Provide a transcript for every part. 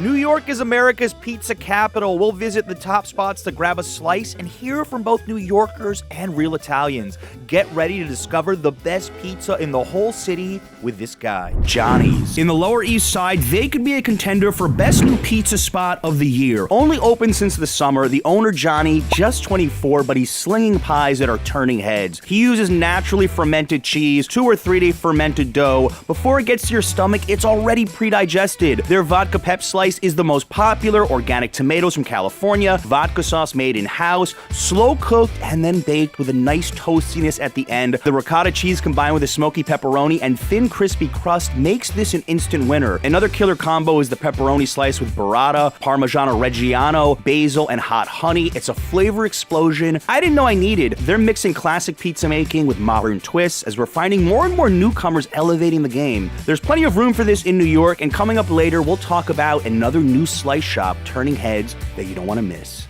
New York is America's pizza capital. We'll visit the top spots to grab a slice and hear from both New Yorkers and real Italians. Get ready to discover the best pizza in the whole city with this guy, Johnny's. In the Lower East Side, they could be a contender for best new pizza spot of the year. Only open since the summer, the owner Johnny, just 24, but he's slinging pies that are turning heads. He uses naturally fermented cheese, 2 or 3 day fermented dough. Before it gets to your stomach, it's already pre-digested. Their vodka pep slice is the most popular. Organic tomatoes from California, vodka sauce made in-house, slow cooked and then baked with a nice toastiness at the end. The ricotta cheese combined with a smoky pepperoni and thin crispy crust makes this an instant winner. Another killer combo is the pepperoni slice with burrata, Parmigiano Reggiano, basil, and hot honey. It's a flavor explosion I didn't know I needed. They're mixing classic pizza making with modern twists as we're finding more and more newcomers elevating the game. There's plenty of room for this in New York, and coming up later, we'll talk about another new slice shop turning heads that you don't want to miss.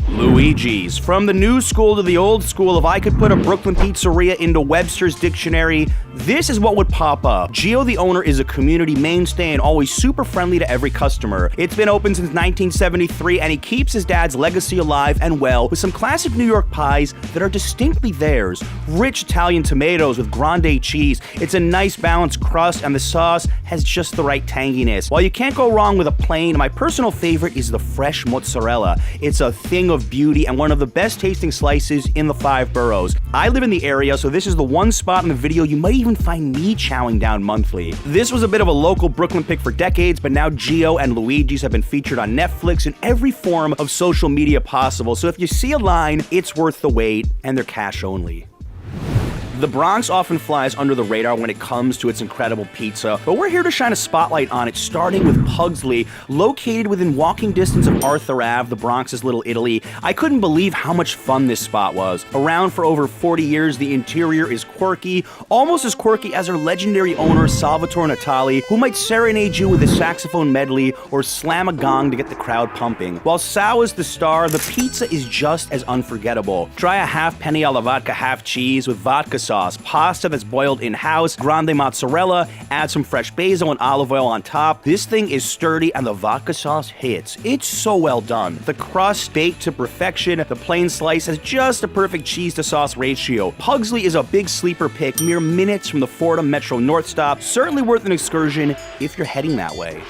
Luigi's. From the new school to the old school, if I could put a Brooklyn pizzeria into Webster's dictionary, this is what would pop up. Gio, the owner, is a community mainstay and always super friendly to every customer. It's been open since 1973, and he keeps his dad's legacy alive and well with some classic New York pies that are distinctly theirs. Rich Italian tomatoes with grande cheese. It's a nice balanced crust, and the sauce has just the right tanginess. While you can't go wrong with a plain, my personal favorite is the fresh mozzarella. It's a thing of beauty and one of the best tasting slices in the 5 boroughs. I live in the area, so this is the one spot in the video you might even find me chowing down monthly. This was a bit of a local Brooklyn pick for decades, but now Gio and Luigi's have been featured on Netflix in every form of social media possible, so if you see a line, it's worth the wait, and they're cash only. The Bronx often flies under the radar when it comes to its incredible pizza, but we're here to shine a spotlight on it, starting with Pugsley. Located within walking distance of Arthur Ave, the Bronx's Little Italy, I couldn't believe how much fun this spot was. Around for over 40 years, the interior is quirky, almost as quirky as our legendary owner, Salvatore Natali, who might serenade you with a saxophone medley or slam a gong to get the crowd pumping. While Sal is the star, the pizza is just as unforgettable. Try a half penny alla vodka half cheese with vodka sauce, pasta that's boiled in-house, grande mozzarella, add some fresh basil and olive oil on top. This thing is sturdy and the vodka sauce hits. It's so well done. The crust baked to perfection, the plain slice has just a perfect cheese to sauce ratio. Pugsley is a big sleeper pick, mere minutes from the Fordham Metro North stop. Certainly worth an excursion if you're heading that way.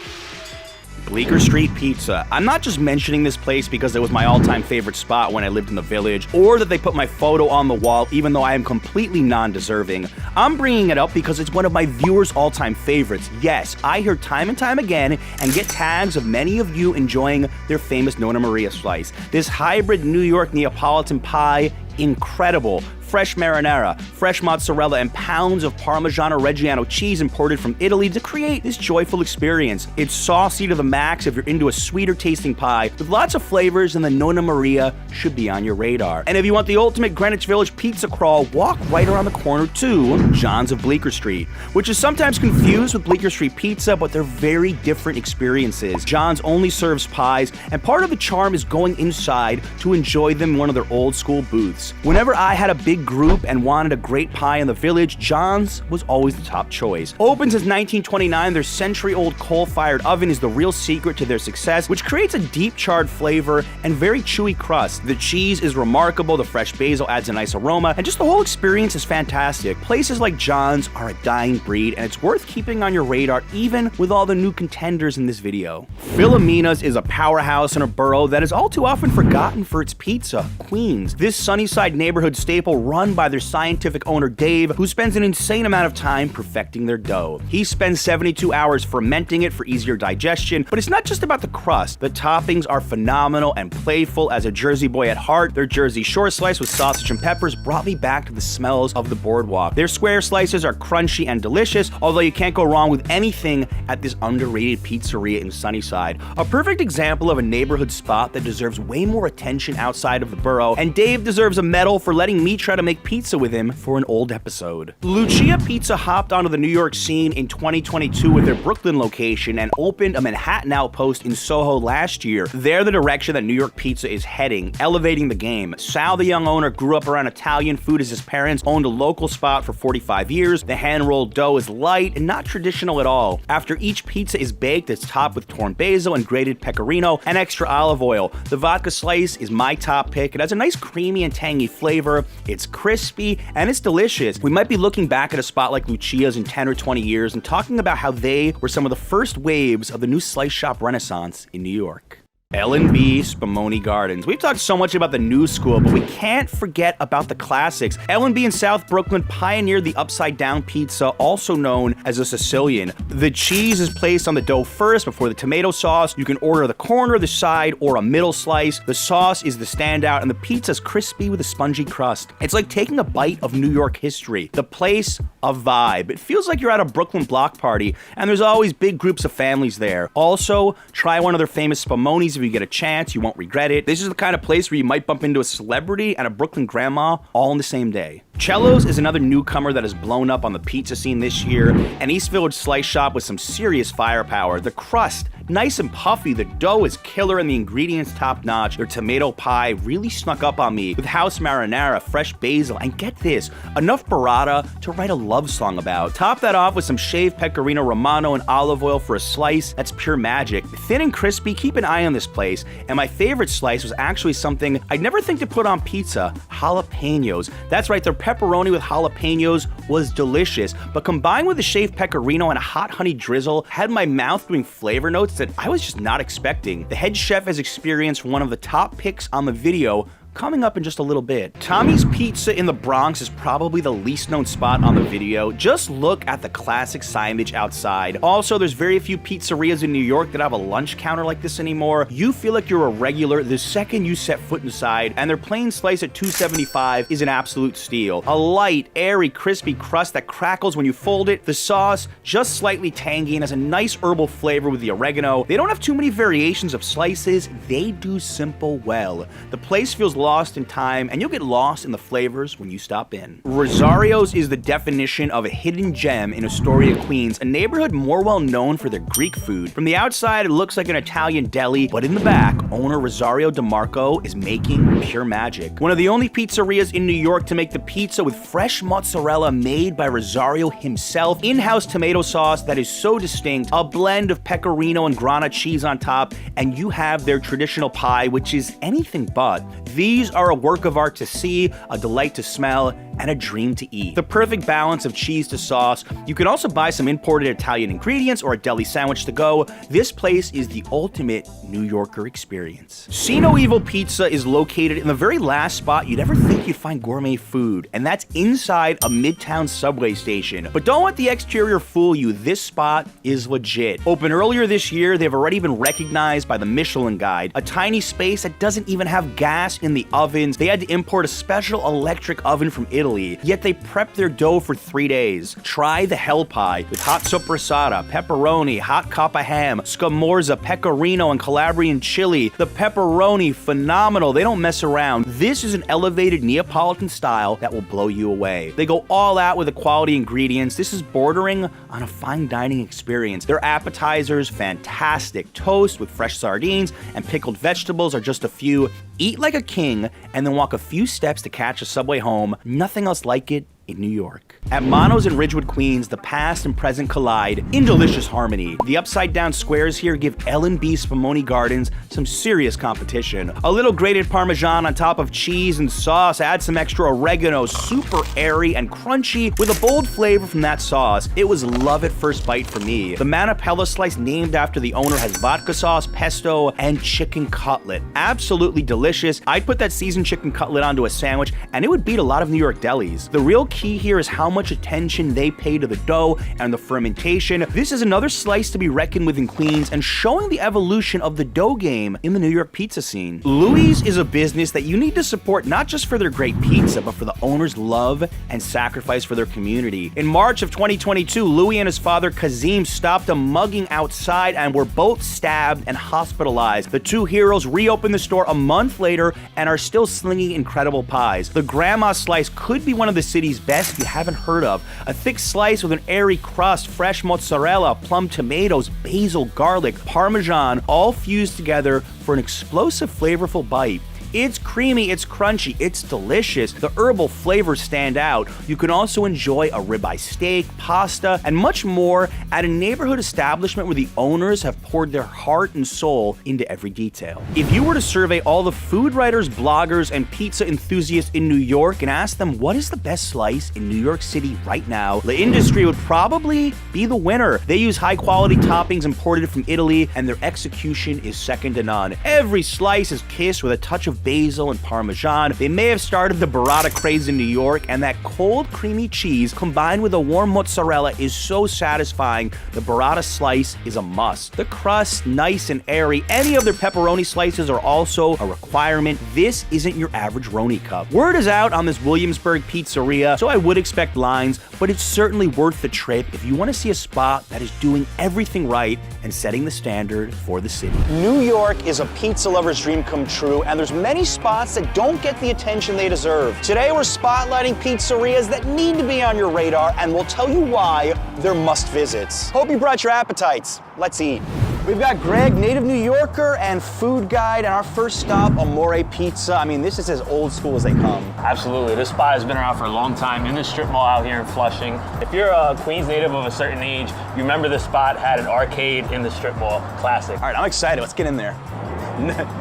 Bleecker Street Pizza. I'm not just mentioning this place because it was my all-time favorite spot when I lived in the Village, or that they put my photo on the wall even though I am completely non-deserving. I'm bringing it up because it's one of my viewers' all-time favorites. Yes, I hear time and time again and get tags of many of you enjoying their famous Nonna Maria slice. This hybrid New York Neapolitan pie, incredible. Fresh marinara, fresh mozzarella, and pounds of Parmigiano Reggiano cheese imported from Italy to create this joyful experience. It's saucy to the max if you're into a sweeter tasting pie with lots of flavors, and the Nonna Maria should be on your radar. And if you want the ultimate Greenwich Village pizza crawl, walk right around the corner to John's of Bleecker Street, which is sometimes confused with Bleecker Street Pizza, but they're very different experiences. John's only serves pies, and part of the charm is going inside to enjoy them in one of their old school booths. Whenever I had a big group and wanted a great pie in the Village, John's was always the top choice. Open since 1929, their century-old coal-fired oven is the real secret to their success, which creates a deep charred flavor and very chewy crust. The cheese is remarkable, the fresh basil adds a nice aroma, and just the whole experience is fantastic. Places like John's are a dying breed, and it's worth keeping on your radar even with all the new contenders in this video. Philomena's is a powerhouse in a borough that is all too often forgotten for its pizza, Queens. This Sunnyside neighborhood staple run by their scientific owner Dave, who spends an insane amount of time perfecting their dough. He spends 72 hours fermenting it for easier digestion, but it's not just about the crust. The toppings are phenomenal and playful. As a Jersey boy at heart, their Jersey Shore slice with sausage and peppers brought me back to the smells of the boardwalk. Their square slices are crunchy and delicious, although you can't go wrong with anything at this underrated pizzeria in Sunnyside. A perfect example of a neighborhood spot that deserves way more attention outside of the borough, and Dave deserves a medal for letting me try to to make pizza with him for an old episode. Lucia Pizza hopped onto the New York scene in 2022 with their Brooklyn location and opened a Manhattan outpost in Soho last year. They're the direction that New York pizza is heading, elevating the game. Sal, the young owner, grew up around Italian food as his parents owned a local spot for 45 years. The hand-rolled dough is light and not traditional at all. After each pizza is baked, it's topped with torn basil and grated pecorino and extra olive oil. The vodka slice is my top pick. It has a nice creamy and tangy flavor. It's crispy and it's delicious. We might be looking back at a spot like Lucia's in 10 or 20 years and talking about how they were some of the first waves of the new slice shop renaissance in New York. L&B Spumoni Gardens. We've talked so much about the new school, but we can't forget about the classics. L&B in South Brooklyn pioneered the upside-down pizza, also known as a Sicilian. The cheese is placed on the dough first before the tomato sauce. You can order the corner, the side, or a middle slice. The sauce is the standout, and the pizza's crispy with a spongy crust. It's like taking a bite of New York history. The place, a vibe. It feels like you're at a Brooklyn block party, and there's always big groups of families there. Also, try one of their famous Spumonis if you get a chance. You won't regret it. This is the kind of place where you might bump into a celebrity and a Brooklyn grandma all in the same day. Cello's is another newcomer that has blown up on the pizza scene this year, an East Village slice shop with some serious firepower. The crust, nice and puffy, the dough is killer, and the ingredients top-notch. Their tomato pie really snuck up on me with house marinara, fresh basil, and get this, enough burrata to write a love song about. Top that off with some shaved pecorino romano and olive oil for a slice. That's pure magic. Thin and crispy, keep an eye on this place. And my favorite slice was actually something I'd never think to put on pizza, jalapenos. That's right, their pepperoni with jalapenos was delicious, but combined with the shaved pecorino and a hot honey drizzle, had my mouth doing flavor notes that I was just not expecting. The head chef has experienced one of the top picks on the video, coming up in just a little bit. Tommy's Pizza in the Bronx is probably the least known spot on the video. Just look at the classic signage outside. Also, there's very few pizzerias in New York that have a lunch counter like this anymore. You feel like you're a regular the second you set foot inside, and their plain slice at $2.75 is an absolute steal. A light, airy, crispy crust that crackles when you fold it. The sauce, just slightly tangy and has a nice herbal flavor with the oregano. They don't have too many variations of slices. They do simple well. The place feels lost in time, and you'll get lost in the flavors when you stop in. Rosario's is the definition of a hidden gem in Astoria, Queens, a neighborhood more well known for their Greek food. From the outside, it looks like an Italian deli, but in the back, owner Rosario DeMarco is making pure magic. One of the only pizzerias in New York to make the pizza with fresh mozzarella made by Rosario himself, in-house tomato sauce that is so distinct, a blend of pecorino and grana cheese on top, and you have their traditional pie, which is anything but. These are a work of art to see, a delight to smell, and a dream to eat. The perfect balance of cheese to sauce. You can also buy some imported Italian ingredients or a deli sandwich to go. This place is the ultimate New Yorker experience. See No Evil Pizza is located in the very last spot you'd ever think you'd find gourmet food, and that's inside a Midtown subway station. But don't let the exterior fool you, this spot is legit. Opened earlier this year, they've already been recognized by the Michelin Guide. A tiny space that doesn't even have gas in the ovens. They had to import a special electric oven from Italy, yet they prepped their dough for 3 days. Try the hell pie with hot sopressata, pepperoni, hot coppa ham, scamorza, pecorino, and Calabrian chili. The pepperoni, phenomenal. They don't mess around. This is an elevated Neapolitan style that will blow you away. They go all out with the quality ingredients. This is bordering on a fine dining experience. Their appetizers, fantastic. Toast with fresh sardines and pickled vegetables are just a few. Eat like a king, and then walk a few steps to catch a subway home. Nothing else like it in New York. At Mono's in Ridgewood, Queens, the past and present collide in delicious harmony. The upside-down squares here give L&B Spumoni Gardens some serious competition. A little grated Parmesan on top of cheese and sauce, add some extra oregano, super airy and crunchy with a bold flavor from that sauce. It was love at first bite for me. The manapella slice named after the owner has vodka sauce, pesto, and chicken cutlet. Absolutely delicious. I'd put that seasoned chicken cutlet onto a sandwich and it would beat a lot of New York delis. The real key key here is how much attention they pay to the dough and the fermentation. This is another slice to be reckoned with in Queens and showing the evolution of the dough game in the New York pizza scene. Louis is a business that you need to support not just for their great pizza, but for the owner's love and sacrifice for their community. In March of 2022, Louis and his father Kazim stopped a mugging outside and were both stabbed and hospitalized. The two heroes reopened the store a month later and are still slinging incredible pies. The grandma slice could be one of the city's best you haven't heard of. A thick slice with an airy crust, fresh mozzarella, plum tomatoes, basil, garlic, parmesan, all fused together for an explosive, flavorful bite. It's creamy, it's crunchy, it's delicious. The herbal flavors stand out. You can also enjoy a ribeye steak, pasta, and much more at a neighborhood establishment where the owners have poured their heart and soul into every detail. If you were to survey all the food writers, bloggers, and pizza enthusiasts in New York and ask them what is the best slice in New York City right now, the industry would probably be the winner. They use high-quality toppings imported from Italy, and their execution is second to none. Every slice is kissed with a touch of basil and parmesan. They may have started the burrata craze in New York, and that cold, creamy cheese combined with a warm mozzarella is so satisfying. The burrata slice is a must. The crust, nice and airy. Any of their pepperoni slices are also a requirement. This isn't your average Roni cup. Word is out on this Williamsburg pizzeria, so I would expect lines, but it's certainly worth the trip if you want to see a spot that is doing everything right and setting the standard for the city. New York is a pizza lover's dream come true, and there's many spots that don't get the attention they deserve. Today we're spotlighting pizzerias that need to be on your radar, and we'll tell you why they're must visits. Hope you brought your appetites. Let's eat. We've got Greg, native New Yorker and food guide, and our first stop, Amore Pizza. I mean, this is as old school as they come. Absolutely. This spot has been around for a long time in the strip mall out here in Flushing. If you're a Queens native of a certain age, you remember this spot had an arcade in the strip mall. Classic. All right, I'm excited. Let's get in there.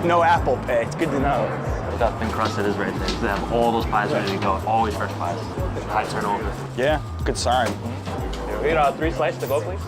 No Apple Pay. It's good to know. Look how thin crust it is right there. They have all those pies ready to go. Always fresh pies. High turnover. Yeah, good sign. We got 3 slices to go, please.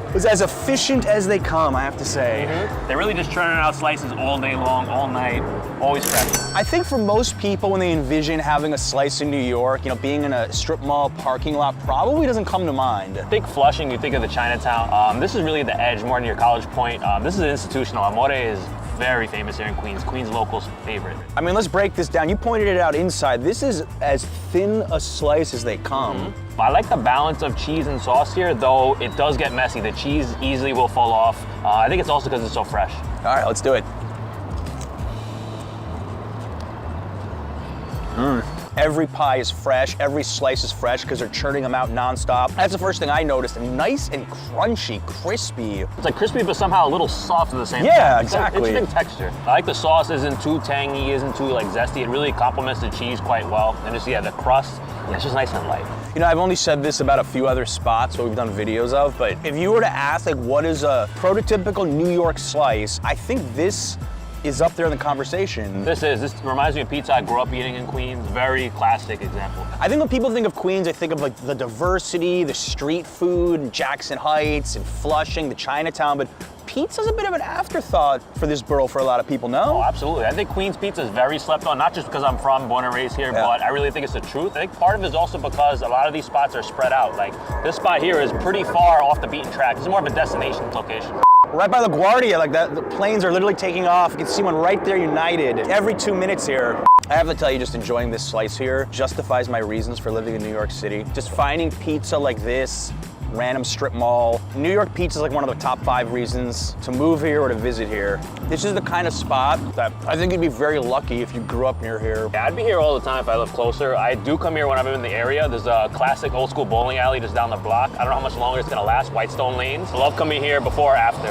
It was as efficient as they come, I have to say. They're really just churning out slices all day long, all night, always fresh. I think for most people, when they envision having a slice in New York, being in a strip mall parking lot probably doesn't come to mind. Think Flushing, you think of the Chinatown. This is really the edge, more near College Point. This is institutional. Amore is very famous here in Queens. Queens locals' favorite. I mean, let's break this down. You pointed it out inside. This is as thin a slice as they come. I like the balance of cheese and sauce here, though it does get messy. The cheese easily will fall off. I think it's also because it's so fresh. All right, let's do it. Every pie is fresh, every slice is fresh because they're churning them out nonstop. That's the first thing I noticed. Nice and crunchy, crispy. It's like crispy, but somehow a little soft at the same time. Yeah, exactly. Interesting texture. I like the sauce isn't too tangy, isn't too zesty. It really complements the cheese quite well. And just, the crust, it's just nice and light. I've only said this about a few other spots that we've done videos of, but if you were to ask, what is a prototypical New York slice, I think this is up there in the conversation. This reminds me of pizza I grew up eating in Queens. Very classic example. I think when people think of Queens, they think of the diversity, the street food, and Jackson Heights and Flushing, the Chinatown, but pizza's a bit of an afterthought for this borough for a lot of people, no? Oh, absolutely. I think Queens pizza is very slept on, not just because I'm born and raised here, but I really think it's the truth. I think part of it is also because a lot of these spots are spread out. This spot here is pretty far off the beaten track. It's more of a destination location. Right by LaGuardia, the planes are literally taking off. You can see one right there, United. Every 2 minutes here. I have to tell you, just enjoying this slice here justifies my reasons for living in New York City. Just finding pizza like this, random strip mall. New York pizza is one of the top 5 reasons to move here or to visit here. This is the kind of spot that I think you'd be very lucky if you grew up near here. Yeah, I'd be here all the time if I lived closer. I do come here when I'm in the area. There's a classic old school bowling alley just down the block. I don't know how much longer it's gonna last, Whitestone Lanes. I love coming here before or after.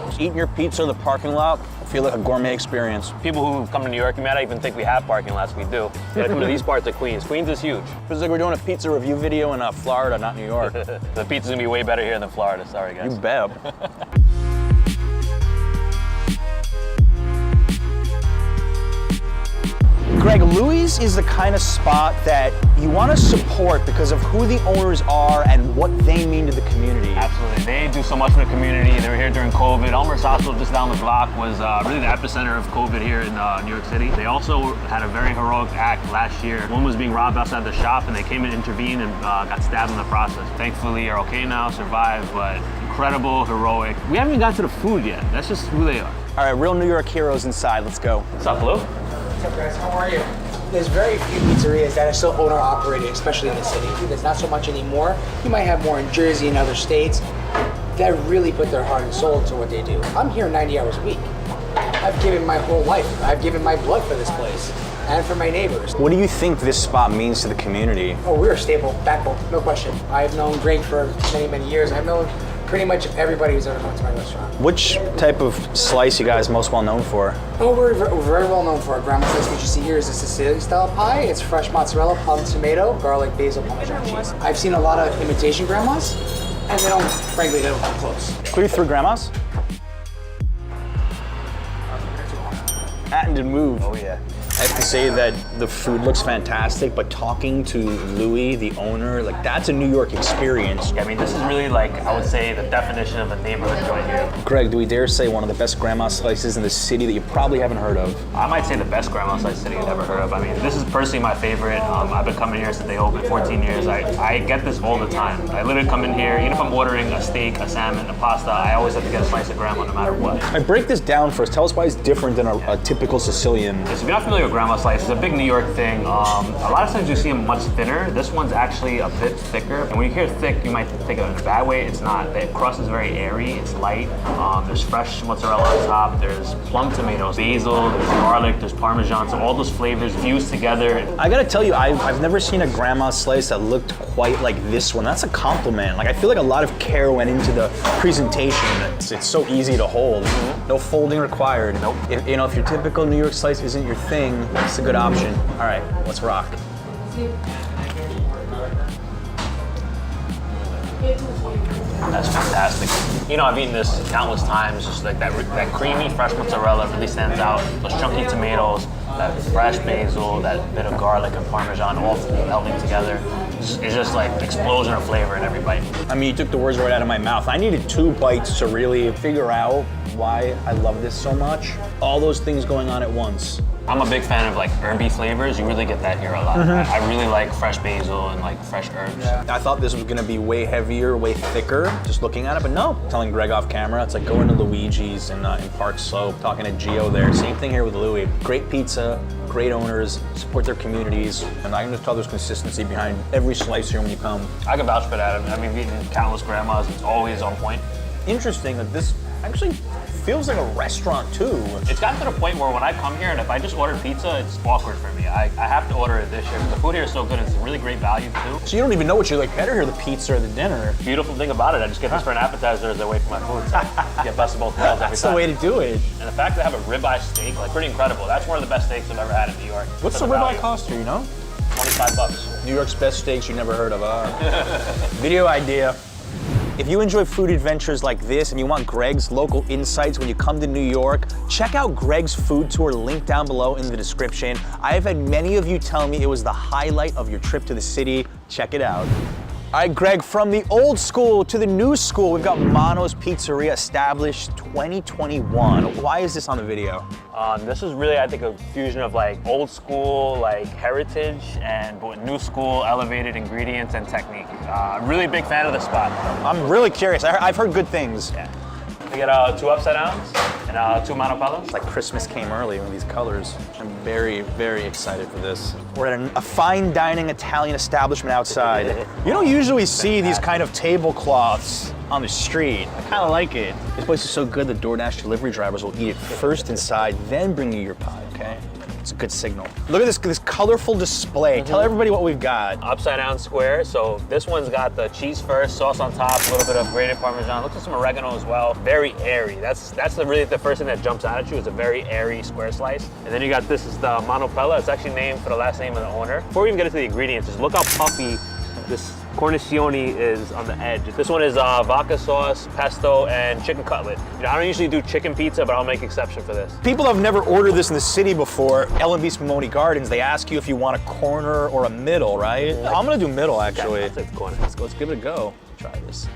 Just eating your pizza in the parking lot, I feel like a gourmet experience. People who come to New York, you might not even think we have parking lots. We do. You gotta come to these parts of Queens. Queens is huge. Feels like we're doing a pizza review video in Florida, not New York. The pizza's gonna be way better here than Florida. Sorry, guys. You bet. Greg, Louis is the kind of spot that you want to support because of who the owners are and what they mean to the community. Absolutely. They do so much for the community. They were here during COVID. Elmer's Hospital just down the block was really the epicenter of COVID here in New York City. They also had a very heroic act last year. One was being robbed outside the shop and they came and intervened and got stabbed in the process. Thankfully, are okay now, survived, but incredible, heroic. We haven't even got to the food yet. That's just who they are. All right, real New York heroes inside. Let's go. What's up, Lou? What's up, guys? How are you? There's very few pizzerias that are still owner-operated, especially in the city. There's not so much anymore. You might have more in Jersey and other states that really put their heart and soul into what they do. I'm here 90 hours a week. I've given my whole life. I've given my blood for this place and for my neighbors. What do you think this spot means to the community? Oh, we're a staple, backbone, no question. I've known Greg for many, many years. I've known pretty much everybody who's ever come to my restaurant. Which type of slice you guys most well known for? Oh, we're very well known for our grandma slice. What you see here is a Sicilian style pie. It's fresh mozzarella, plum tomato, garlic, basil, Parmesan cheese. I've seen a lot of imitation grandmas, and they don't, frankly, they don't come close. Could we through grandmas? And move. Oh yeah. I have to say that the food looks fantastic, but talking to Louis, the owner, like that's a New York experience. I mean, this is really like, I would say, the definition of a neighborhood joint here. Greg, do we dare say one of the best grandma slices in the city that you probably haven't heard of? I might say the best grandma slice city I've ever heard of. I mean, this is personally my favorite. I've been coming here since they opened, 14 years. I get this all the time. I literally come in here, even if I'm ordering a steak, a salmon, a pasta, I always have to get a slice of grandma no matter what. I break this down first. Tell us why it's different than a typical Sicilian. So if you're not familiar with grandma slice, it's a big New York thing. A lot of times you see them much thinner. This one's actually a bit thicker. And when you hear thick, you might think of it in a bad way. It's not. The crust is very airy. It's light. There's fresh mozzarella on top. There's plum tomatoes, basil, there's garlic, there's Parmesan. So all those flavors fused together. I gotta tell you, I've never seen a grandma slice that looked quite like this one. That's a compliment. Like I feel like a lot of care went into the presentation. It's so easy to hold. No folding required. Nope. If your typical New York slice isn't your thing, it's a good option. All right, let's rock. That's fantastic. You know, I've eaten this countless times, just like that creamy, fresh mozzarella really stands out. Those chunky tomatoes, that fresh basil, that bit of garlic and Parmesan all melding together. It's just like explosion of flavor in every bite. I mean, you took the words right out of my mouth. I needed 2 bites to really figure out why I love this so much. All those things going on at once. I'm a big fan of like herby flavors. You really get that here a lot. I really like fresh basil and like fresh herbs. Yeah. I thought this was gonna be way heavier, way thicker, just looking at it, but no. Telling Greg off camera, it's like going to Luigi's in Park Slope, talking to Gio there. Same thing here with Louis. Great pizza, great owners, support their communities, and I can just tell there's consistency behind every slice here when you come. I can vouch for that. I mean, we've eaten countless grandmas. It's always on point. Interesting that this actually feels like a restaurant too. It's gotten to the point where when I come here and if I just order pizza, it's awkward for me. I have to order it this year because the food here is so good and it's really great value too. So you don't even know what you like better here, the pizza or the dinner. Beautiful thing about it, I just get this for an appetizer as I wait for my food. So I get best of both worlds every That's time. the way to do it. And the fact that I have a ribeye steak, like pretty incredible. That's one of the best steaks I've ever had in New York. What's the ribeye cost here, you know? 25 bucks. New York's best steaks you never heard of. Video idea. If you enjoy food adventures like this and you want Greg's local insights when you come to New York, check out Greg's food tour linked down below in the description. I have had many of you tell me it was the highlight of your trip to the city. Check it out. All right, Greg, from the old school to the new school, we've got Mono's Pizzeria, established 2021. Why is this on the video? This is really, I think, a fusion of like old school, like heritage, and but with new school, elevated ingredients and technique. Really big fan of the spot. I'm really curious. I've heard good things. Yeah. We get 2 upside downs and 2 manopellas. It's like Christmas came early with these colors. I'm very, very excited for this. We're at a fine dining Italian establishment outside. You don't usually see these kind of tablecloths on the street. I kind of like it. This place is so good the DoorDash delivery drivers will eat it first inside, then bring you your pie, okay? It's a good signal. Look at this colorful display. Tell everybody what we've got. Upside down square. So this one's got the cheese first, sauce on top, a little bit of grated Parmesan. Looks like some oregano as well. Very airy. That's really the first thing that jumps out at you is a very airy square slice. And then you got this is the manopella. It's actually named for the last name of the owner. Before we even get into the ingredients, just look how puffy this cornicione is on the edge. This one is vodka sauce, pesto, and chicken cutlet. You know, I don't usually do chicken pizza, but I'll make exception for this. People have never ordered this in the city before. L&B Spumoni Gardens, they ask you if you want a corner or a middle, right? I'm gonna do middle, actually. Okay, I'll take the corner. Let's give it a go. Try this.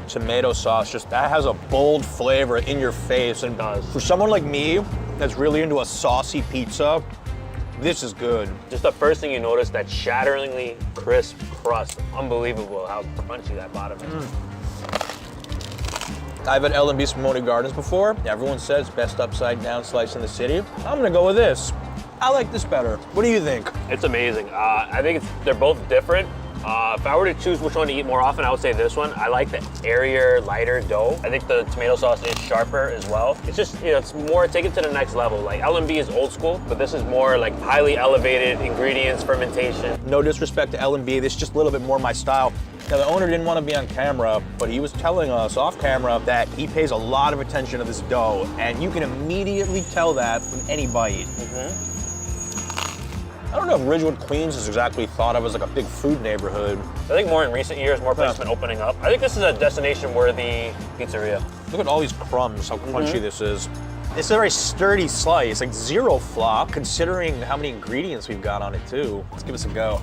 Tomato sauce, just that has a bold flavor in your face. And for someone like me that's really into a saucy pizza, this is good. Just the first thing you notice, that shatteringly crisp crust. Unbelievable how crunchy that bottom is. I've had L&B Spumoni Gardens before. Everyone says best upside down slice in the city. I'm gonna go with this. I like this better. What do you think? It's amazing. I think they're both different. If I were to choose which one to eat more often, I would say this one. I like the airier, lighter dough. I think the tomato sauce is sharper as well. It's just, you know, it's more, take it to the next level. Like L&B is old school, but this is more like highly elevated ingredients, fermentation. No disrespect to L&B, this is just a little bit more my style. Now the owner didn't want to be on camera, but he was telling us off camera that he pays a lot of attention to this dough, and you can immediately tell that from any bite. I don't know if Ridgewood, Queens is exactly thought of as like a big food neighborhood. I think more in recent years, more places have been opening up. I think this is a destination-worthy pizzeria. Look at all these crumbs, how crunchy this is. It's a very sturdy slice, like zero flop, considering how many ingredients we've got on it too. Let's give this a go.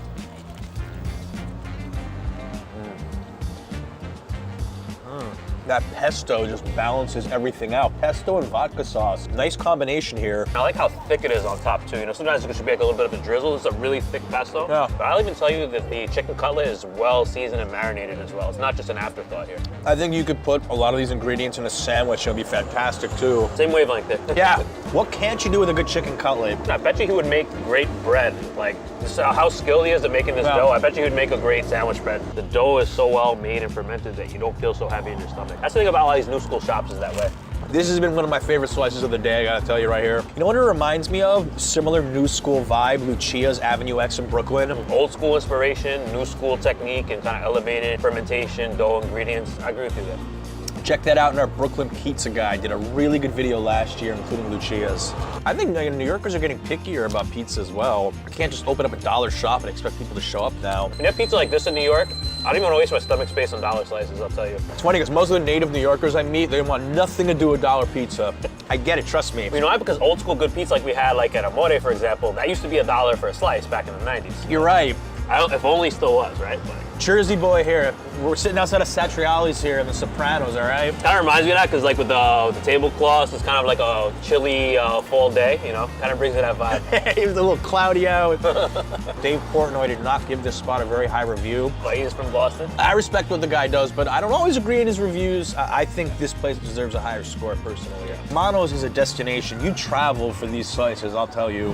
That pesto just balances everything out. Pesto and vodka sauce, nice combination here. I like how thick it is on top too. You know, sometimes it should be like a little bit of a drizzle. This is a really thick pesto. Yeah. But I'll even tell you that the chicken cutlet is well seasoned and marinated as well. It's not just an afterthought here. I think you could put a lot of these ingredients in a sandwich. It'll be fantastic too. Same wavelength there. Yeah. What can't you do with a good chicken cutlet? I bet you he would make great bread. Like, just how skilled he is at making this dough, I bet you he would make a great sandwich bread. The dough is so well made and fermented that you don't feel so heavy in your stomach. That's the thing about all these new school shops is that way. This has been one of my favorite slices of the day, I gotta tell you right here. You know what it reminds me of? Similar new school vibe, Lucia's Avenue X in Brooklyn. Old school inspiration, new school technique, and kind of elevated fermentation, dough ingredients. I agree with you there. Check that out in our Brooklyn Pizza Guide. Did a really good video last year, including Lucia's. I think New Yorkers are getting pickier about pizza as well. I can't just open up a dollar shop and expect people to show up now. When you have pizza like this in New York, I don't even want to waste my stomach space on dollar slices, I'll tell you. It's funny because most of the native New Yorkers I meet, they want nothing to do with dollar pizza. I get it, trust me. You know why? Because old school good pizza like we had like at Amore, for example, that used to be $1 for a slice back in the 90s. You're right. If only still was, right? Jersey boy here. We're sitting outside of Satriali's here in the Sopranos, all right? Kind of reminds me of that because like with the tablecloths, it's kind of like a chilly fall day, you know? Kind of brings me that vibe. It was a little cloudy out. Dave Portnoy did not give this spot a very high review. But he's from Boston. I respect what the guy does, but I don't always agree in his reviews. I think this place deserves a higher score personally. Mono's is a destination. You travel for these slices, I'll tell you.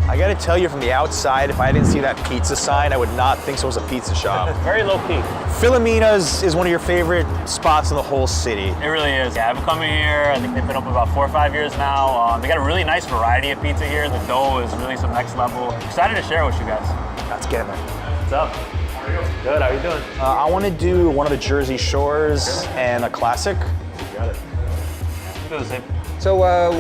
I gotta tell you from the outside, if I didn't see that pizza sign, I would not think so was a pizza shop. Very low key. Filomena's is one of your favorite spots in the whole city. It really is. Yeah, I've been coming here. I think they've been open about 4 or 5 years now. They got a really nice variety of pizza here. The dough is really some next level. Excited to share with you guys. Let's get it, man. What's up? Good, how are you doing? I want to do one of the Jersey Shores and a classic. You got it. Do the same. So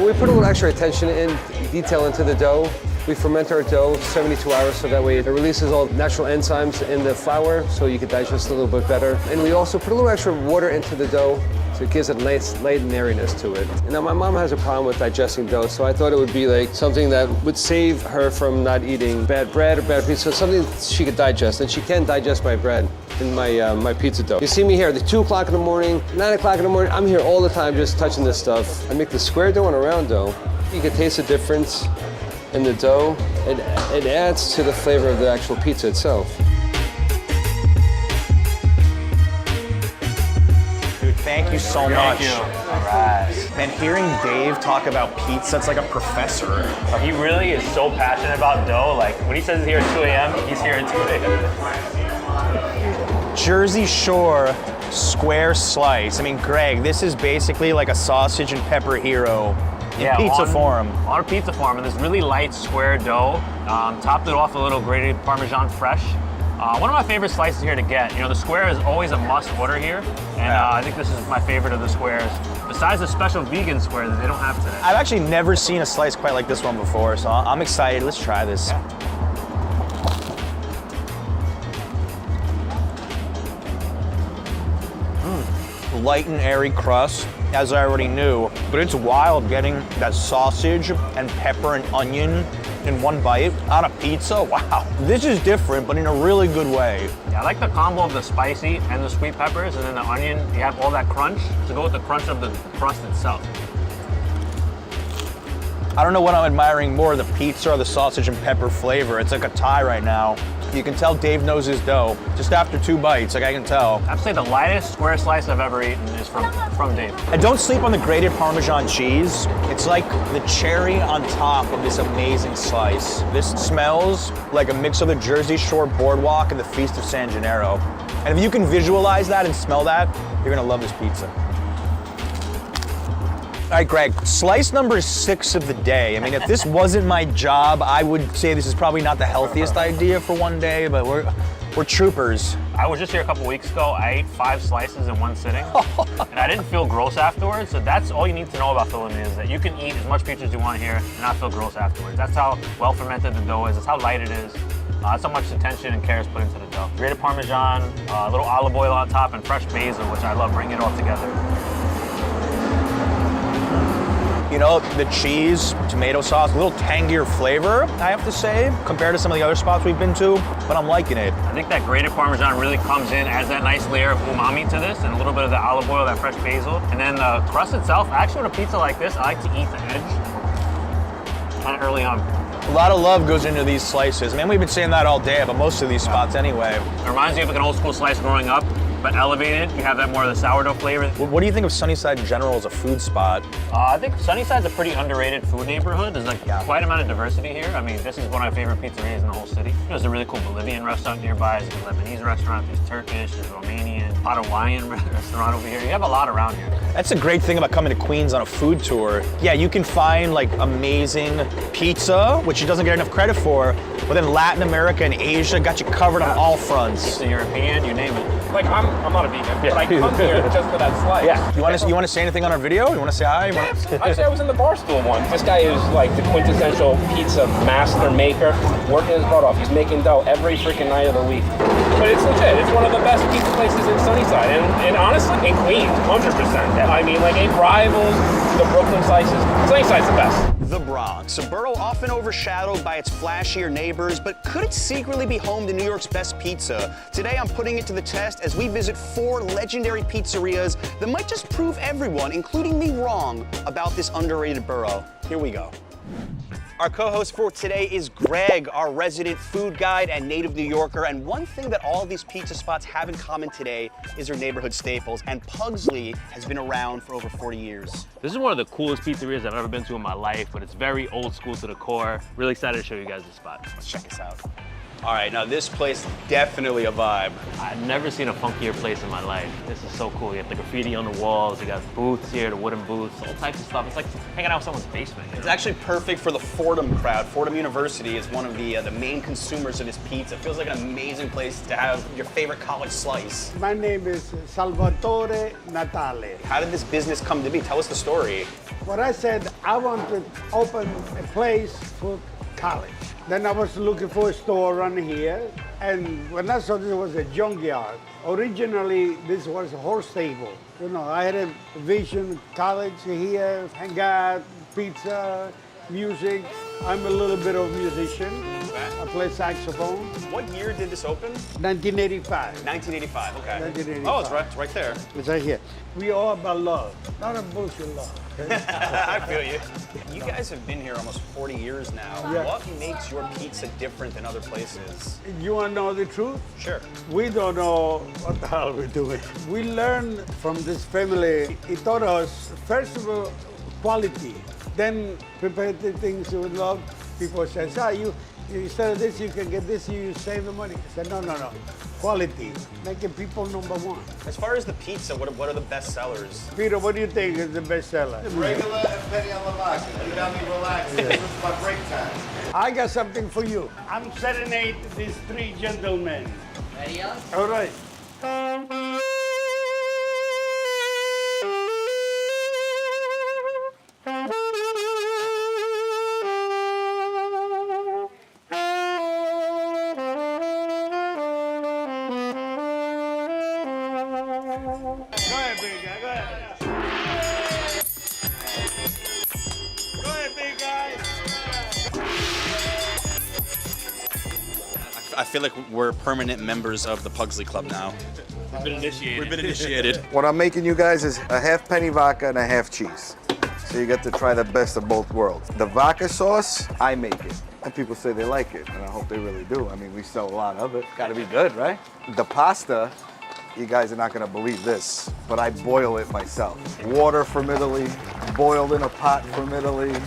we put a little extra attention in detail into the dough. We ferment our dough 72 hours so that way it releases all natural enzymes in the flour so you can digest it a little bit better. And we also put a little extra water into the dough so it gives it nice light airiness to it. And now my mom has a problem with digesting dough, so I thought it would be like something that would save her from not eating bad bread or bad pizza, something she could digest. And she can digest my bread and my pizza dough. You see me here at 2 o'clock in the morning, 9 o'clock in the morning, I'm here all the time just touching this stuff. I make the square dough and a round dough. You can taste the difference in the dough. It adds to the flavor of the actual pizza itself. Dude, thank you so much. Thank you. All right. Man, hearing Dave talk about pizza, it's like a professor. He really is so passionate about dough. Like when he says he's here at 2 a.m., he's here at 2 a.m. Jersey Shore square slice. I mean, Greg, this is basically like a sausage and pepper hero. Pizza form. On a pizza form, and this really light square dough. Topped it off a little grated Parmesan fresh. One of my favorite slices here to get. You know, the square is always a must order here, and I think this is my favorite of the squares. Besides the special vegan square that they don't have today. I've actually never seen a slice quite like this one before, so I'm excited. Let's try this. Light and airy crust, as I already knew, but it's wild getting that sausage and pepper and onion in one bite on a pizza. Wow, this is different, but in a really good way. Yeah, I like the combo of the spicy and the sweet peppers, and then the onion, you have all that crunch to go with the crunch of the crust itself. I don't know what I'm admiring more, the pizza or the sausage and pepper flavor. It's like a tie right now. You can tell Dave knows his dough. Just after 2 bites, like I can tell. I'd say the lightest square slice I've ever eaten is from Dave. And don't sleep on the grated Parmesan cheese. It's like the cherry on top of this amazing slice. This smells like a mix of the Jersey Shore Boardwalk and the Feast of San Gennaro. And if you can visualize that and smell that, you're gonna love this pizza. All right, Greg, slice number 6 of the day. I mean, if this wasn't my job, I would say this is probably not the healthiest idea for one day, but we're troopers. I was just here a couple weeks ago. I ate 5 slices in one sitting, and I didn't feel gross afterwards. So that's all you need to know about Philadelphia, is that you can eat as much pizza as you want here and not feel gross afterwards. That's how well fermented the dough is. That's how light it is. That's how much attention and care is put into the dough. Grated Parmesan, a little olive oil on top, and fresh basil, which I love. Bring it all together. You know, the cheese, tomato sauce, a little tangier flavor, I have to say, compared to some of the other spots we've been to, but I'm liking it. I think that grated Parmesan really comes in, adds that nice layer of umami to this, and a little bit of the olive oil, that fresh basil. And then the crust itself, actually with a pizza like this, I like to eat the edge kind of early on. A lot of love goes into these slices. Man, we've been saying that all day, but most of these spots anyway. It reminds me of like an old school slice growing up, but elevated. You have that more of the sourdough flavor. What do you think of Sunnyside in general as a food spot? I think Sunnyside's a pretty underrated food neighborhood. There's like quite a amount of diversity here. I mean, this is one of my favorite pizzerias in the whole city. There's a really cool Bolivian restaurant nearby. There's a Lebanese restaurant. There's Turkish. There's Romanian, Paraguayan restaurant over here. You have a lot around here. That's a great thing about coming to Queens on a food tour. Yeah, you can find like amazing pizza, which it doesn't get enough credit for, but then Latin America and Asia got you covered on all fronts. Pizza European, you name it. Like, I'm not a vegan, but I come here just for that slice. Yeah. You want to say anything on our video? You want to say hi? Actually, I was in the bar stool once. This guy is like the quintessential pizza master maker, working his butt off. He's making dough every freaking night of the week. But it's legit. It's one of the best pizza places in Sunnyside, and honestly, in Queens, 100%. I mean, like, it rivals the Brooklyn slices. Sunnyside's the best. The Bronx, a borough often overshadowed by its flashier neighbors, but could it secretly be home to New York's best pizza? Today I'm putting it to the test as we visit 4 legendary pizzerias that might just prove everyone, including me, wrong about this underrated borough. Here we go. Our co-host for today is Greg, our resident food guide and native New Yorker. And one thing that all of these pizza spots have in common today is their neighborhood staples. And Pugsley has been around for over 40 years. This is one of the coolest pizzerias I've ever been to in my life, but it's very old school to the core. Really excited to show you guys this spot. Let's check this out. All right, now this place definitely a vibe. I've never seen a funkier place in my life. This is so cool. You have the graffiti on the walls, you got booths here, the wooden booths, all types of stuff. It's like hanging out with someone's basement. It's actually perfect for the Fordham crowd. Fordham University is one of the main consumers of this pizza. It feels like an amazing place to have your favorite college slice. My name is Salvatore Natale. How did this business come to be? Tell us the story. What I said, I want to open a place for college. Then I was looking for a store around here, and when I saw this was a junkyard. Originally, this was a horse stable. You know, I had a vision, college here, hang out, pizza, music. I'm a little bit of a musician. I play saxophone. What year did this open? 1985. 1985, okay. 1985. Oh, it's right there. It's right here. We all about love, not a bullshit love. Okay? I feel you. You guys have been here almost 40 years now. Yeah. What makes your pizza different than other places? You want to know the truth? Sure. We don't know what the hell we're doing. We learned from this family. It taught us, first of all, quality. Then prepare the things with love. People say, you instead of this, you can get this, you save the money. I said, no. Quality, making people number one. As far as the pizza, what are the best sellers? Peter, what do you think is the best seller? Regular and penny on the vodka. You got me relaxed. This is my break time. I got something for you. I'm serenade these 3 gentlemen. Ready, all right. I feel like we're permanent members of the Pugsley Club now. We've been initiated. We've been initiated. What I'm making you guys is a half penny vodka and a half cheese. So you get to try the best of both worlds. The vodka sauce, I make it. And people say they like it, and I hope they really do. I mean, we sell a lot of it. Gotta be good, right? The pasta, you guys are not gonna believe this, but I boil it myself. Water from Italy, boiled in a pot from Italy.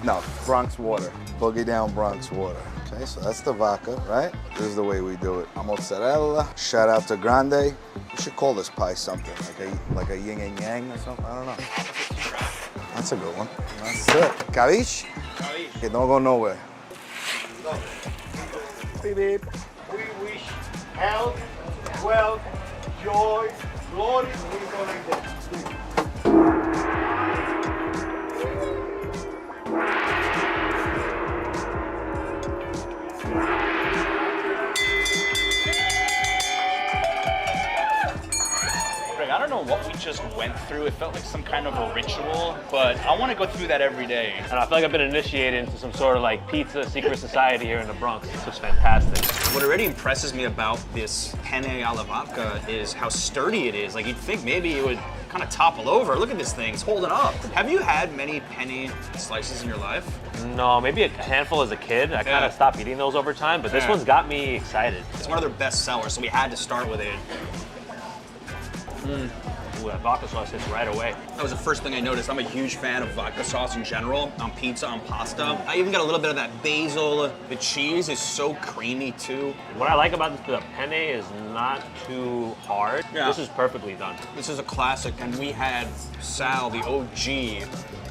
No, Bronx water. Boogie down Bronx water. Okay, so that's the vodka, right? This is the way we do it. Mozzarella. Shout out to Grande. We should call this pie something, like a yin and yang or something. I don't know. That's a good one. That's it. Capiche? Okay, don't go nowhere. Beep, beep. We wish health, wealth, joy, glory. We go like that. Greg, I don't know what we just went through. It felt like some kind of a ritual, but I want to go through that every day. And I feel like I've been initiated into some sort of like pizza secret society here in the Bronx. It's just fantastic. What already impresses me about this penne alla vodka is how sturdy it is. Like, you'd think maybe it would kind of topple over. Look at this thing, it's holding up. Have you had many penne slices in your life? No, maybe a handful as a kid. I kind of stopped eating those over time, but this one's got me excited. It's one of their best sellers, so we had to start with it. Ooh, that vodka sauce hits right away. That was the first thing I noticed. I'm a huge fan of vodka sauce in general, on pizza, on pasta. I even got a little bit of that basil. The cheese is so creamy too. What I like about this, the penne is not too hard. Yeah. This is perfectly done. This is a classic, and we had Sal, the OG,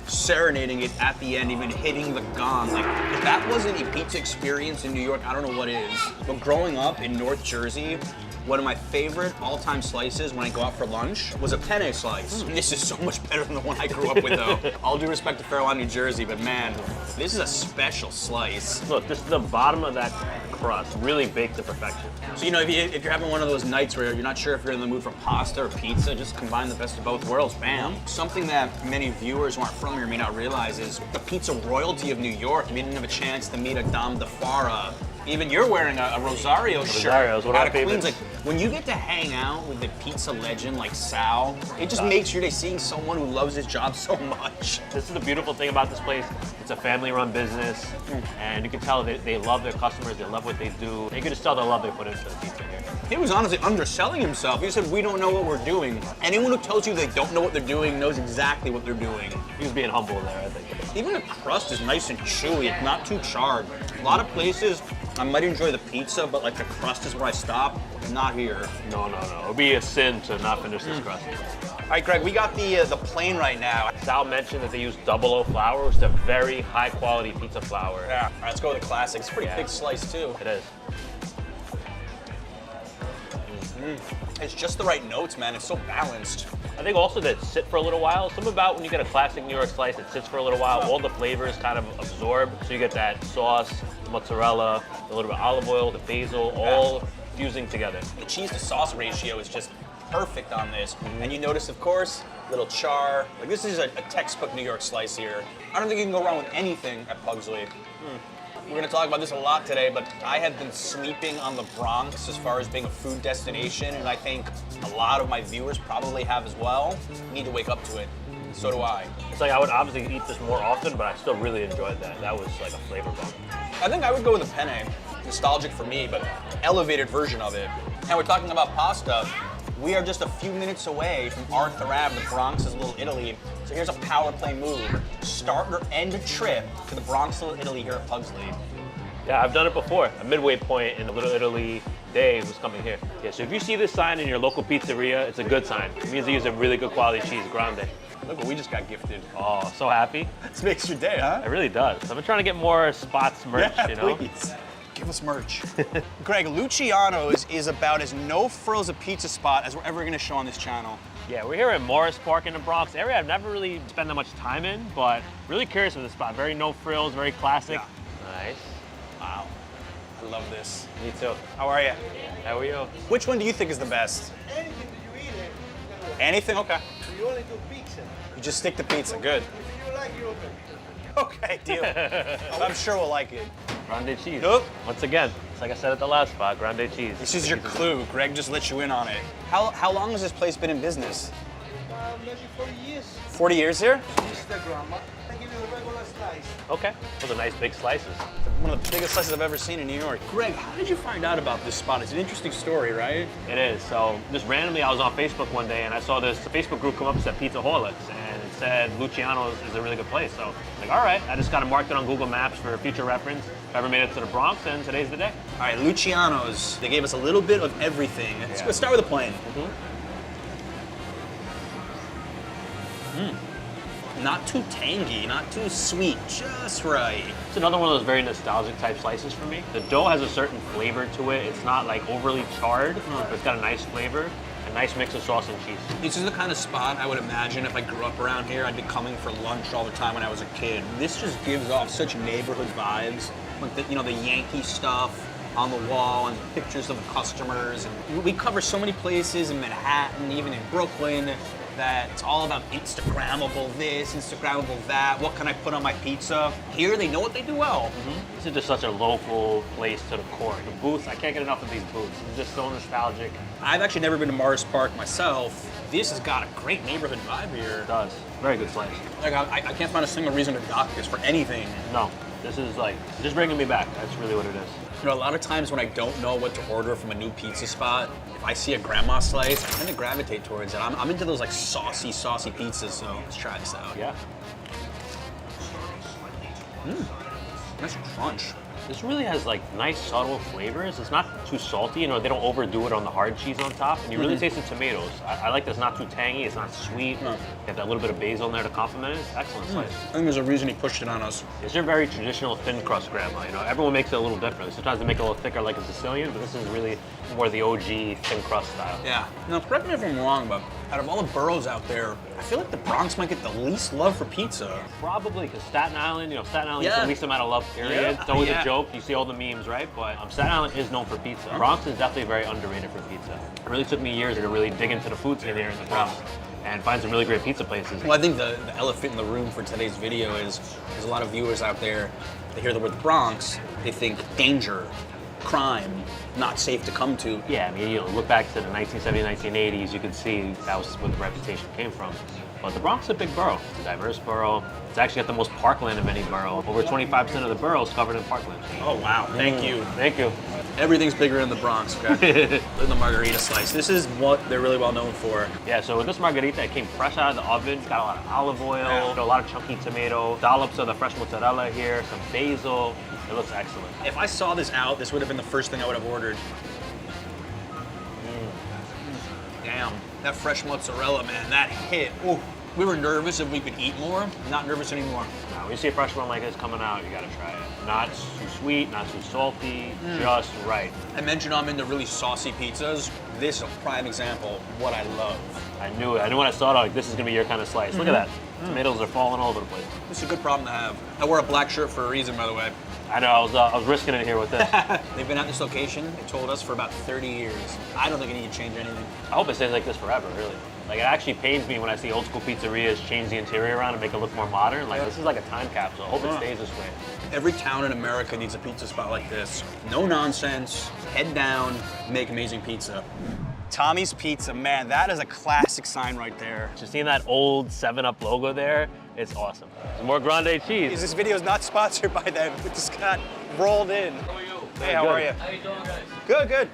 serenading it at the end, even hitting the gong. Like, if that wasn't a pizza experience in New York, I don't know what is. But growing up in North Jersey, one of my favorite all-time slices when I go out for lunch was a penne slice. This is so much better than the one I grew up with, though. All due respect to Fairlawn, New Jersey, but man, this is a special slice. Look, this is the bottom of that crust, really baked to perfection. So, you know, if you're having one of those nights where you're not sure if you're in the mood for pasta or pizza, just combine the best of both worlds, bam. Something that many viewers who aren't from here may not realize is the pizza royalty of New York. You didn't have a chance to meet a Dom DeFara. Even you're wearing a Rosario shirt. Rosario's one of my out of Queens. favorites. Like, when you get to hang out with the pizza legend like Sal, it just makes your day seeing someone who loves his job so much. This is the beautiful thing about this place. It's a family-run business, and you can tell they love their customers, they love what they do. You can just tell the love they put into the pizza here. He was honestly underselling himself. He said, we don't know what we're doing. Anyone who tells you they don't know what they're doing knows exactly what they're doing. He was being humble there, I think. Even the crust is nice and chewy. It's not too charred. A lot of places, I might enjoy the pizza, but like the crust is where I stop. Not here. No. It would be a sin to not finish this crust. All right, Greg, we got the plain right now. Sal mentioned that they use 00 flour, which is a very high-quality pizza flour. Yeah. All right, let's go with the classic. It's a pretty big slice, too. It is. It's just the right notes, man. It's so balanced. I think also that sit for a little while. Something about when you get a classic New York slice, it sits for a little while. All the flavors kind of absorb. So you get that sauce, the mozzarella, a little bit of olive oil, the basil, all fusing together. The cheese to sauce ratio is just perfect on this. And you notice, of course, little char. Like, this is a textbook New York slice here. I don't think you can go wrong with anything at Pugsley. We're gonna talk about this a lot today, but I have been sleeping on the Bronx as far as being a food destination, and I think a lot of my viewers probably have as well. Need to wake up to it. So do I. It's like I would obviously eat this more often, but I still really enjoyed that. That was like a flavor bomb. I think I would go with the penne. Nostalgic for me, but elevated version of it. And we're talking about pasta. We are just a few minutes away from Arthur Ave, the Bronx's Little Italy. So here's a power play move. Start or end a trip to the Bronx Little Italy here at Pugsley. Yeah, I've done it before. A midway point in the Little Italy day was coming here. Yeah, so if you see this sign in your local pizzeria, it's a good sign. It means they use a really good quality cheese, grande. Look what we just got gifted. Oh, so happy. This makes your day, huh? It really does. I've been trying to get more spots merch, Yeah, you know? please. Give us merch. Greg, Luciano's is about as no frills a pizza spot as we're ever gonna show on this channel. Yeah, we're here in Morris Park in the Bronx area. I've never really spent that much time in, but really curious with this spot. Very no frills, very classic. Yeah. Nice. Wow, I love this. Me too. How are you? How are you? Which one do you think is the best? Anything you eat it. Anything? Okay. You only do pizza. You just stick to pizza. Good. If you like, you open. Okay, deal. I'm sure we'll like it. Grande cheese. Nope. Once again. Just like I said at the last spot, grande cheese. This is your clue. Greg just let you in on it. How long has this place been in business? Maybe 40 years. 40 years here? Instagram. I give you the regular slice. Okay, those are nice big slices. One of the biggest slices I've ever seen in New York. Greg, how did you find out about this spot? It's an interesting story, right? It is. So just randomly, I was on Facebook one day and I saw this Facebook group come up that said Pizzaholics, and it said Luciano's is a really good place. So I'm like, all right, I just got to mark it on Google Maps for future reference. If I ever made it to the Bronx, and today's the day. All right, Luciano's. They gave us a little bit of everything. Let's start with the plain. Not too tangy, not too sweet, just right. It's another one of those very nostalgic type slices for me. The dough has a certain flavor to it. It's not like overly charred, but it's got a nice flavor, a nice mix of sauce and cheese. This is the kind of spot I would imagine if I grew up around here, I'd be coming for lunch all the time when I was a kid. This just gives off such neighborhood vibes, like the Yankee stuff on the wall and pictures of the customers. And we cover so many places in Manhattan, even in Brooklyn, that it's all about Instagrammable this, Instagrammable that. What can I put on my pizza? Here, they know what they do well. This is just such a local place to the core. The booths, I can't get enough of these booths. It's just so nostalgic. I've actually never been to Morris Park myself. This has got a great neighborhood vibe here. It does. Very good slice. Like, I can't find a single reason to dock this for anything. No, this is like, just bringing me back. That's really what it is. You know, a lot of times when I don't know what to order from a new pizza spot, if I see a grandma slice, I tend to gravitate towards it. I'm into those like saucy pizzas, so let's try this out. Yeah. Nice crunch. This really has like nice subtle flavors. It's not too salty, you know, they don't overdo it on the hard cheese on top, and you really taste the tomatoes. I like that it's not too tangy, it's not sweet. You have that little bit of basil in there to complement it. It's excellent slice. I think there's a reason he pushed it on us. It's your very traditional thin crust grandma, you know. Everyone makes it a little different. Sometimes they make it a little thicker like a Sicilian, but this is really more the OG thin crust style. Yeah. Now, correct me if I'm wrong, but out of all the boroughs out there, I feel like the Bronx might get the least love for pizza. Probably, because Staten Island, you know, Staten Island gets the least amount of love, period. It's always a joke. You see all the memes, right? But Staten Island is known for pizza. Bronx is definitely very underrated for pizza. It really took me years to really dig into the food scene here in the Bronx and find some really great pizza places. Well, I think the elephant in the room for today's video is there's a lot of viewers out there, they hear the word Bronx, they think danger, crime, not safe to come to. Yeah, I mean, you know, look back to the 1970s, 1980s, you can see that was where the reputation came from. But the Bronx is a big borough. It's a diverse borough. It's actually got the most parkland of any borough. Over 25% of the borough is covered in parkland. Oh, wow. Thank you. Thank you. Everything's bigger in the Bronx, okay? The margarita slice. This is what they're really well known for. Yeah, so with this margarita, it came fresh out of the oven. It's got a lot of olive oil, a lot of chunky tomato, dollops of the fresh mozzarella here, some basil. It looks excellent. If I saw this out, this would have been the first thing I would have ordered. Damn, that fresh mozzarella, man, that hit. Ooh. We were nervous if we could eat more. Not nervous anymore. Now, when you see a fresh one like this coming out, you gotta try it. Not too sweet, not too salty, just right. I mentioned I'm into really saucy pizzas. This is a prime example of what I love. I knew it. I knew when I saw it, like, this is gonna be your kind of slice. Look at that. Tomatoes are falling all over the place. This is a good problem to have. I wore a black shirt for a reason, by the way. I know, I was risking it here with this. They've been at this location, they told us, for about 30 years. I don't think I need to change anything. I hope it stays like this forever, really. Like, it actually pains me when I see old school pizzerias change the interior around and make it look more modern. Like, this is like a time capsule. I hope it stays this way. Every town in America needs a pizza spot like this. No nonsense, head down, make amazing pizza. Tommy's Pizza, man, that is a classic sign right there. Just seeing that old 7-Up logo there, it's awesome. Some more grande cheese. This video is not sponsored by them. We just got rolled in. How are you? Hey, how are you? How you doing, guys? Good, good.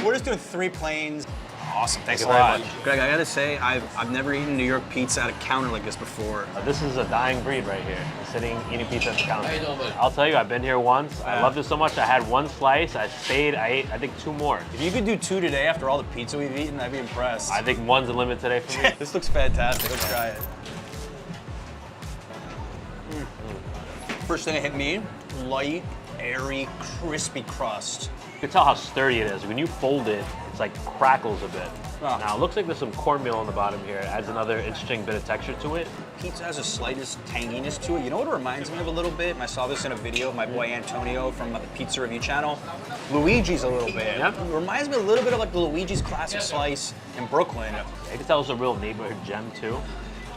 We're just doing 3 planes. Awesome, thanks a very lot. much. Greg, I gotta say, I've never eaten New York pizza at a counter like this before. This is a dying breed right here. Sitting, eating pizza at the counter. How you doing, buddy? I'll tell you, I've been here once. I loved it so much, I had 1 slice, I stayed, I ate, I think 2 more. If you could do 2 today after all the pizza we've eaten, I'd be impressed. I think 1's the limit today for me. This looks fantastic, let's try it. First thing that hit me, light, airy, crispy crust. You can tell how sturdy it is. When you fold it, it's like crackles a bit. Ah. Now, it looks like there's some cornmeal on the bottom here. It adds another interesting bit of texture to it. Pizza has the slightest tanginess to it. You know what it reminds me of a little bit? And I saw this in a video of my boy Antonio from the Pizza Review channel. Luigi's a little bit. Yeah. It reminds me a little bit of like the Luigi's Classic Slice in Brooklyn. You can tell it's a real neighborhood gem too.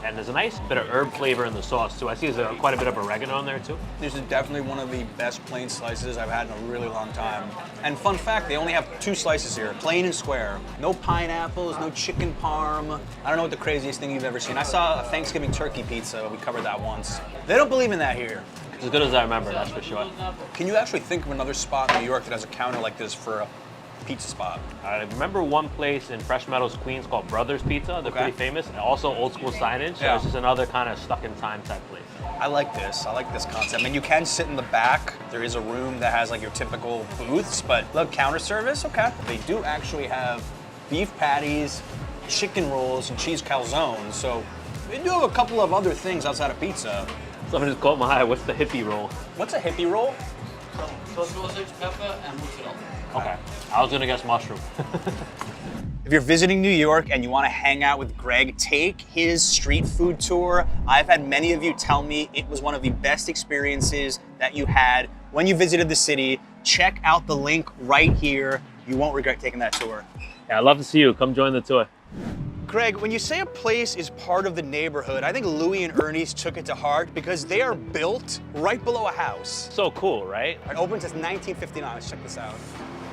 And there's a nice bit of herb flavor in the sauce too. I see there's quite a bit of oregano in there too. This is definitely one of the best plain slices I've had in a really long time. And fun fact, they only have 2 slices here, plain and square. No pineapples, no chicken parm. I don't know what the craziest thing you've ever seen. I saw a Thanksgiving turkey pizza, we covered that once. They don't believe in that here. As good as I remember, that's for sure. Can you actually think of another spot in New York that has a counter like this for a pizza spot? I remember one place in Fresh Meadows, Queens called Brothers Pizza. They're pretty famous. And also old school signage. So it's just another kind of stuck in time type place. I like this concept. And you can sit in the back. There is a room that has like your typical booths, but look, counter service, okay. They do actually have beef patties, chicken rolls, and cheese calzones. So they do have a couple of other things outside of pizza. Something just caught my eye. What's the hippie roll? What's a hippie roll? Sausage, pepper, and mozzarella. Okay, I was gonna guess mushroom. If you're visiting New York and you want to hang out with Greg, take his street food tour. I've had many of you tell me it was one of the best experiences that you had when you visited the city. Check out the link right here. You won't regret taking that tour. Yeah, I'd love to see you. Come join the tour. Greg, when you say a place is part of the neighborhood, I think Louie and Ernie's took it to heart because they are built right below a house. So cool, right? It opened since 1959. Let's check this out.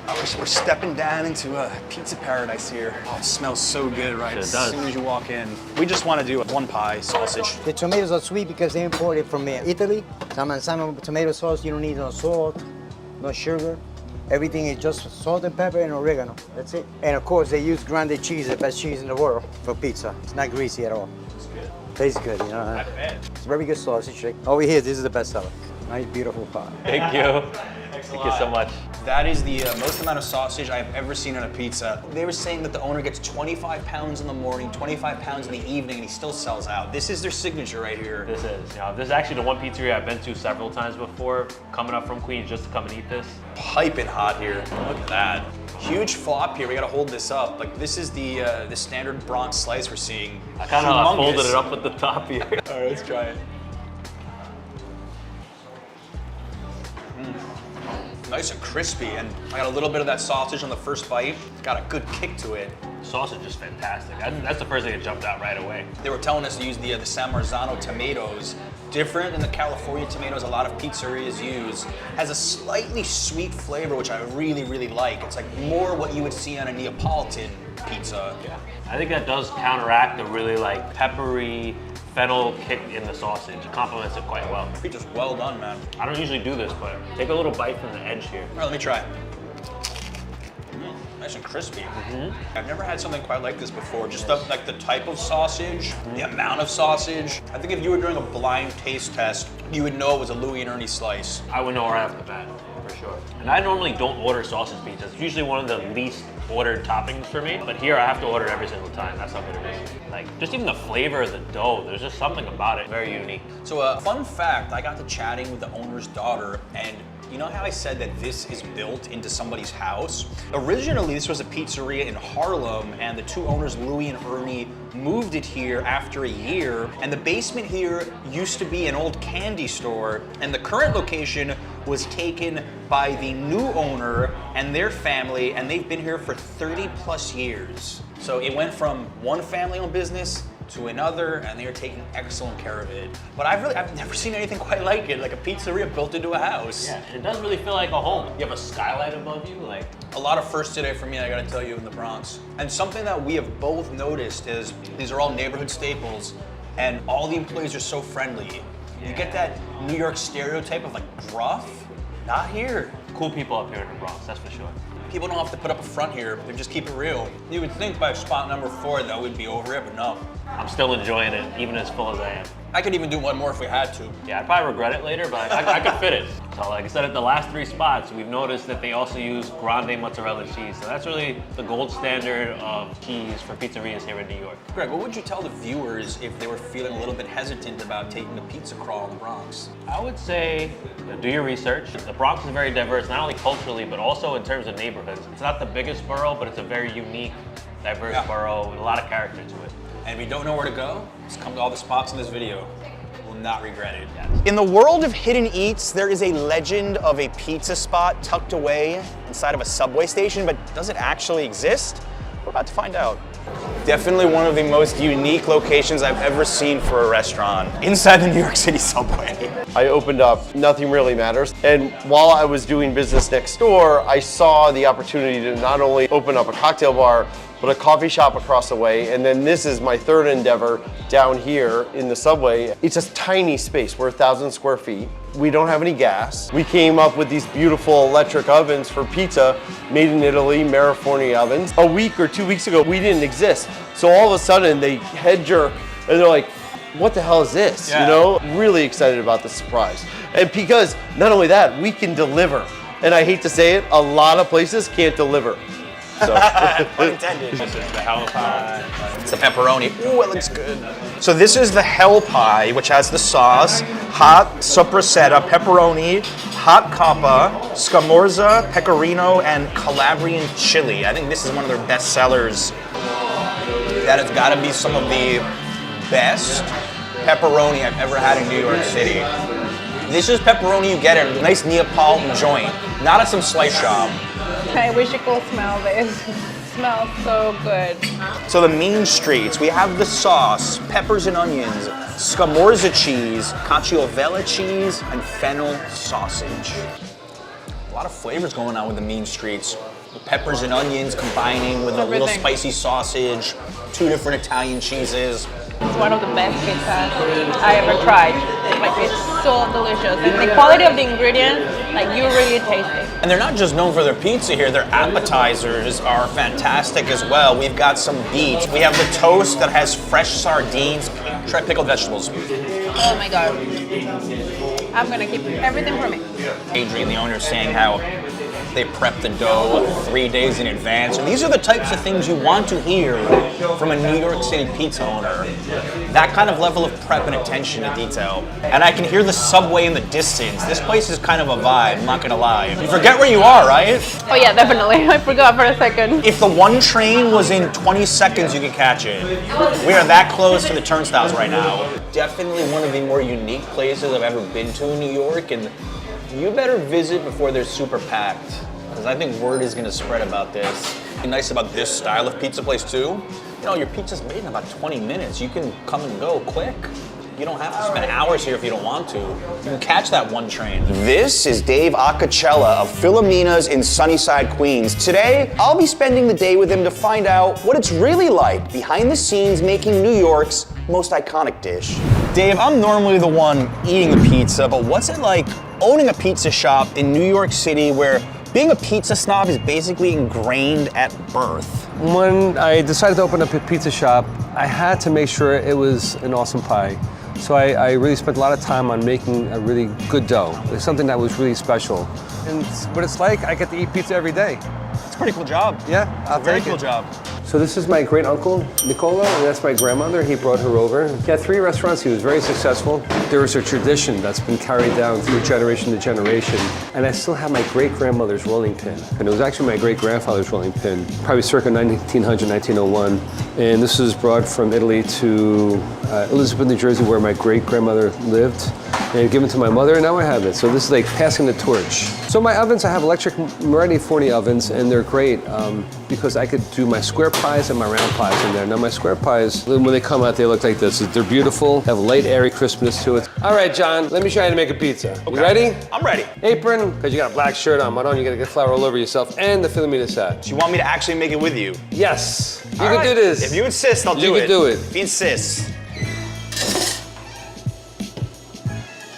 Oh, we're stepping down into a pizza paradise here. Oh, it smells so good, right? Sure as does. soon as you walk in. We just want to do one pie sausage. The tomatoes are sweet because they imported from Italy. Some tomato sauce, you don't need no salt, no sugar. Everything is just salt and pepper and oregano. That's it. And of course, they use grande cheese, the best cheese in the world for pizza. It's not greasy at all. It's good. Tastes good, you know. Not bad. It's very good sausage. Over here, this is the best seller. Nice, beautiful pie. Thank you. Thank you so much. That is the most amount of sausage I've ever seen on a pizza. They were saying that the owner gets 25 pounds in the morning, 25 pounds in the evening, and he still sells out. This is their signature right here. This is, this is actually the one pizzeria I've been to several times before, coming up from Queens just to come and eat this. Piping hot here. Look at that. Huge flop here. We gotta hold this up. Like this is the standard Bronx slice we're seeing. I kind of folded it up at the top here. All right, let's try it. Nice and crispy, and I got a little bit of that sausage on the first bite. Got a good kick to it. Sausage is fantastic. That's the first thing that jumped out right away. They were telling us to use the San Marzano tomatoes. Different than the California tomatoes a lot of pizzerias use. Has a slightly sweet flavor, which I really, really like. It's like more what you would see on a Neapolitan pizza. Yeah, I think that does counteract the really like peppery fennel kick in the sausage. It complements it quite well. Pizza's well done, man. I don't usually do this, but take a little bite from the edge here. All right, let me try. Nice and crispy. I've never had something quite like this before. Just the type of sausage, the amount of sausage. I think if you were doing a blind taste test, you would know it was a Louie and Ernie slice. I would know right off the bat, for sure. And I normally don't order sausage pizza. It's usually one of the least ordered toppings for me, but here I have to order it every single time. That's how good it is. Like, just even the flavor of the dough, there's just something about it very unique. So a fun fact, I got to chatting with the owner's daughter, and you know how I said that this is built into somebody's house? Originally, this was a pizzeria in Harlem, and the two owners, Louie and Ernie, moved it here after a year. And the basement here used to be an old candy store, and the current location was taken by the new owner and their family, and they've been here for 30 plus years. So it went from one family-owned business to another, and they are taking excellent care of it. But I've never seen anything quite like it, like a pizzeria built into a house. Yeah, it does really feel like a home. You have a skylight above you, like. A lot of firsts today for me, I gotta tell you, in the Bronx. And something that we have both noticed is these are all neighborhood staples, and all the employees are so friendly. You get that New York stereotype of like gruff. Not here. Cool people up here in the Bronx, that's for sure. People don't have to put up a front here, they just keep it real. You would think by spot number 4 that we'd be over it, but no. I'm still enjoying it, even as full as I am. I could even do one more if we had to. Yeah, I'd probably regret it later, but I could fit it. So like I said, at the last 3 spots, we've noticed that they also use grande mozzarella cheese. So that's really the gold standard of cheese for pizzerias here in New York. Greg, what would you tell the viewers if they were feeling a little bit hesitant about taking a pizza crawl in the Bronx? I would say do your research. The Bronx is very diverse, not only culturally, but also in terms of neighborhoods. It's not the biggest borough, but it's a very unique, diverse borough with a lot of character to it. And if you don't know where to go, just come to all the spots in this video. You will not regret it. Yes. In the world of hidden eats, there is a legend of a pizza spot tucked away inside of a subway station, but does it actually exist? We're about to find out. Definitely one of the most unique locations I've ever seen for a restaurant inside the New York City subway. I opened up Nothing Really Matters, and while I was doing business next door, I saw the opportunity to not only open up a cocktail bar, but a coffee shop across the way, and then this is my third endeavor down here in the subway. It's a tiny space, we're 1,000 square feet. We don't have any gas. We came up with these beautiful electric ovens for pizza, made in Italy, Mariforni ovens. A week or 2 weeks ago, we didn't exist. So all of a sudden, they head jerk, and they're like, what the hell is this? Yeah. You know, really excited about the surprise. And because not only that, we can deliver. And I hate to say it, a lot of places can't deliver. So. Unintended. This is the hell pie. It's the pepperoni. Ooh, it looks good. So this is the hell pie, which has the sauce, hot sopressata, pepperoni, hot coppa, scamorza, pecorino, and Calabrian chili. I think this is one of their best sellers. That has got to be some of the best pepperoni I've ever had in New York City. This is pepperoni you get at a nice Neapolitan joint, not at some slice shop. I wish you could smell this. It smells so good. So the mean streets, we have the sauce, peppers and onions, scamorza cheese, cacioavella cheese, and fennel sausage. A lot of flavors going on with the mean streets. The peppers and onions combining with a little spicy sausage, 2 different Italian cheeses. It's one of the best pizzas I ever tried. Like, it's so delicious. And the quality of the ingredients, like, you really taste it. And they're not just known for their pizza here, their appetizers are fantastic as well. We've got some beets. We have the toast that has fresh sardines. Try pickled vegetables. Oh my God. I'm gonna keep everything for me. Adrian, the owner, is saying how they prep the dough 3 days in advance. And these are the types of things you want to hear from a New York City pizza owner. That kind of level of prep and attention to detail. And I can hear the subway in the distance. This place is kind of a vibe, I'm not gonna lie. You forget where you are, right? Oh yeah, definitely. I forgot for a second. If the one train was in 20 seconds, you could catch it. We are that close to the turnstiles right now. Definitely one of the more unique places I've ever been to in New York, and you better visit before they're super packed, because I think word is gonna spread about this. And nice about this style of pizza place too, you know, your pizza's made in about 20 minutes. You can come and go quick. You don't have to spend hours here if you don't want to. You can catch that one train. This is Dave Acacella of Filomena's in Sunnyside, Queens. Today, I'll be spending the day with him to find out what it's really like behind the scenes making New York's most iconic dish. Dave, I'm normally the one eating the pizza, but what's it like owning a pizza shop in New York City where being a pizza snob is basically ingrained at birth? When I decided to open up a pizza shop, I had to make sure it was an awesome pie. So I really spent a lot of time on making a really good dough. It's something that was really special. And what it's like, I get to eat pizza every day. It's a pretty cool job. Yeah, I'll Very take cool it. job. So this is my great uncle, Nicola, and that's my grandmother. He brought her over. He had 3 restaurants. He was very successful. There was a tradition that's been carried down through generation to generation. And I still have my great grandmother's rolling pin. And it was actually my great grandfather's rolling pin, probably circa 1900, 1901. And this was brought from Italy to Elizabeth, New Jersey, where my great grandmother lived, and given to my mother, and now I have it. So this is like passing the torch. So my ovens, I have electric Mariforni ovens, and they're great because I could do my square pies and my round pies in there. Now my square pies, when they come out, they look like this. They're beautiful, have a light, airy crispness to it. All right, John, let me show you how to make a pizza. Okay. You ready? I'm ready. Apron, because you got a black shirt on. You gotta get flour all over yourself, and the Filomena set. So you want me to actually make it with you? Yes, you All can right. do this. If you insist, I'll do it. You can do it. If you insist.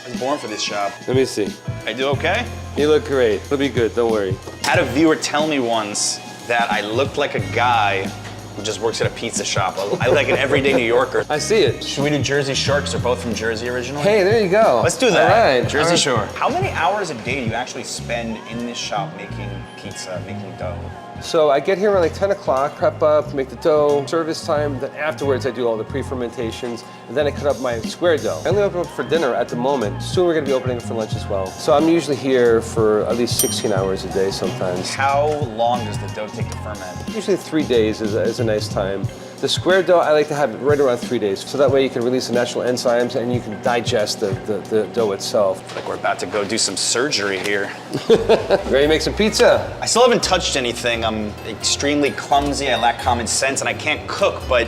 I was born for this job. Let me see. I do okay? You look great. It'll be good, don't worry. I had a viewer tell me once that I looked like a guy who just works at a pizza shop. I look like an everyday New Yorker. I see it. Should we do Jersey Shore, because they're both from Jersey originally? Hey, there you go. Let's do that. All right. Jersey All right. Shore. How many hours a day do you actually spend in this shop making pizza, making dough? So I get here around like 10 o'clock, prep up, make the dough, service time, then afterwards I do all the pre-fermentations, and then I cut up my square dough. I only open up for dinner at the moment. Soon we're gonna be opening for lunch as well. So I'm usually here for at least 16 hours a day sometimes. How long does the dough take to ferment? Usually 3 days is a nice time. The square dough, I like to have it right around 3 days. So that way you can release the natural enzymes and you can digest the dough itself. Like we're about to go do some surgery here. Ready to make some pizza? I still haven't touched anything. I'm extremely clumsy. I lack common sense, and I can't cook. But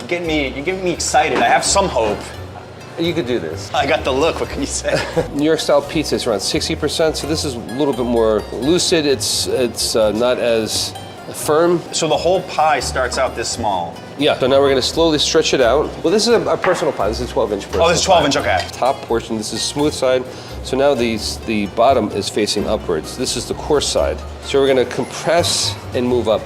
you're getting me excited. I have some hope. You could do this. I got the look. What can you say? New York style pizza is around 60%, so this is a little bit more lucid. It's not as firm. So the whole pie starts out this small. Yeah, so now we're gonna slowly stretch it out. Well, this is a personal pie. This is a 12-inch personal Oh, this is 12-inch, okay. Top portion, this is smooth side. So now the bottom is facing upwards. This is the coarse side. So we're gonna compress and move up.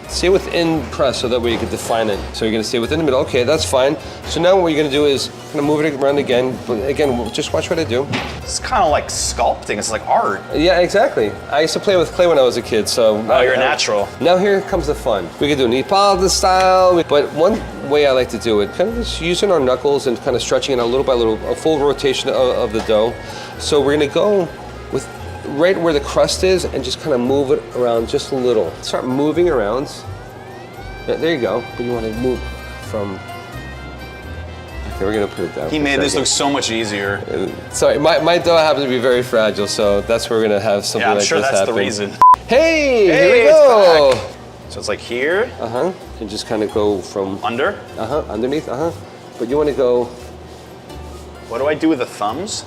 Stay within press so that way you can define it. So you're gonna stay within the middle. Okay, that's fine. So now what you're gonna do is kind of move it around again. But again, just watch what I do. It's kind of like sculpting. It's like art. Yeah, exactly. I used to play with clay when I was a kid, so. Oh, you're a natural. Now here comes the fun. We can do Neapolitan style, but one way I like to do it, kind of just using our knuckles and kind of stretching it out little by little, a full rotation of the dough. So we're gonna go with right where the crust is and just kind of move it around just a little. Start moving around. Yeah, there you go, but you want to move from. Okay, we're gonna put it down. He made this look so much easier. Sorry, my dough happens to be very fragile, so that's where we're gonna have something like this happen. Yeah, I'm sure that's the reason. Hey, here we go. It's back. So it's like here. You can just kind of go from under. Underneath. But you want to go. What do I do with the thumbs?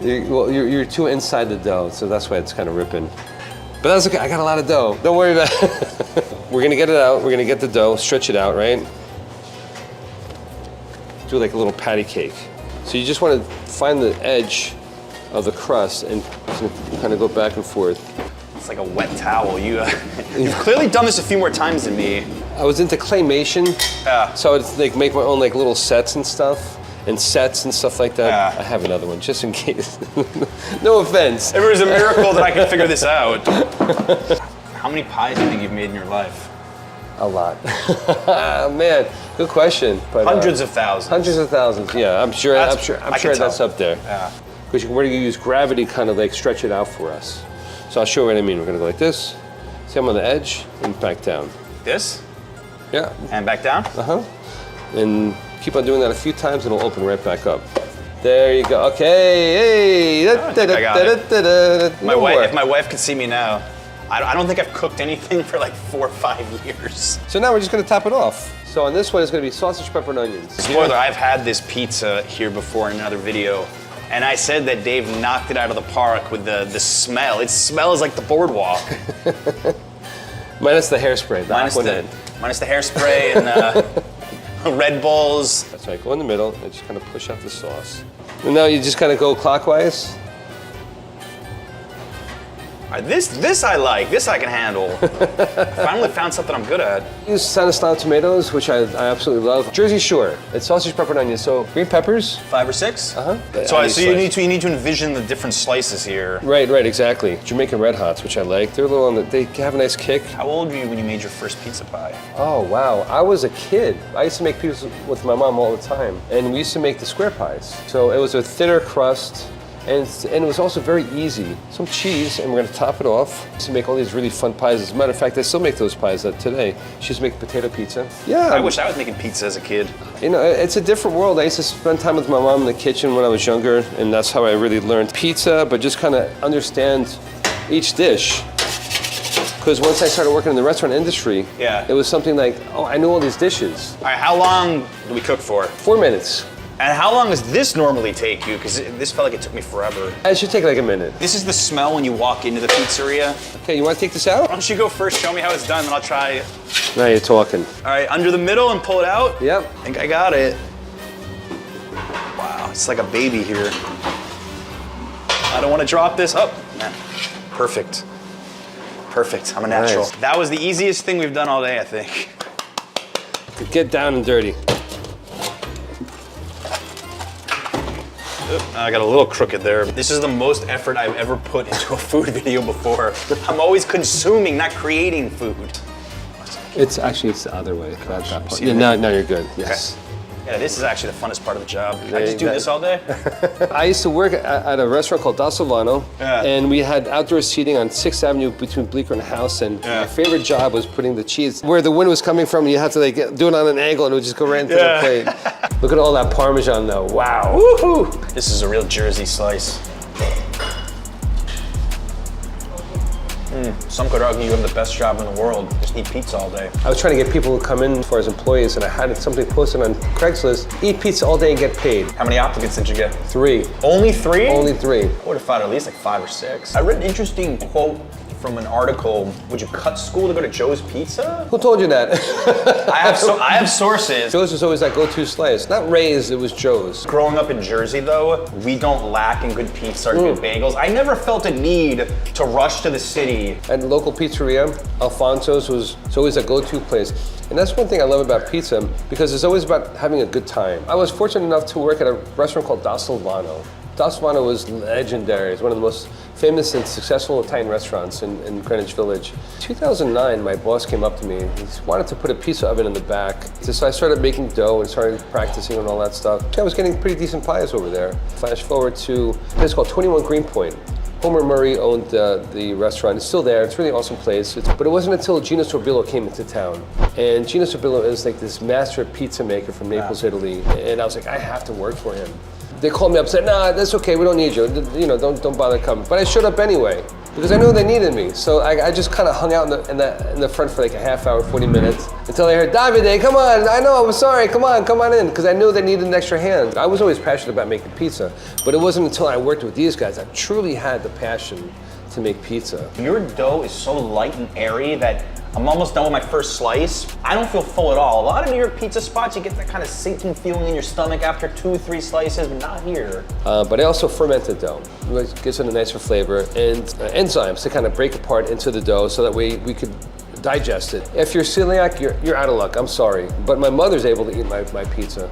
You're too inside the dough, so that's why it's kind of ripping. But that's okay. I got a lot of dough. Don't worry about it. We're gonna get it out. We're gonna get the dough, stretch it out, right? Do like a little patty cake. So you just want to find the edge of the crust and kind of go back and forth. It's like a wet towel. You've clearly done this a few more times than me. I was into claymation, Yeah. so I'd like make my own like little sets and stuff. And sets and stuff like that. Yeah. I have another one, just in case. No offense. If it was a miracle that I could figure this out. How many pies do you think you've made in your life? A lot. Man, good question. But, Hundreds of thousands. Hundreds of thousands, yeah. I'm sure I can that's tell. up there. Yeah. Because we're gonna use gravity kind of like stretch it out for us. So I'll show you what I mean. We're gonna go like this. See, I'm on the edge and back down. This? Yeah. And back down? And keep on doing that a few times and it'll open right back up. There you go. Okay. Hey. I got it. If my More. wife could see me now, I don't think I've cooked anything for like 4 or 5 years. So now we're just gonna top it off. So on this one, it's gonna be sausage, pepper, and onions. Spoiler, I've had this pizza here before in another video, and I said that Dave knocked it out of the park with the smell. It smells like the boardwalk. Minus the hairspray, the Aquanet. Minus the hairspray and Red Bulls. That's right, go in the middle and just kind of push out the sauce. And now you just kind of go clockwise. This I like, this I can handle. Finally found something I'm good at. Use Stanislaw tomatoes, which I absolutely love. Jersey Shore, it's sausage, pepper, and onions. So green peppers. 5 or 6? So you need to envision the different slices here. Right, exactly. Jamaican Red Hots, which I like. They're a little they have a nice kick. How old were you when you made your first pizza pie? Oh wow, I was a kid. I used to make pizza with my mom all the time, and we used to make the square pies. So it was a thinner crust. And it was also very easy. Some cheese, and we're gonna top it off. I used to make all these really fun pies. As a matter of fact, I still make those pies today. She used to make potato pizza. Yeah. I wish I was making pizza as a kid. You know, it's a different world. I used to spend time with my mom in the kitchen when I was younger, and that's how I really learned pizza, but just kind of understand each dish. Because once I started working in the restaurant industry, it was something like, oh, I know all these dishes. All right, how long do we cook for? 4 minutes. And how long does this normally take you? Because this felt like it took me forever. It should take like a minute. This is the smell when you walk into the pizzeria. Okay, you want to take this out? Why don't you go first, show me how it's done, and I'll try it. Now you're talking. All right, under the middle and pull it out? Yep. I think I got it. Wow, it's like a baby here. I don't want to drop this. Oh, man. Perfect. Perfect, I'm a natural. Nice. That was the easiest thing we've done all day, I think. Get down and dirty. I got a little crooked there. This is the most effort I've ever put into a food video before. I'm always consuming, not creating food. It's the other way. That part. Yeah, now you're good. Yes. Okay. Yeah, this is actually the funnest part of the job. I just do this all day. I used to work at a restaurant called Da Silvano, and we had outdoor seating on 6th Avenue between Bleecker and House, and my favorite job was putting the cheese where the wind was coming from, and you had to like do it on an angle and it would just go right into the plate. Look at all that Parmesan though, wow. Woohoo! This is a real Jersey slice. Some could argue you have the best job in the world. Just eat pizza all day. I was trying to get people to come in for as employees, and I had something posted on Craigslist, eat pizza all day and get paid. How many applicants did you get? 3. Only 3? Only 3. I would have thought at least like 5 or 6. I read an interesting quote from an article. Would you cut school to go to Joe's Pizza? Who told you that? I have sources. Joe's was always that go-to slice. Not Ray's, it was Joe's. Growing up in Jersey though, we don't lack in good pizza or good bagels. I never felt a need to rush to the city. At the local pizzeria, Alfonso's was always a go-to place. And that's one thing I love about pizza, because it's always about having a good time. I was fortunate enough to work at a restaurant called Da Silvano. Da Silvano was legendary. It's one of the most famous and successful Italian restaurants in Greenwich Village. 2009, my boss came up to me. He wanted to put a pizza oven in the back. So I started making dough and started practicing and all that stuff. I was getting pretty decent pies over there. Flash forward to a place called 21 Greenpoint. Homer Murray owned the restaurant. It's still there. It's a really awesome place. But it wasn't until Gino Sorbillo came into town. And Gino Sorbillo is like this master pizza maker from Naples, Italy. And I was like, I have to work for him. They called me up and said, nah, that's okay, we don't need you. You know, don't bother coming. But I showed up anyway, because I knew they needed me. So I just kind of hung out in the front for like a half hour, 40 minutes, until I heard, Davide, come on, I know, I'm sorry, come on in, because I knew they needed an extra hand. I was always passionate about making pizza, but it wasn't until I worked with these guys I truly had the passion to make pizza. Your dough is so light and airy that I'm almost done with my first slice. I don't feel full at all. A lot of New York pizza spots, you get that kind of sinking feeling in your stomach after 2 or 3 slices, but not here. But I also fermented dough, which gives it a nicer flavor, and enzymes to kind of break apart into the dough so that we could digest it. If you're celiac, you're out of luck, I'm sorry. But my mother's able to eat my pizza,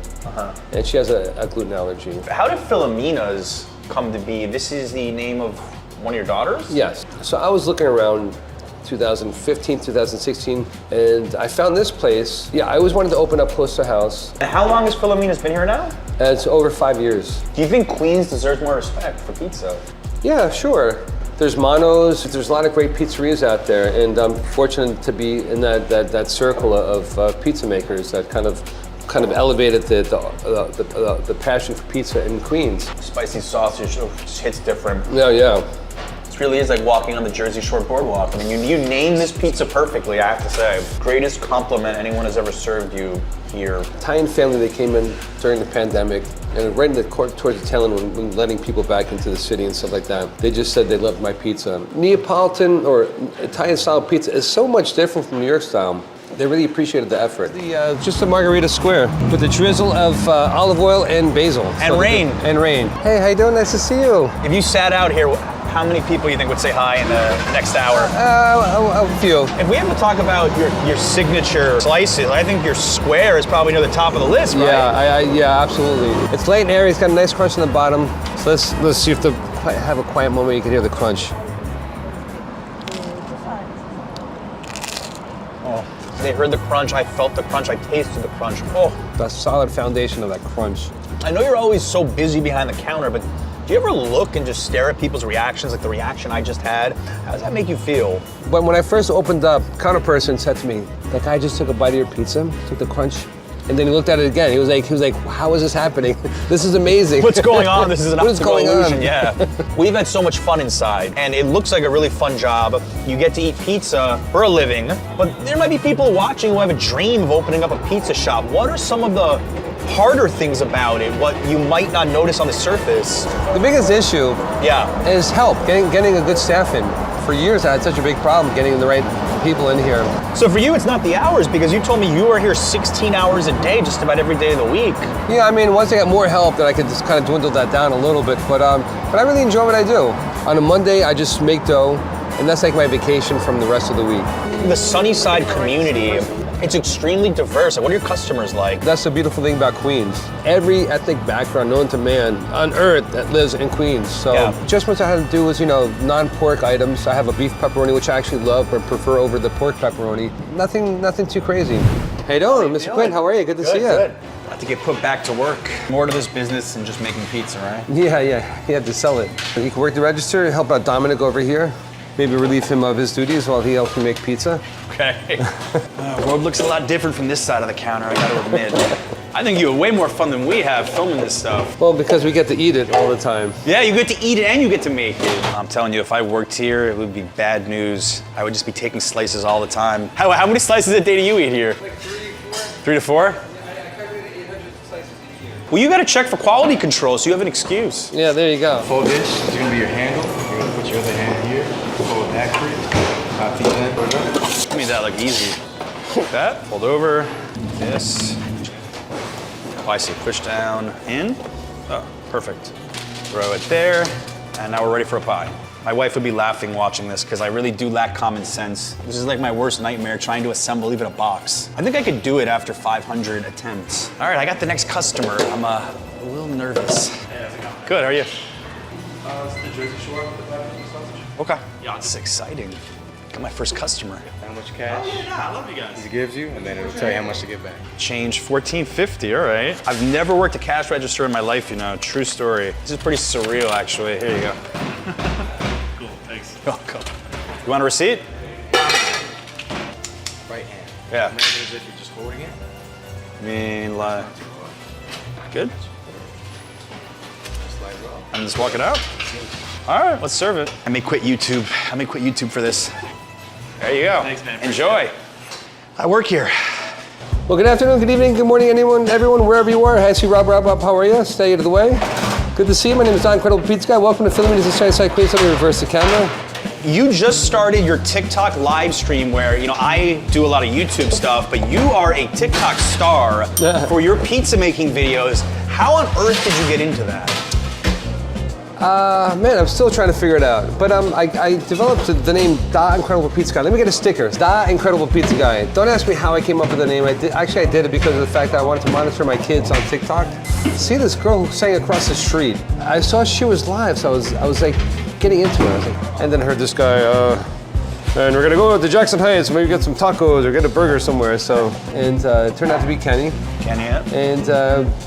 and she has a gluten allergy. How did Filomena's come to be? This is the name of one of your daughters? Yes. So I was looking around 2015, 2016, and I found this place. Yeah, I always wanted to open up close to house. And how long has Filomena's been here now? It's over 5 years. Do you think Queens deserves more respect for pizza? Yeah, sure. There's Mono's, there's a lot of great pizzerias out there, and I'm fortunate to be in that circle of pizza makers that kind of elevated the passion for pizza in Queens. Spicy sausage just hits different. Yeah. It really is like walking on the Jersey Shore boardwalk. I mean, you named this pizza perfectly, I have to say. Greatest compliment anyone has ever served you here. Italian family, they came in during the pandemic, and right in the court towards the tail end when letting people back into the city and stuff like that. They just said they loved my pizza. Neapolitan or Italian style pizza is so much different from New York style. They really appreciated the effort. Just a margarita square with a drizzle of olive oil and basil. And rain. And rain. Hey, how you doing? Nice to see you. If you sat out here, how many people you think would say hi in the next hour? A few. If we have to talk about your signature slices, I think your square is probably near the top of the list, right? Yeah, absolutely. It's light and airy. It's got a nice crunch on the bottom. So let's see if have a quiet moment you can hear the crunch. They heard the crunch, I felt the crunch, I tasted the crunch. Oh. The solid foundation of that crunch. I know you're always so busy behind the counter, but do you ever look and just stare at people's reactions, like the reaction I just had? How does that make you feel? When I first opened up, counter person said to me, that guy just took a bite of your pizza, took the crunch, and then he looked at it again. He was like, how is this happening? This is amazing. What's going on? This is an optical illusion, on? Yeah. We've had so much fun inside, and it looks like a really fun job. You get to eat pizza for a living, but there might be people watching who have a dream of opening up a pizza shop. What are some of the harder things about it, what you might not notice on the surface? The biggest issue is help, getting a good staff in. For years I had such a big problem getting the right people in here. So for you it's not the hours, because you told me you are here 16 hours a day just about every day of the week. Yeah, I mean, once I got more help then I could just kind of dwindle that down a little bit, but I really enjoy what I do. On a Monday I just make dough, and that's like my vacation from the rest of the week. The Sunnyside community, it's extremely diverse. What are your customers like? That's the beautiful thing about Queens. Every ethnic background known to man on earth that lives in Queens. So just what I had to do was, non-pork items. I have a beef pepperoni, which I actually love but prefer over the pork pepperoni. Nothing too crazy. How you doing, Mr. Quinn? How are you? Good to see you. Good. About to get put back to work. More to this business than just making pizza, right? Yeah, you have to sell it. You can work the register, help out Dominic over here, maybe relieve him of his duties while he helps me make pizza. Okay. World looks a lot different from this side of the counter, I gotta admit. I think you have way more fun than we have filming this stuff. Well, because we get to eat it all the time. Yeah, you get to eat it and you get to make it. I'm telling you, if I worked here, it would be bad news. I would just be taking slices all the time. How many slices a day do you eat here? Like 3 to 4. 3 to 4? Yeah, I cover 800 slices each year. Well, you gotta check for quality control, so you have an excuse. Yeah, there you go. Fold this is gonna be your handle. You're gonna put your other hand here. Fold that for you. Top feet in, put it up. Give me that, like easy. Like that, fold over, this. Oh, I see, push down, in. Oh, perfect. Throw it there, and now we're ready for a pie. My wife would be laughing watching this because I really do lack common sense. This is like my worst nightmare, trying to assemble even a box. I think I could do it after 500 attempts. All right, I got the next customer. I'm a little nervous. Hey, how's it going? Good, how are you? It's the Jersey Shore with the 500 sausage. Okay. Yeah, this is exciting. Got my first customer. How much cash? Oh, yeah, I love you guys. He gives you, and then it'll tell you how much to give back. Change $14.50, all right. I've never worked a cash register in my life, you know, true story. This is pretty surreal, actually. Here you go. Cool, thanks. You're welcome. You want a receipt? Right hand. Yeah. Imagine as if you're just holding it. I mean, like, good? Just like well. And just walk it out? All right, let's serve it. I may quit YouTube. I may quit YouTube for this. There you go. Thanks, man. Enjoy. I work here. Well, good afternoon, good evening, good morning, everyone, wherever you are. Hi, I see Rob, how are you? Stay out of the way. Good to see you. My name is Don, Incredible Pizza Guy. Welcome to Filming This Side Queens. Let me reverse the camera. You just started your TikTok live stream where, you know, I do a lot of YouTube stuff, but you are a TikTok star for your pizza making videos. How on earth did you get into that? Man, I'm still trying to figure it out. But I developed the name Da Incredible Pizza Guy. Let me get a sticker. Da Incredible Pizza Guy. Don't ask me how I came up with the name. I did it because of the fact that I wanted to monitor my kids on TikTok. See this girl who sang across the street. I saw she was live, so I was like getting into it. I was like, and then I heard this guy, and we're gonna go to Jackson Heights, maybe get some tacos or get a burger somewhere. So, and it turned out to be Kenny. Kenny, yeah. And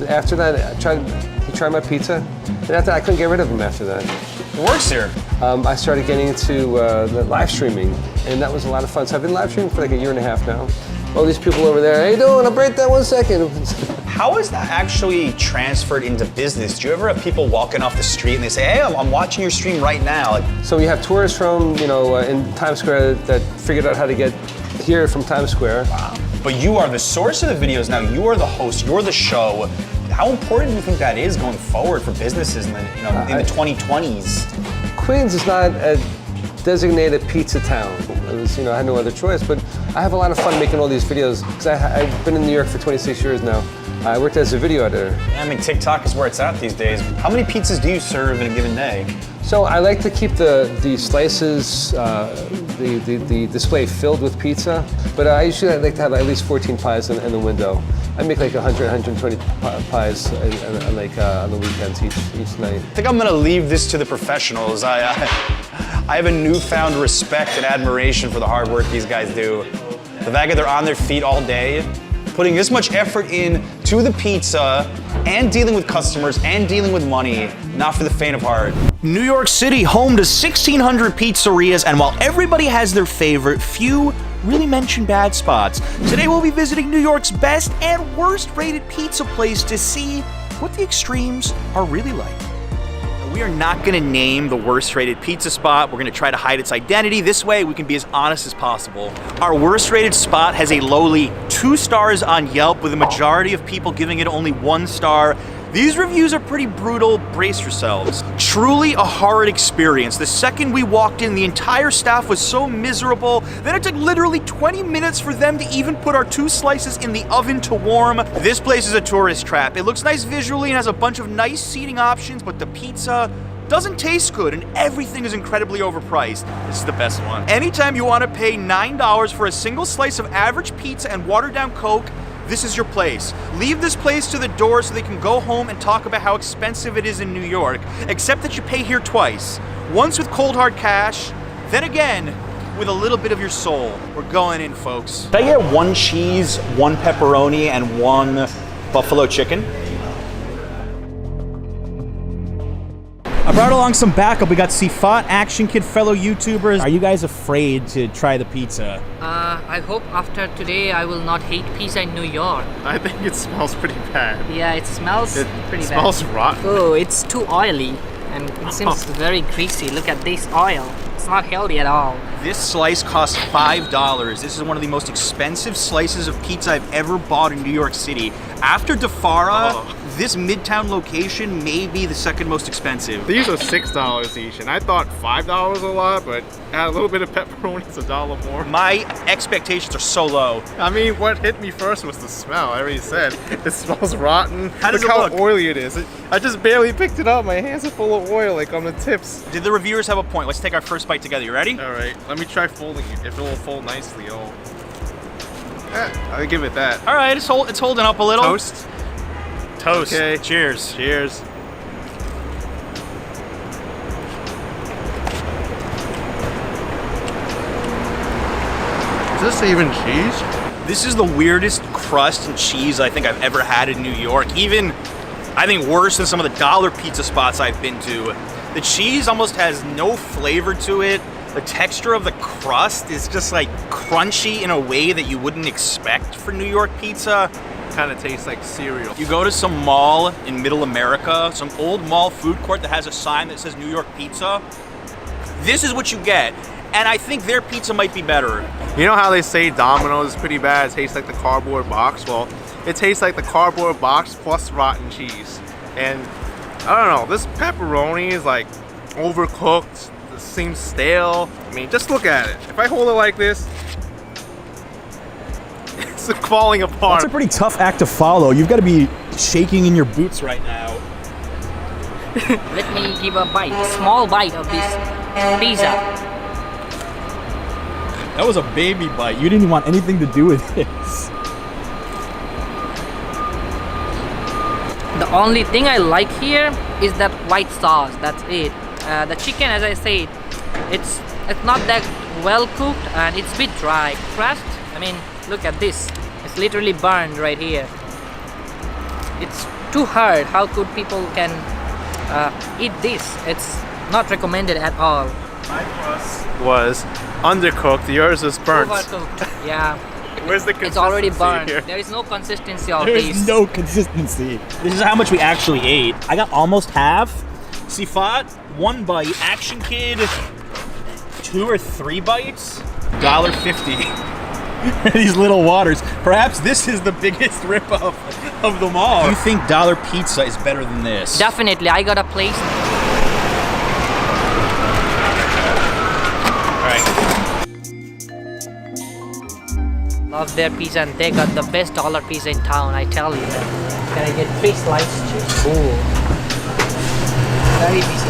after that, he tried my pizza. And after that, I couldn't get rid of him after that. It works here. I started getting into the live streaming, and that was a lot of fun. So I've been live streaming for like 1.5 years now. All these people over there, how you doing? I'll break that 1 second. How is that actually transferred into business? Do you ever have people walking off the street and they say, hey, I'm watching your stream right now? Like, so we have tourists from, in Times Square that figured out how to get here from Times Square. Wow. But you are the source of the videos now. You are the host. You're the show. How important do you think that is going forward for businesses in the 2020s? Queens is not a designated pizza town. It was, I had no other choice, but I have a lot of fun making all these videos because I've been in New York for 26 years now. I worked as a video editor. Yeah, I mean, TikTok is where it's at these days. How many pizzas do you serve in a given day? So I like to keep the slices, the display filled with pizza, but I usually like to have at least 14 pies in the window. I make like 100, 120 pies on the weekends each night. I think I'm gonna leave this to the professionals. I have a newfound respect and admiration for the hard work these guys do. The fact that they're on their feet all day, putting this much effort in to the pizza and dealing with customers and dealing with money, not for the faint of heart. New York City, home to 1,600 pizzerias, and while everybody has their favorite, few really mention bad spots. Today we'll be visiting New York's best and worst rated pizza place to see what the extremes are really like. We are not going to name the worst rated pizza spot. We're going to try to hide its identity. This way we can be as honest as possible. Our worst rated spot has a lowly 2 stars on Yelp, with a majority of people giving it only 1 star. These reviews are pretty brutal. Brace yourselves. Truly a horrid experience. The second we walked in, the entire staff was so miserable that it took literally 20 minutes for them to even put our 2 slices in the oven to warm. This place is a tourist trap. It looks nice visually and has a bunch of nice seating options, but the pizza doesn't taste good and everything is incredibly overpriced. This is the best one. Anytime you want to pay $9 for a single slice of average pizza and watered down Coke, this is your place. Leave this place to the door so they can go home and talk about how expensive it is in New York, except that you pay here twice. Once with cold hard cash, then again with a little bit of your soul. We're going in, folks. Can I get 1 cheese, 1 pepperoni, and 1 buffalo chicken. I brought along some backup. We got Sifat, Action Kid, fellow YouTubers. Are you guys afraid to try the pizza? I hope after today I will not hate pizza in New York. I think it smells pretty bad. Yeah, it smells pretty bad. It smells rotten. Oh, it's too oily and it seems very greasy. Look at this oil. It's not healthy at all. This slice costs $5. This is one of the most expensive slices of pizza I've ever bought in New York City. After DeFara, this Midtown location may be the second most expensive. These are $6 each, and I thought $5 a lot, but add a little bit of pepperoni, it's $1 more. My expectations are so low. I mean, what hit me first was the smell. I already said it smells rotten. How does it how look? oily it is. I just barely picked it up. My hands are full of oil, like on the tips. Did the reviewers have a point? Let's take our first bite together. You ready? All right, let me try folding it. If it will fold nicely, I'll give it that. All right, it's holding up a little. Toast. Toast. Okay. Cheers. Cheers. Is this even cheese? This is the weirdest crust and cheese I think I've ever had in New York. Even, I think, worse than some of the dollar pizza spots I've been to. The cheese almost has no flavor to it. The texture of the crust is just like crunchy in a way that you wouldn't expect for New York pizza. Kind of tastes like cereal. You go to some mall in Middle America, some old mall food court that has a sign that says New York Pizza. This is what you get. And I think their pizza might be better. You know how they say Domino's is pretty bad? It tastes like the cardboard box? Well, it tastes like the cardboard box plus rotten cheese. And I don't know, this pepperoni is like overcooked. It seems stale. I mean, just look at it. If I hold it like this, it's falling apart. That's a pretty tough act to follow. You've got to be shaking in your boots right now. Let me give a bite, a small bite of this pizza. That was a baby bite. You didn't want anything to do with this. The only thing I like here is that white sauce. That's it. The chicken, as I said, it's not that well cooked and it's a bit dry. Crust, I mean, look at this. It's literally burned right here. It's too hard. How could people can eat this? It's not recommended at all. My crust was undercooked. Yours is burnt. Overcooked. Yeah. Where's the consistency? It's already burned. Here? There is no consistency of There's this. no consistency. This is how much we actually ate. I got almost half. Sifat, 1 bite. Action Kid, 2 or 3 bites. $1.50. These little waters. Perhaps this is the biggest ripoff of them all. Do you think dollar pizza is better than this? Definitely. I got a place. Love their pizza and they got the best dollar pizza in town, I tell you. Can I get 3 slices cheese? Ooh. Very busy.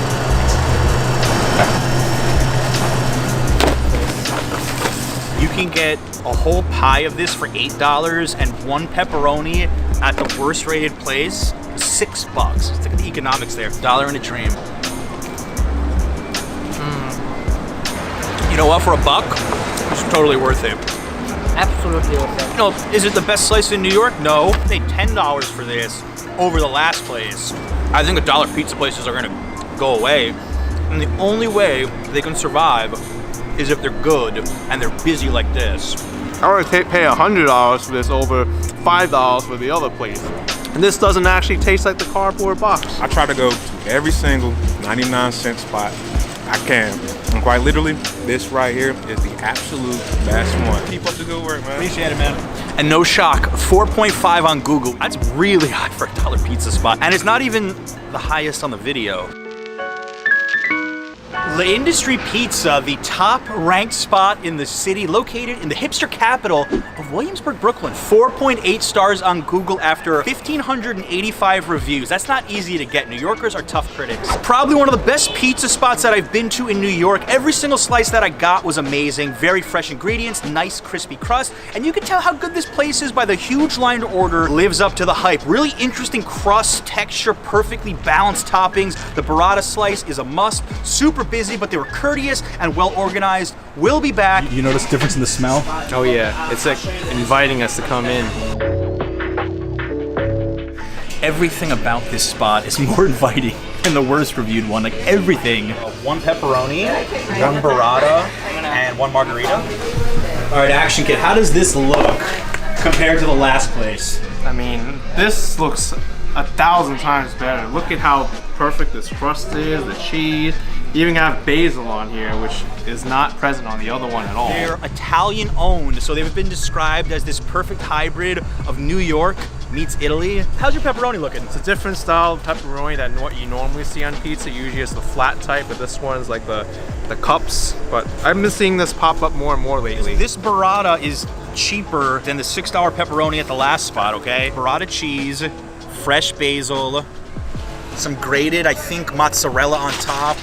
You can get a whole pie of this for $8 and 1 pepperoni at the worst rated place, $6. Let's look at the economics there. $1 and a dream. You know what, for $1, it's totally worth it. Absolutely worth it. You know, is it the best slice in New York? No. They paid $10 for this over the last place. I think the dollar pizza places are gonna go away. And the only way they can survive is if they're good and they're busy like this. I would pay $100 for this over $5 for the other place. And this doesn't actually taste like the cardboard box. I try to go to every single 99-cent spot I can. And quite literally, this right here is the absolute best one. Keep up the good work, man. Appreciate it, man. And no shock, 4.5 on Google. That's really high for a dollar pizza spot. And it's not even the highest on the video. La Industry Pizza, the top-ranked spot in the city, located in the hipster capital of Williamsburg, Brooklyn. 4.8 stars on Google after 1,585 reviews. That's not easy to get. New Yorkers are tough critics. Probably one of the best pizza spots that I've been to in New York. Every single slice that I got was amazing. Very fresh ingredients, nice crispy crust, and you can tell how good this place is by the huge line to order. Lives up to the hype. Really interesting crust, texture, perfectly balanced toppings. The burrata slice is a must. Super busy, but they were courteous and well organized. We'll be back. You notice a difference in the smell? Oh yeah, it's like inviting us to come in. Everything about this spot is more inviting than the worst reviewed one. Like everything. One pepperoni, one burrata, and one margarita. All right, Action Kid, how does this look compared to the last place? I mean, this looks 1,000 times better. Look at how perfect this crust is, the cheese. You even have basil on here, which is not present on the other one at all. They're Italian owned, so they've been described as this perfect hybrid of New York meets Italy. How's your pepperoni looking? It's a different style of pepperoni than what you normally see on pizza. Usually it's the flat type, but this one's like the cups. But I've been seeing this pop up more and more lately. This burrata is cheaper than the $6 pepperoni at the last spot, okay? Burrata cheese, fresh basil, some grated, I think, mozzarella on top.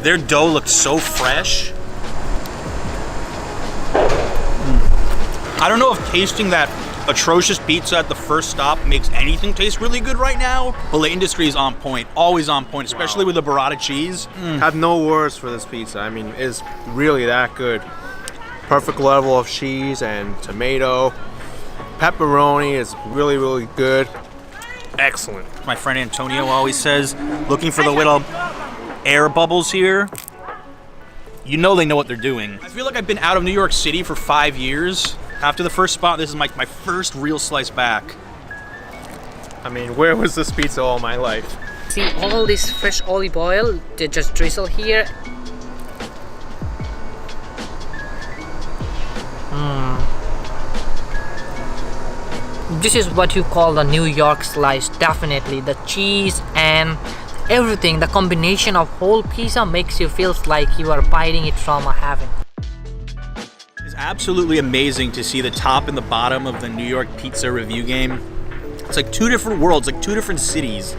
Their dough looked so fresh. I don't know if tasting that atrocious pizza at the first stop makes anything taste really good right now, but the industry is on point, always on point, especially with the burrata cheese. Have no words for this pizza. I mean, it's really that good. Perfect level of cheese and tomato. Pepperoni is really, really good. Excellent. My friend Antonio always says, looking for the little air bubbles here. You know they know what they're doing. I feel like I've been out of New York City for 5 years. After the first spot, this is my first real slice back. I mean, where was this pizza all my life? See all this fresh olive oil, they just drizzle here. This is what you call the New York slice, definitely. The cheese and everything, the combination of whole pizza makes you feel like you are biting it from a heaven. It's absolutely amazing to see the top and the bottom of the New York pizza review game. It's like two different worlds, like two different cities.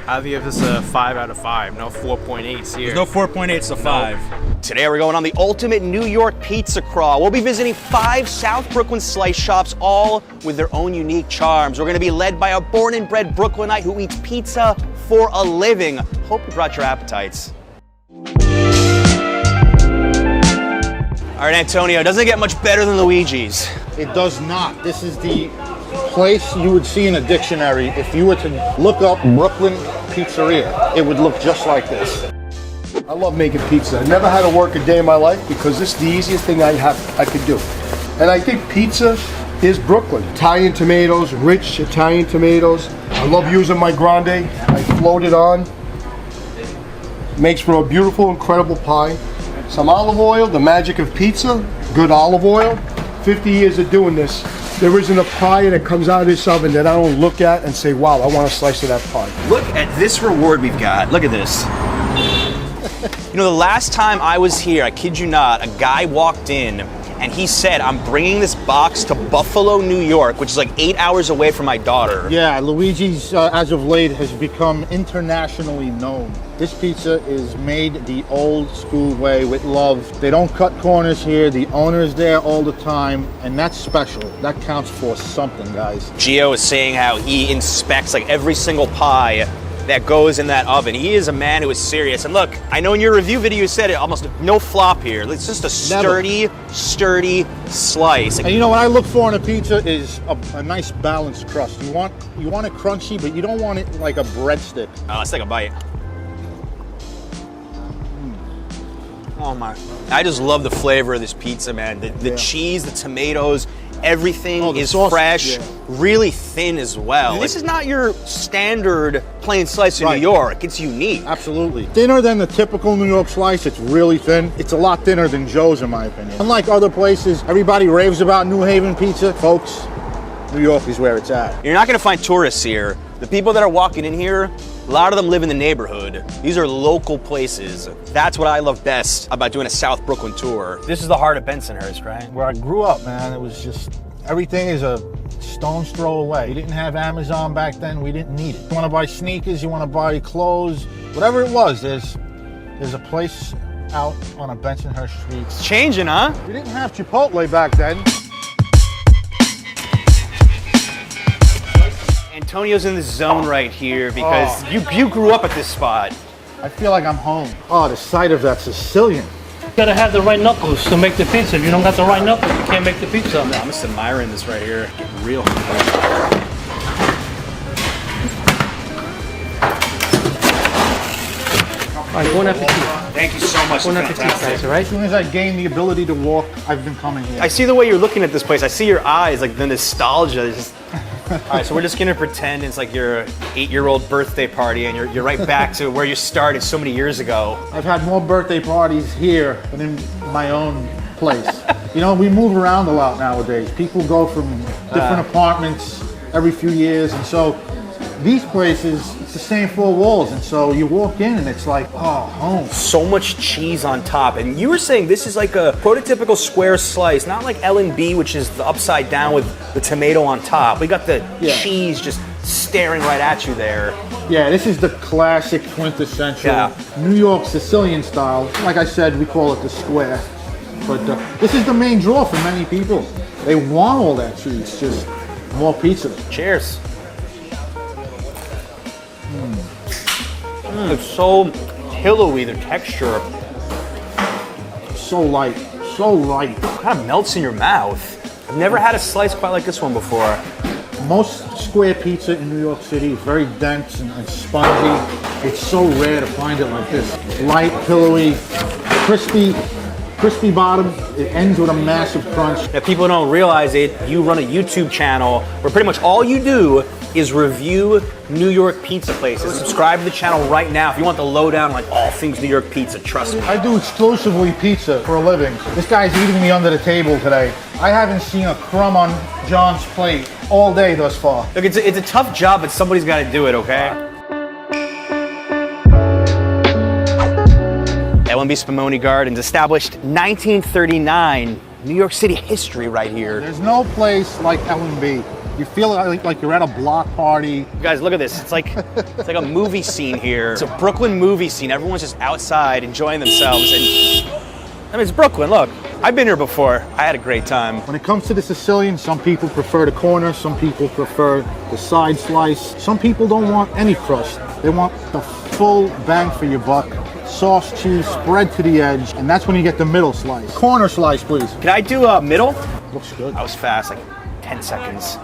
I give this a 5 out of 5, no 4.8s here. There's no 4.8, it's a 5. Today we're going on the ultimate New York pizza crawl. We'll be visiting 5 South Brooklyn slice shops, all with their own unique charms. We're gonna be led by a born and bred Brooklynite who eats pizza for a living. Hope you brought your appetites. All right, Antonio, doesn't it get much better than Luigi's? It does not. This is the place you would see in a dictionary. If you were to look up Brooklyn pizzeria, it would look just like this. I love making pizza. I never had to work a day in my life because this is the easiest thing I could do. And I think pizza is Brooklyn. Italian tomatoes, rich Italian tomatoes. I love using my grande. I float it on. Makes for a beautiful, incredible pie. Some olive oil, the magic of pizza. Good olive oil. 50 years of doing this. There isn't a pie that comes out of this oven that I don't look at and say, wow, I want a slice of that pie. Look at this reward we've got. Look at this. You know, the last time I was here, I kid you not, a guy walked in and he said, I'm bringing this box to Buffalo, New York, which is like 8 hours away from my daughter. Yeah, Luigi's, as of late, has become internationally known. This pizza is made the old school way with love. They don't cut corners here. The owner's there all the time, and that's special. That counts for something, guys. Gio is saying how he inspects like every single pie that goes in that oven. He is a man who is serious. And look, I know in your review video you said it, almost no flop here. It's just a sturdy slice. And you know what I look for in a pizza is a nice balanced crust. You want it crunchy, but you don't want it like a breadstick. Let's take a bite. Oh my. I just love the flavor of this pizza, man. The cheese, the tomatoes, everything is fresh, really thin as well. This is not your standard plain slice in New York. It's unique. Absolutely. Thinner than the typical New York slice. It's really thin. It's a lot thinner than Joe's, in my opinion. Unlike other places, everybody raves about New Haven pizza. Folks, New York is where it's at. You're not gonna find tourists here. The people that are walking in here, a lot of them live in the neighborhood. These are local places. That's what I love best about doing a South Brooklyn tour. This is the heart of Bensonhurst, right? Where I grew up, man, it was just, everything is a stone's throw away. We didn't have Amazon back then, we didn't need it. You wanna buy sneakers, you wanna buy clothes, whatever it was, there's a place out on a Bensonhurst street. It's changing, huh? We didn't have Chipotle back then. Antonio's in the zone right here because you grew up at this spot. I feel like I'm home. Oh, the sight of that Sicilian. You gotta have the right knuckles to make the pizza. If you don't got the right knuckles, you can't make the pizza. I'm just admiring this right here. Getting real. right, bon appetit. Thank you so much. Bon appetit, guys, all right? As soon as I gained the ability to walk, I've been coming here. I see the way you're looking at this place. I see your eyes, like the nostalgia. Is just... All right, so we're just gonna pretend it's like your 8-year-old birthday party, and you're right back to where you started so many years ago. I've had more birthday parties here than in my own place. You know, we move around a lot nowadays. People go from different apartments every few years, and so these places, it's the same four walls, and so you walk in and it's like, oh, home. So much cheese on top, and you were saying this is like a prototypical square slice, not like L&B, which is the upside down with the tomato on top. We got the cheese just staring right at you there. Yeah, this is the classic quintessential New York Sicilian style. Like I said, we call it the square, but this is the main draw for many people. They want all that cheese, just more pizza. Cheers. It's so pillowy, the texture. So light, so light. It kind of melts in your mouth. I've never had a slice quite like this one before. Most square pizza in New York City is very dense and spongy. It's so rare to find it like this. Light, pillowy, crispy bottom. It ends with a massive crunch. If people don't realize it, you run a YouTube channel where pretty much all you do is review New York pizza places. Subscribe to the channel right now if you want the lowdown on like all things New York pizza, trust me. I do exclusively pizza for a living. This guy's eating me under the table today. I haven't seen a crumb on John's plate all day thus far. Look, it's a tough job, but somebody's got to do it, okay? L&B Spumoni Gardens, established 1939. New York City history right here. There's no place like L&B. You feel like you're at a block party. You guys, look at this. It's like a movie scene here. It's a Brooklyn movie scene. Everyone's just outside enjoying themselves. And I mean, it's Brooklyn. Look, I've been here before. I had a great time. When it comes to the Sicilian, some people prefer the corner. Some people prefer the side slice. Some people don't want any crust. They want the full bang for your buck. Sauce, cheese, spread to the edge. And that's when you get the middle slice. Corner slice, please. Can I do middle? Looks good. I was fast, like 10 seconds.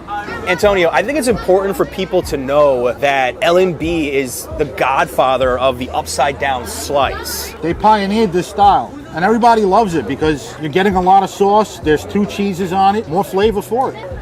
Antonio, I think it's important for people to know that L&B is the godfather of the upside down slice. They pioneered this style, and everybody loves it because you're getting a lot of sauce. There's 2 cheeses on it, more flavor for it.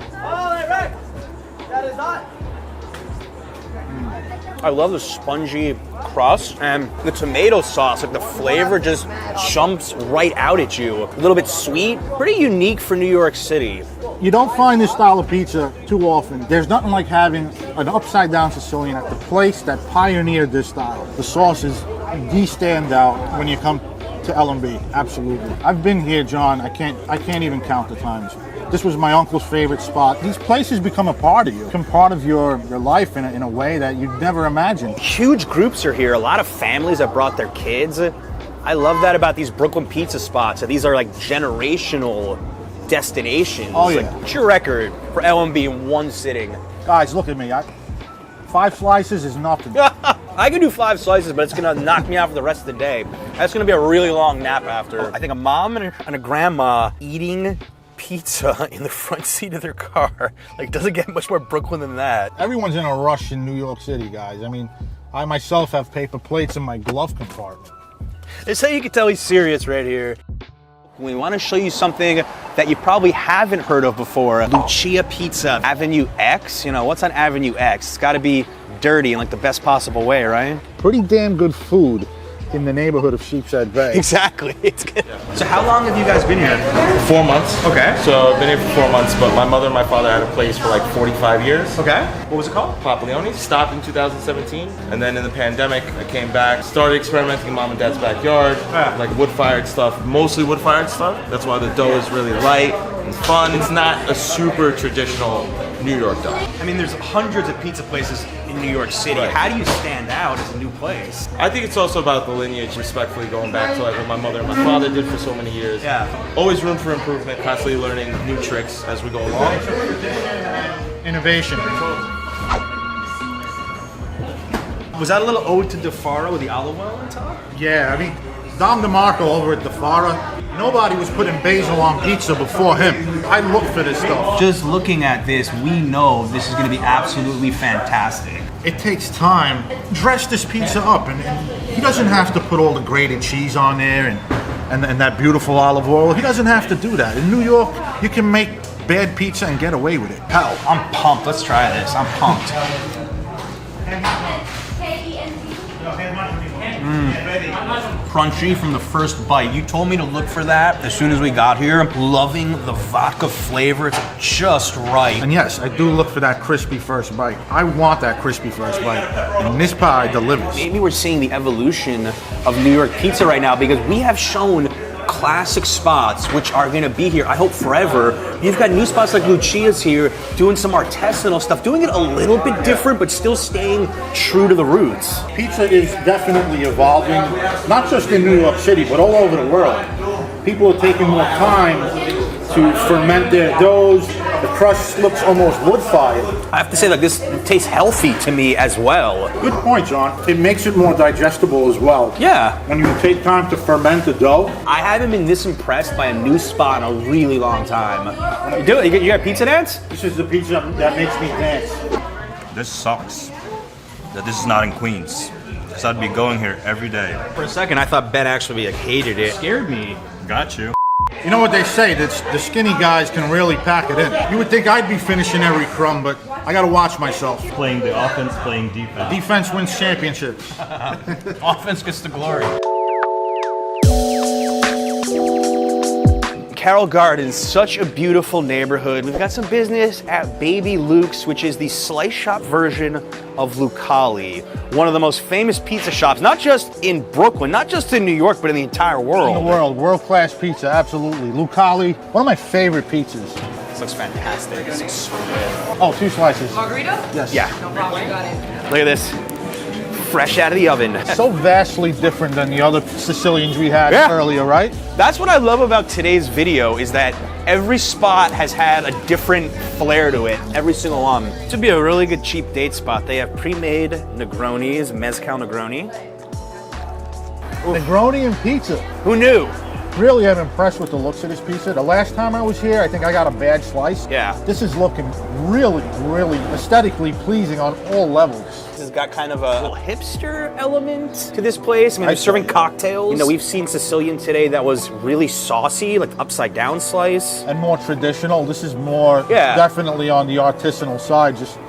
I love the spongy crust and the tomato sauce, like the flavor just jumps right out at you. A little bit sweet, pretty unique for New York City. You don't find this style of pizza too often. There's nothing like having an upside down Sicilian at the place that pioneered this style. The sauce is the standout when you come to L&B, absolutely. I've been here, John, I can't even count the times. This was my uncle's favorite spot. These places become a part of you, become part of your life in a way that you'd never imagine. Huge groups are here, a lot of families have brought their kids. I love that about these Brooklyn pizza spots. These are like generational destinations. Oh, yeah. Like, what's your record for L&B in one sitting? Guys, look at me. 5 slices is nothing. I can do 5 slices, but it's gonna knock me out for the rest of the day. That's gonna be a really long nap after. I think a mom and a grandma eating pizza in the front seat of their car. Like, doesn't get much more Brooklyn than that. Everyone's in a rush in New York City, guys. I mean, I myself have paper plates in my glove compartment. It's how you can tell he's serious right here. We want to show you something that you probably haven't heard of before. Lucia Pizza, Avenue X. You know, what's on Avenue X? It's got to be dirty in like the best possible way, right? Pretty damn good food in the neighborhood of Sheepshead Bay. Exactly. It's good. So how long have you guys been here? 4 months. Okay. So I've been here for 4 months, but my mother and my father had a place for like 45 years. Okay. What was it called? Papaglione. Stopped in 2017, and then in the pandemic, I came back, started experimenting in mom and dad's backyard, like wood-fired stuff, mostly wood-fired stuff. That's why the dough is really light and fun. It's not a super traditional New York dough. I mean, there's hundreds of pizza places in New York City. Right. How do you stand out as a new place? I think it's also about the lineage, respectfully going back to like what my mother and my father did for so many years. Yeah. Always room for improvement, constantly learning new tricks as we go along. Innovation. Was that a little ode to DeFaro with the olive oil on top? Yeah, I mean, Dom DeMarco over at DeFaro, nobody was putting basil on pizza before him. I look for this stuff. Just looking at this, we know this is going to be absolutely fantastic. It takes time. Dress this pizza up and He doesn't have to put all the grated cheese on there and that beautiful olive oil. He doesn't have to do that. In New York, you can make bad pizza and get away with it. Hell, I'm pumped. Let's try this. I'm pumped. Crunchy from the first bite. You told me to look for that as soon as we got here. Loving the vodka flavor. It's just right. And yes, I do look for that crispy first bite. I want that crispy first bite. And this pie delivers. Maybe we're seeing the evolution of New York pizza right now because we have shown classic spots which are going to be here, I hope, forever. You've got new spots like Lucia's here doing some artisanal stuff, doing it a little bit different but still staying true to the roots. Pizza is definitely evolving, not just in New York City, but all over the world. People are taking more time to ferment their doughs. The crust looks almost wood-fired. I have to say, like, this tastes healthy to me as well. Good point, John. It makes it more digestible as well. Yeah. When you take time to ferment the dough. I haven't been this impressed by a new spot in a really long time. You got pizza dance? This is the pizza that makes me dance. This sucks. That this is not in Queens. Because I'd be going here every day. For a second, I thought Ben actually hated it. Scared me. Got you. You know what they say, that the skinny guys can really pack it in. You would think I'd be finishing every crumb, but I gotta watch myself. Playing the offense, playing defense. Defense wins championships. Offense gets the glory. Carroll Gardens, such a beautiful neighborhood. We've got some business at Baby Luke's, which is the slice shop version of Lucali. One of the most famous pizza shops, not just in Brooklyn, not just in New York, but in the entire world. In the world, world-class pizza, absolutely. Lucali, one of my favorite pizzas. This looks fantastic. This looks so good. Oh, 2 slices. Margarita? Yes. Yeah. No problem, got it. Look at this. Fresh out of the oven. So vastly different than the other Sicilians we had earlier, right? That's what I love about today's video, is that every spot has had a different flair to it, every single one. To be a really good cheap date spot, they have pre-made Negronis, Mezcal Negroni. Negroni and pizza. Who knew? Really, I'm impressed with the looks of this pizza. The last time I was here, I think I got a bad slice. Yeah. This is looking really, really aesthetically pleasing on all levels. This has got kind of a little hipster element to this place. I mean, they're serving cocktails. You know, we've seen Sicilian today that was really saucy, like upside down slice. And more traditional. This is more definitely on the artisanal side. Just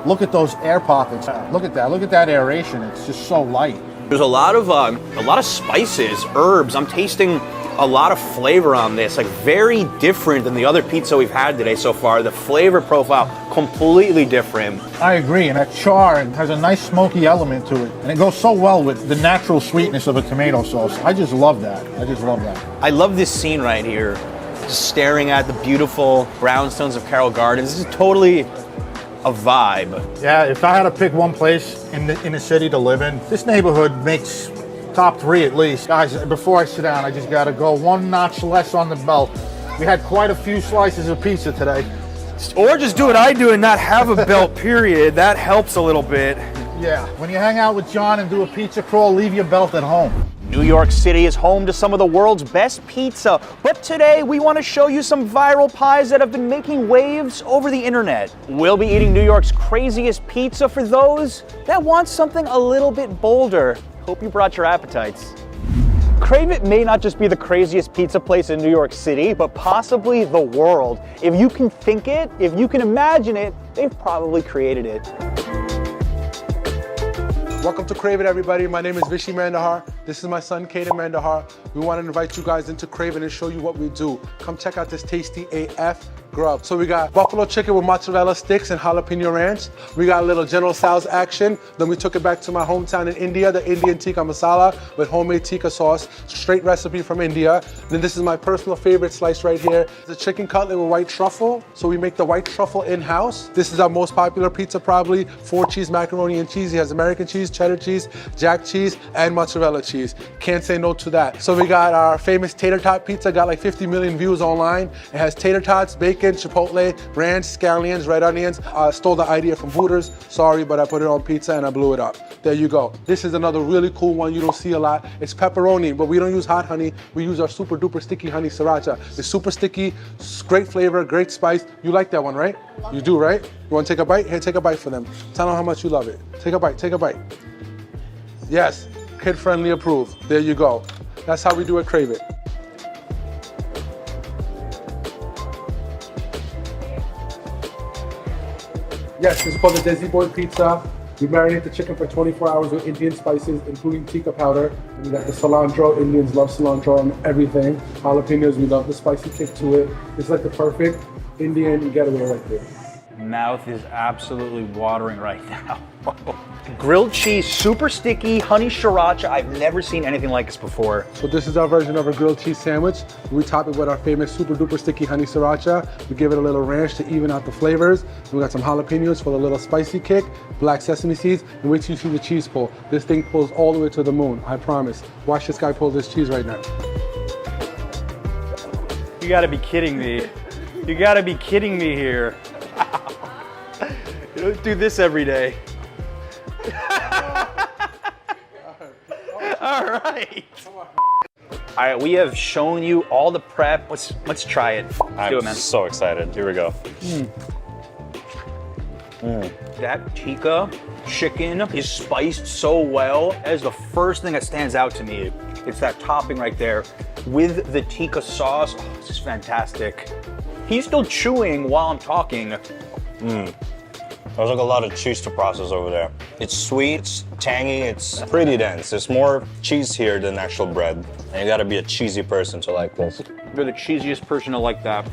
look at those air pockets. Look at that. Look at that aeration. It's just so light. There's a lot of spices, herbs. I'm tasting a lot of flavor on this, like very different than the other pizza we've had today so far. The flavor profile, completely different. I agree, and that char has a nice smoky element to it, and it goes so well with the natural sweetness of a tomato sauce. I just love that. I just love that. I love this scene right here, just staring at the beautiful brownstones of Carroll Gardens. This is totally a vibe. Yeah, if I had to pick one place in the city to live in, this neighborhood makes top 3 at least. Guys, before I sit down, I just gotta go one notch less on the belt. We had quite a few slices of pizza today. Or just do what I do and not have a belt, period. That helps a little bit. Yeah, when you hang out with John and do a pizza crawl, leave your belt at home. New York City is home to some of the world's best pizza, but today we want to show you some viral pies that have been making waves over the internet. We'll be eating New York's craziest pizza for those that want something a little bit bolder. Hope you brought your appetites. Crave It may not just be the craziest pizza place in New York City, but possibly the world. If you can think it, if you can imagine it, they've probably created it. Welcome to Crave It, everybody. My name is Vishy Mandahar. This is my son, Kaden Mandahar. We want to invite you guys into Crave It and show you what we do. Come check out this tasty AF grub. So we got buffalo chicken with mozzarella sticks and jalapeno ranch. We got a little General Tso's action. Then we took it back to my hometown in India, the Indian tikka masala with homemade tikka sauce, straight recipe from India. Then this is my personal favorite slice right here, the chicken cutlet with white truffle. So we make the white truffle in-house. This is our most popular pizza probably, 4-cheese macaroni and cheese. It has American cheese, cheddar cheese, jack cheese, and mozzarella cheese. Can't say no to that. So we got our famous tater tot pizza, got like 50 million views online. It has tater tots, bacon, chipotle, ranch, scallions, red onions. I stole the idea from Hooters. Sorry, but I put it on pizza and I blew it up. There you go. This is another really cool one you don't see a lot. It's pepperoni, but we don't use hot honey. We use our super duper sticky honey sriracha. It's super sticky, great flavor, great spice. You like that one, right? You do, right? You want to take a bite? Here, take a bite for them. Tell them how much you love it. Take a bite, take a bite. Yes. kid-friendly approved. There you go. That's how we do it, Crave It. Yes, this is called the Desi Boy Pizza. We marinate the chicken for 24 hours with Indian spices, including tikka powder. And we got the cilantro. Indians love cilantro and everything. Jalapenos, we love the spicy kick to it. It's like the perfect Indian getaway right there. Mouth is absolutely watering right now. Grilled cheese, super sticky, honey sriracha. I've never seen anything like this before. So this is our version of a grilled cheese sandwich. We top it with our famous super duper sticky honey sriracha. We give it a little ranch to even out the flavors. And we got some jalapenos for the little spicy kick, black sesame seeds, and wait till you see the cheese pull. This thing pulls all the way to the moon, I promise. Watch this guy pull this cheese right now. You gotta be kidding me. You gotta be kidding me here. You don't do this every day. All right. All right, we have shown you all the prep. Let's try it. Let's do it, man. I'm so excited. Here we go. That tikka chicken is spiced so well. That is the first thing that stands out to me. It's that topping right there with the tikka sauce. Oh, this is fantastic. He's still chewing while I'm talking. There's like a lot of cheese to process over there. It's sweet, it's tangy, it's pretty dense. There's more cheese here than actual bread. And you gotta be a cheesy person to like this. You're the cheesiest person to like that.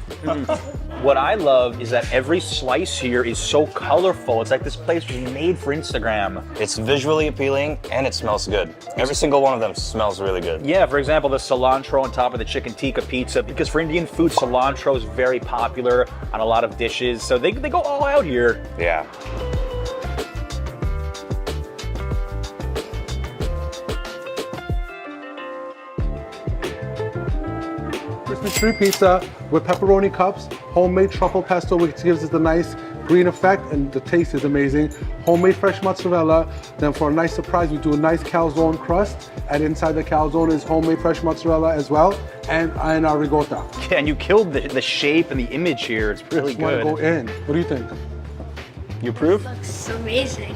What I love is that every slice here is so colorful. It's like this place was made for Instagram. It's visually appealing and it smells good. Every single one of them smells really good. Yeah, for example, the cilantro on top of the chicken tikka pizza, because for Indian food, cilantro is very popular on a lot of dishes. So they go all out here. Yeah. Christmas tree pizza with pepperoni cups, homemade truffle pesto, which gives it the nice green effect, and the taste is amazing. Homemade fresh mozzarella. Then for a nice surprise, we do a nice calzone crust, and inside the calzone is homemade fresh mozzarella as well, and our ricotta. Yeah, and you killed the shape and the image here. It's really good. Go in. What do you think? You approve? Looks amazing.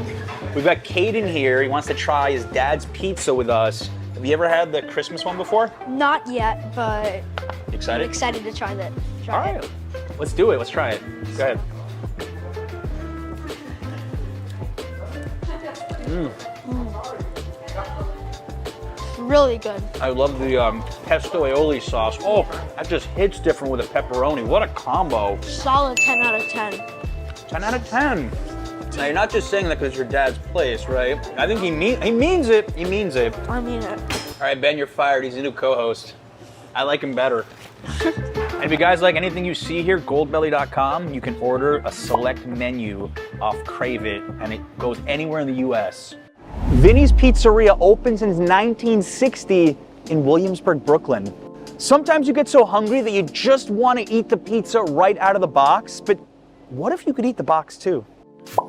We've got Caden here. He wants to try his dad's pizza with us. Have you ever had the Christmas one before? Not yet, but Excited? I'm excited to try that. All right, let's do it. Let's try it. Go ahead. Really good. I love the pesto aioli sauce. Oh, that just hits different with a pepperoni. What a combo. Solid 10 out of 10. 10 out of 10. Now, you're not just saying that because it's your dad's place, right? I think he means it. He means it. I mean it. All right, Ben, you're fired. He's a new co-host. I like him better. And if you guys like anything you see here, goldbelly.com, you can order a select menu off Crave It, and it goes anywhere in the U.S. Vinny's Pizzeria opened since 1960 in Williamsburg, Brooklyn. Sometimes you get so hungry that you just want to eat the pizza right out of the box, but what if you could eat the box too?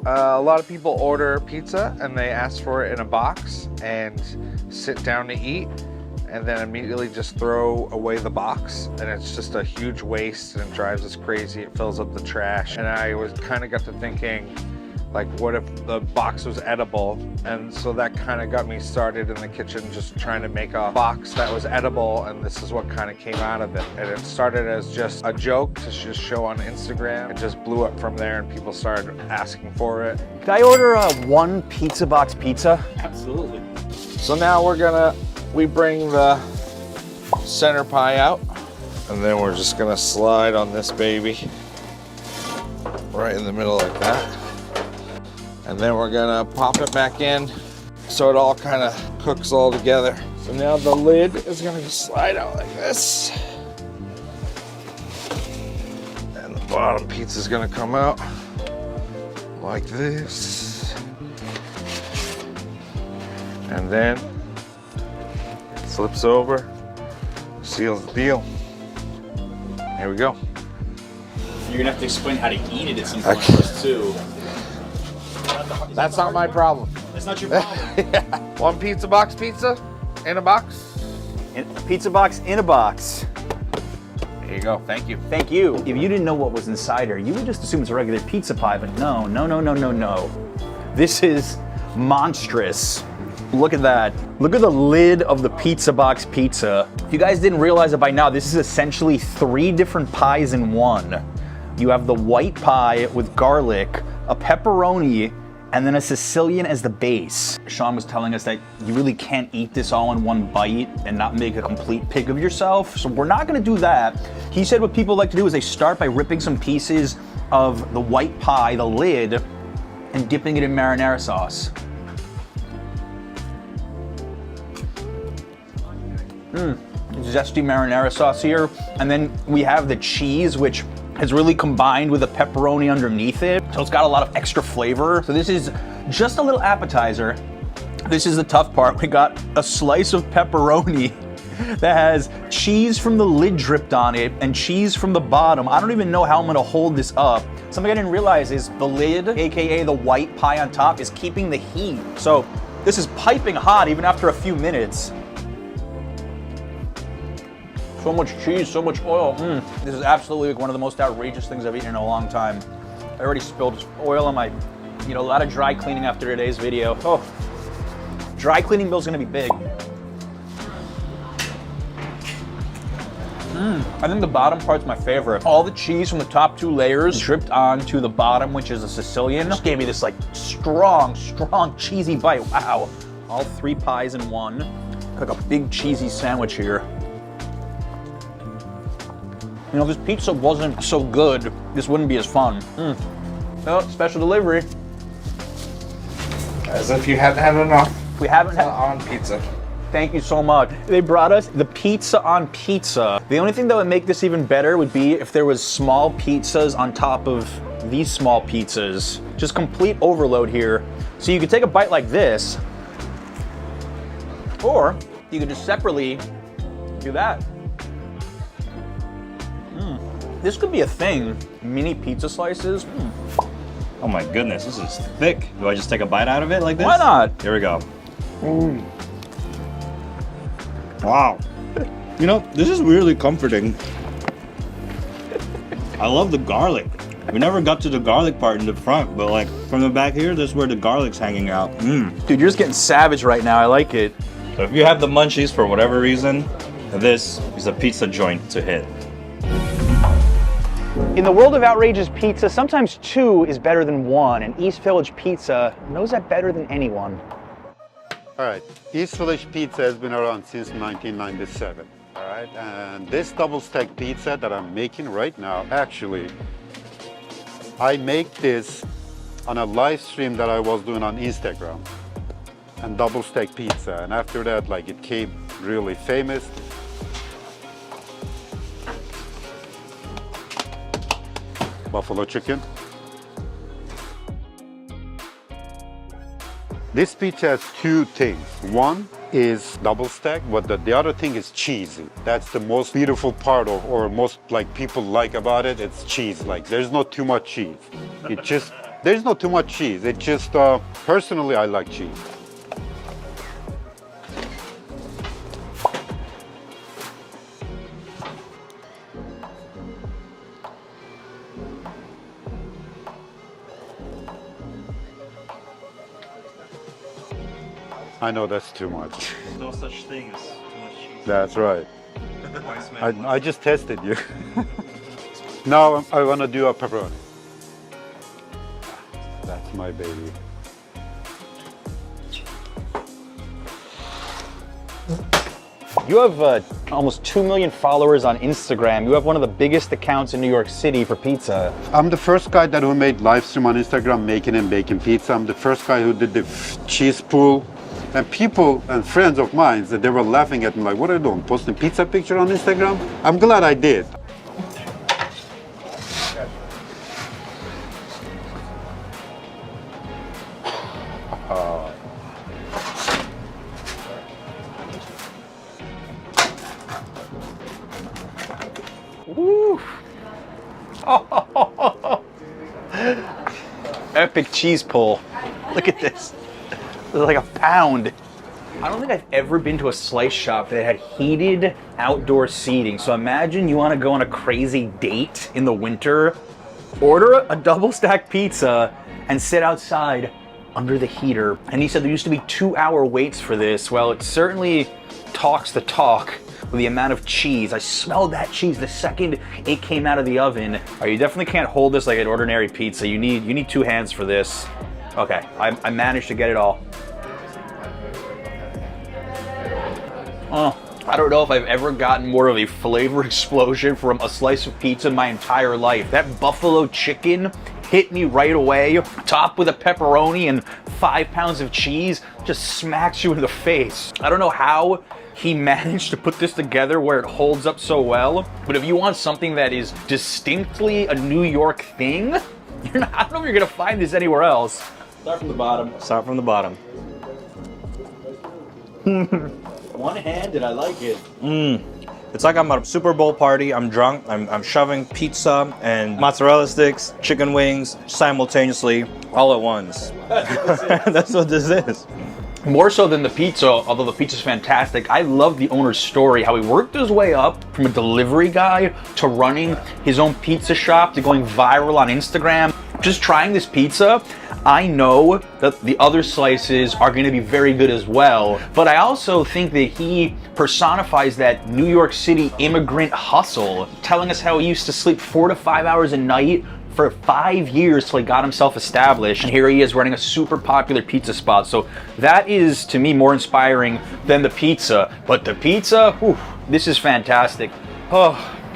A lot of people order pizza and they ask for it in a box and sit down to eat and then immediately just throw away the box, and it's just a huge waste and it drives us crazy. It fills up the trash. And I kind of got to thinking, like, what if the box was edible? And so that kind of got me started in the kitchen, just trying to make a box that was edible, and this is what kind of came out of it. And it started as just a joke to just show on Instagram. It just blew up from there and people started asking for it. Could I order one pizza box pizza? Absolutely. So now we bring the center pie out, and then we're just gonna slide on this baby right in the middle like that. And then we're gonna pop it back in so it all kind of cooks all together. So now the lid is gonna slide out like this. And the bottom pizza is gonna come out like this. And then it flips over, seals the deal. Here we go. You're gonna have to explain how to eat it at some point for us too. That's not my problem. That's not your problem. Yeah. One pizza box pizza in a box. A pizza box in a box. There you go. Thank you. Thank you. If you didn't know what was inside here, you would just assume it's a regular pizza pie, but no. This is monstrous. Look at that. Look at the lid of the pizza box pizza. If you guys didn't realize it by now, this is essentially 3 different pies in one. You have the white pie with garlic, a pepperoni, and then a Sicilian as the base. Sean was telling us that you really can't eat this all in one bite and not make a complete pig of yourself, so we're not gonna do that. He said what people like to do is they start by ripping some pieces of the white pie, the lid, and dipping it in marinara sauce. Zesty marinara sauce here, and then we have the cheese, which has really combined with the pepperoni underneath it, so it's got a lot of extra flavor. So this is just a little appetizer. This is the tough part. We got a slice of pepperoni that has cheese from the lid dripped on it and cheese from the bottom. I don't even know how I'm gonna hold this up. Something I didn't realize is the lid, AKA the white pie on top, is keeping the heat. So this is piping hot even after a few minutes. So much cheese, so much oil. This is absolutely like one of the most outrageous things I've eaten in a long time. I already spilled oil on my, a lot of dry cleaning after today's video. Oh, dry cleaning bill's gonna be big. I think the bottom part's my favorite. All the cheese from the top 2 layers dripped onto the bottom, which is a Sicilian, just gave me this like strong cheesy bite. Wow. All 3 pies in one. Like a big cheesy sandwich here. If this pizza wasn't so good, this wouldn't be as fun. Oh, special delivery. As if you hadn't had enough. We haven't had on pizza. Thank you so much. They brought us the pizza on pizza. The only thing that would make this even better would be if there was small pizzas on top of these small pizzas. Just complete overload here. So you could take a bite like this, or you could just separately do that. This could be a thing. Mini pizza slices. Oh my goodness, this is thick. Do I just take a bite out of it like this? Why not? Here we go. Wow. This is really comforting. I love the garlic. We never got to the garlic part in the front, but like from the back here, this is where the garlic's hanging out. Dude, you're just getting savage right now. I like it. So if you have the munchies for whatever reason, this is a pizza joint to hit. In the world of outrageous pizza, sometimes 2 is better than 1, and East Village Pizza knows that better than anyone. All right, East Village Pizza has been around since 1997, all right? And this double stack pizza that I'm making right now, actually, I make this on a live stream that I was doing on Instagram, and double stack pizza, and after that, like, it came really famous. Buffalo chicken. This pizza has 2 things. One is double stack, but the other thing is cheesy. That's the most beautiful part of, or most like people like about it, it's cheese. Like there's not too much cheese. There's not too much cheese. It just, personally I like cheese. I know that's too much. There's no such thing as too much cheese. That's right. I just tested you. Now I want to do a pepperoni. That's my baby. You have almost 2 million followers on Instagram. You have one of the biggest accounts in New York City for pizza. I'm the first guy who made live stream on Instagram making and baking pizza. I'm the first guy who did the cheese pool. And people and friends of mine, they were laughing at me like, what are you doing, posting pizza picture on Instagram? I'm glad I did. Woo. Epic cheese pull. Look at this. It's like a pound. I don't think I've ever been to a slice shop that had heated outdoor seating. So imagine you want to go on a crazy date in the winter, order a double stack pizza, and sit outside under the heater. And he said there used to be 2-hour waits for this. Well, it certainly talks the talk with the amount of cheese. I smelled that cheese the second it came out of the oven. You definitely can't hold this like an ordinary pizza. You need 2 hands for this. Okay, I managed to get it all. Oh, I don't know if I've ever gotten more of a flavor explosion from a slice of pizza in my entire life. That buffalo chicken hit me right away, topped with a pepperoni and 5 pounds of cheese, just smacks you in the face. I don't know how he managed to put this together where it holds up so well, but if you want something that is distinctly a New York thing, I don't know if you're gonna find this anywhere else. Start from the bottom. Start from the bottom. One-handed, I like it. It's like I'm at a Super Bowl party, I'm drunk, I'm shoving pizza and mozzarella sticks, chicken wings, simultaneously, all at once. That's what this is. More so than the pizza, although the pizza's fantastic, I love the owner's story, how he worked his way up from a delivery guy to running his own pizza shop to going viral on Instagram. Just trying this pizza, I know that the other slices are going to be very good as well, but I also think that he personifies that New York City immigrant hustle, telling us how he used to sleep 4 to 5 hours a night for 5 years till he got himself established, and here he is running a super popular pizza spot. So that is, to me, more inspiring than the pizza. But the pizza, whew, this is fantastic. Oh,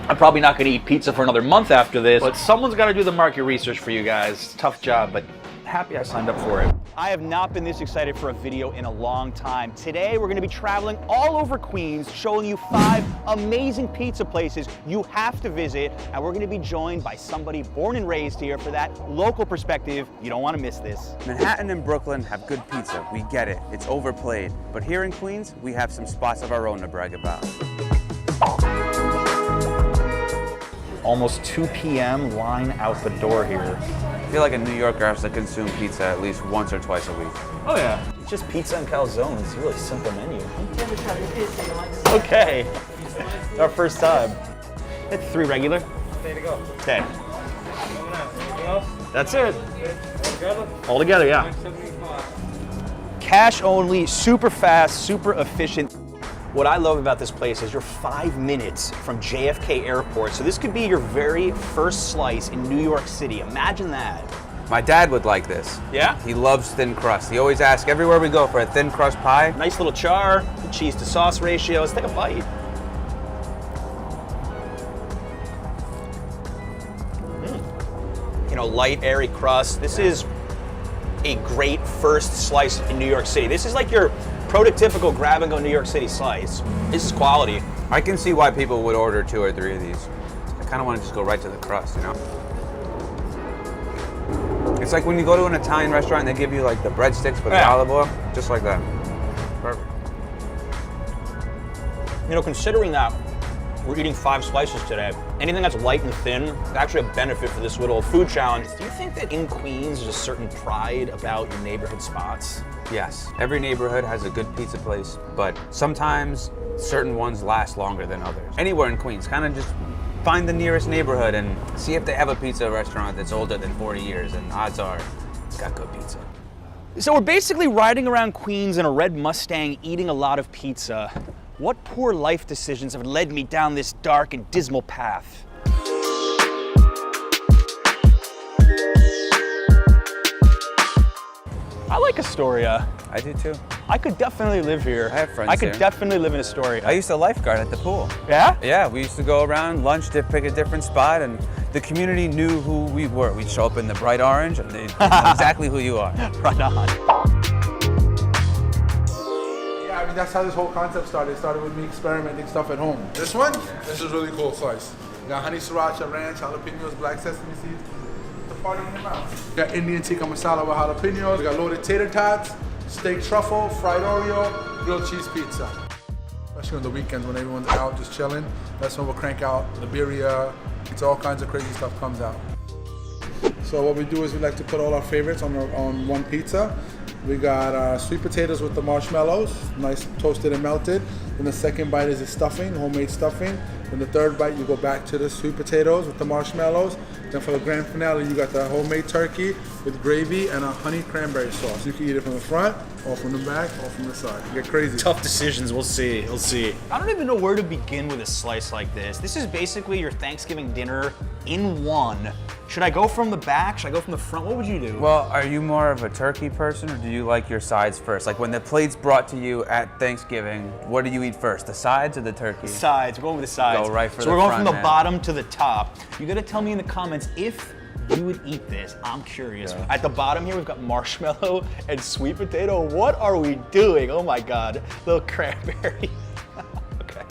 I'm probably not gonna eat pizza for another month after this, but someone's gotta do the market research for you guys. Tough job, but happy I signed up for it. I have not been this excited for a video in a long time. Today, we're gonna be traveling all over Queens, showing you 5 amazing pizza places you have to visit, and we're gonna be joined by somebody born and raised here for that local perspective. You don't wanna miss this. Manhattan and Brooklyn have good pizza. We get it. It's overplayed. But here in Queens, we have some spots of our own to brag about. Almost 2 p.m. line out the door here. I feel like a New Yorker has to consume pizza at least once or twice a week. Oh yeah. It's just pizza and calzones. It's a really simple menu. Okay. It's our first time. It's 3 regular. There to go. Okay. Anything else? That's it. Together? All together, yeah. Cash only, super fast, super efficient. What I love about this place is you're 5 minutes from JFK Airport, so this could be your very first slice in New York City. Imagine that. My dad would like this. Yeah? He loves thin crust. He always asks everywhere we go for a thin crust pie. Nice little char, cheese to sauce ratio. Let's take a bite. You know, light, airy crust. This is a great first slice in New York City. This is like your prototypical grab-and-go New York City slice. This is quality. I can see why people would order 2 or 3 of these. I kind of want to just go right to the crust, you know? It's like when you go to an Italian restaurant and they give you like the breadsticks with the olive oil, just like that. Perfect. You know, considering that we're eating 5 slices today, anything that's light and thin is actually a benefit for this little food challenge. Do you think that in Queens there's a certain pride about your neighborhood spots? Yes, every neighborhood has a good pizza place, but sometimes certain ones last longer than others. Anywhere in Queens, kind of just find the nearest neighborhood and see if they have a pizza restaurant that's older than 40 years, and odds are it's got good pizza. So we're basically riding around Queens in a red Mustang eating a lot of pizza. What poor life decisions have led me down this dark and dismal path? I like Astoria. I do too. I could definitely live here. I have friends I could here. definitely live in Astoria. I used to lifeguard at the pool. Yeah? Yeah, we used to go around, lunch, to pick a different spot, and the community knew who we were. We'd show up in the bright orange, and they know exactly who you are. Right on. Yeah, I mean, that's how this whole concept started. It started with me experimenting stuff at home. This one, this is really cool slice. You got honey sriracha, ranch, jalapenos, black sesame seeds. The party in your mouth. You got Indian tikka masala with jalapenos. We got loaded tater tots, steak truffle, fried Oreo, grilled cheese pizza. Especially on the weekends when everyone's out just chilling. That's when we'll crank out the birria. It's all kinds of crazy stuff comes out. So what we do is we like to put all our favorites on one pizza. We got sweet potatoes with the marshmallows, nice toasted and melted. Then the second bite is the stuffing, homemade stuffing. From the third bite, you go back to the sweet potatoes with the marshmallows. Then for the grand finale, you got the homemade turkey with gravy and a honey cranberry sauce. You can eat it from the front, or from the back, or from the side. You get crazy. Tough decisions, we'll see, we'll see. I don't even know where to begin with a slice like this. This is basically your Thanksgiving dinner in one. Should I go from the back? Should I go from the front? What would you do? Well, are you more of a turkey person or do you like your sides first? Like when the plate's brought to you at Thanksgiving, what do you eat first, the sides or the turkey? Sides, we're going with the sides. Go right for so the we're going front, from the man. bottom to the top. You gotta tell me in the comments if you would eat this. I'm curious. Yeah. At the bottom here, we've got marshmallow and sweet potato. What are we doing? Oh my God, little cranberry. Okay.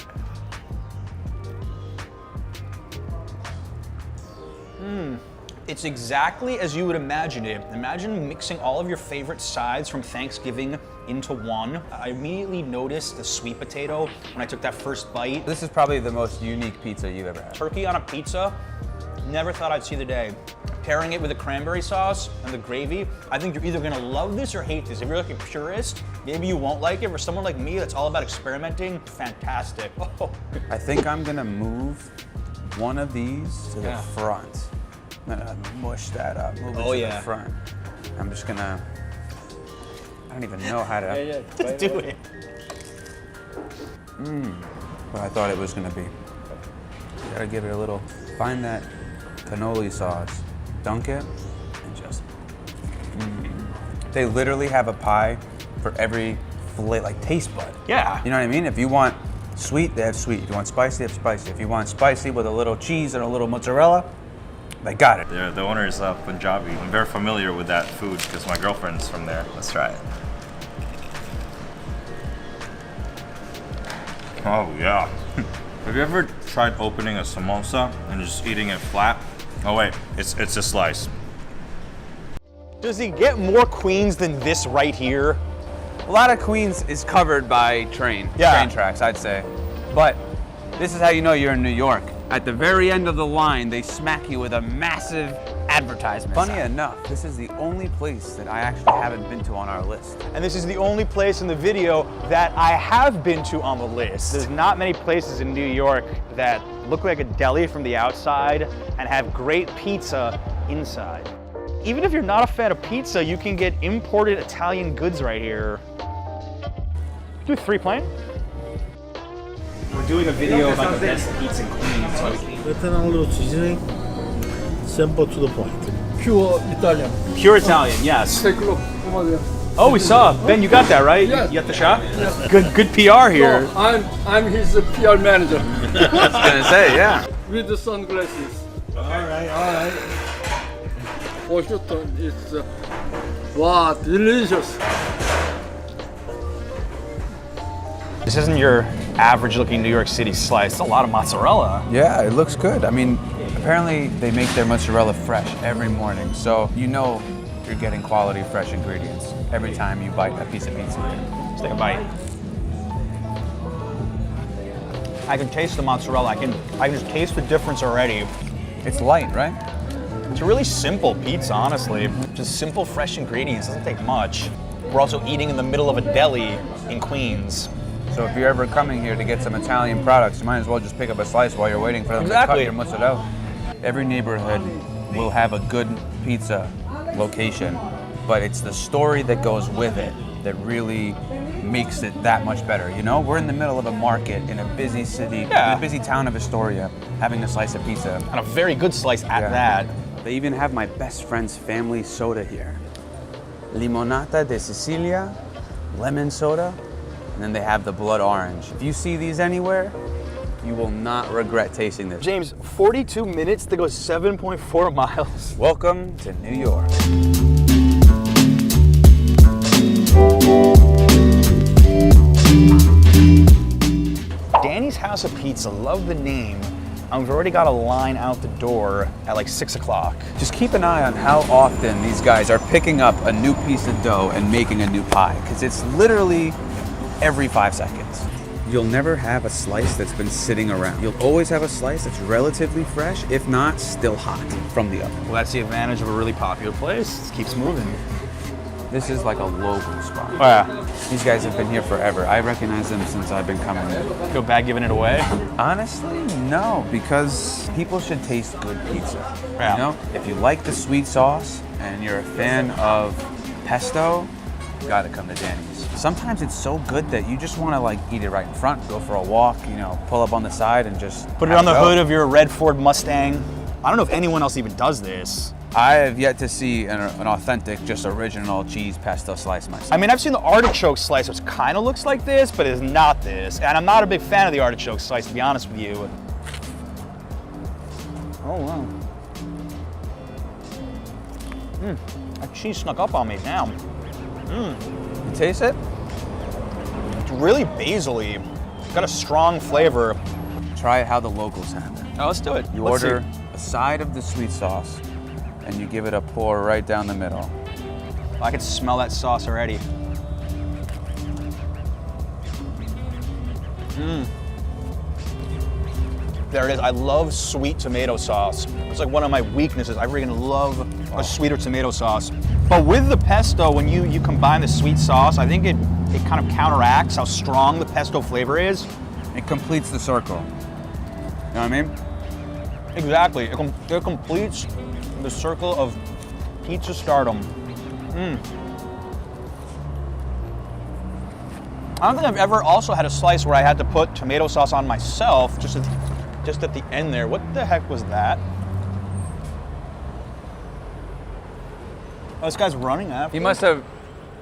It's exactly as you would imagine it. Imagine mixing all of your favorite sides from Thanksgiving into one. I immediately noticed the sweet potato when I took that first bite. This is probably the most unique pizza you've ever had. Turkey on a pizza, never thought I'd see the day. Pairing it with the cranberry sauce and the gravy, I think you're either gonna love this or hate this. If you're like a purist, maybe you won't like it. For someone like me that's all about experimenting, fantastic. Oh. I think I'm gonna move one of these to the front. I'm gonna mush that up, move it to the front. I'm just gonna, I don't even know how to. Let's do it. What I thought it was gonna be. You gotta give it a little, find that cannoli sauce, dunk it, and just, They literally have a pie for every like taste bud. Yeah. You know what I mean? If you want sweet, they have sweet. If you want spicy, they have spicy. If you want spicy with a little cheese and a little mozzarella, they got it. The owner is Punjabi. I'm very familiar with that food because my girlfriend's from there. Let's try it. Oh yeah. Have you ever tried opening a samosa and just eating it flat? Oh wait, it's a slice. Does he get more Queens than this right here? A lot of Queens is covered by train tracks, I'd say. But this is how you know you're in New York. At the very end of the line, they smack you with a massive advertisement. Funny enough, this is the only place that I actually haven't been to on our list. And this is the only place in the video that I have been to on the list. There's not many places in New York that look like a deli from the outside and have great pizza inside. Even if you're not a fan of pizza, you can get imported Italian goods right here. Do 3 plain? We're doing a video about the best pizza in Queens. With a little seasoning, simple to the point. Pure Italian. Pure Italian, yes. Take a look. Come on there. Oh, we saw. Ben, you got that, right? Yes. You got the shot? Yes. Good PR here. No, I'm his PR manager. I was gonna say, yeah. With the sunglasses. All right. For sure, it's wow, delicious. This isn't your average looking New York City slice. It's a lot of mozzarella. Yeah, it looks good. I mean, apparently they make their mozzarella fresh every morning, so you know you're getting quality fresh ingredients every time you bite a piece of pizza. Let's take a bite. I can taste the mozzarella. I can just taste the difference already. It's light, right? It's a really simple pizza, honestly. Just simple, fresh ingredients. Doesn't take much. We're also eating in the middle of a deli in Queens. So if you're ever coming here to get some Italian products, you might as well just pick up a slice while you're waiting for them to cut your mozzarella. Every neighborhood will have a good pizza location, but it's the story that goes with it that really makes it that much better. You know, we're in the middle of a market in a busy city, in a busy town of Astoria, having a slice of pizza. And a very good slice at that. They even have my best friend's family soda here. Limonata de Sicilia, lemon soda, and then they have the blood orange. If you see these anywhere, you will not regret tasting this. James, 42 minutes to go 7.4 miles. Welcome to New York. Danny's House of Pizza, love the name. And we've already got a line out the door at like 6 o'clock. Just keep an eye on how often these guys are picking up a new piece of dough and making a new pie, because it's literally every 5 seconds. You'll never have a slice that's been sitting around. You'll always have a slice that's relatively fresh, if not still hot from the oven. Well, that's the advantage of a really popular place. It keeps moving. This is like a local spot. Oh, yeah. These guys have been here forever. I recognize them since I've been coming in. Feel bad giving it away? Honestly, no, because people should taste good pizza. Yeah. You know, if you like the sweet sauce and you're a fan of pesto, you gotta come to Danny's. Sometimes it's so good that you just want to like eat it right in front, go for a walk, you know, pull up on the side and just Put it on the hood of your red Ford Mustang. I don't know if anyone else even does this. I have yet to see an authentic, just original cheese pesto slice myself. I mean, I've seen the artichoke slice, which kind of looks like this, but is not this. And I'm not a big fan of the artichoke slice, to be honest with you. Oh, wow. That cheese snuck up on me, damn. You taste it? It's really basil-y. Got a strong flavor. Try it how the locals have it. Oh, let's do it. You Let's order see. a side of the sweet sauce, and you give it a pour right down the middle. I can smell that sauce already. There it is. I love sweet tomato sauce. It's like one of my weaknesses. I freaking love a sweeter tomato sauce. But with the pesto, when you combine the sweet sauce, I think it kind of counteracts how strong the pesto flavor is. It completes the circle. You know what I mean? Exactly. It completes the circle of pizza stardom. I don't think I've ever also had a slice where I had to put tomato sauce on myself, just at the end there. What the heck was that? Oh, this guy's running after. He must have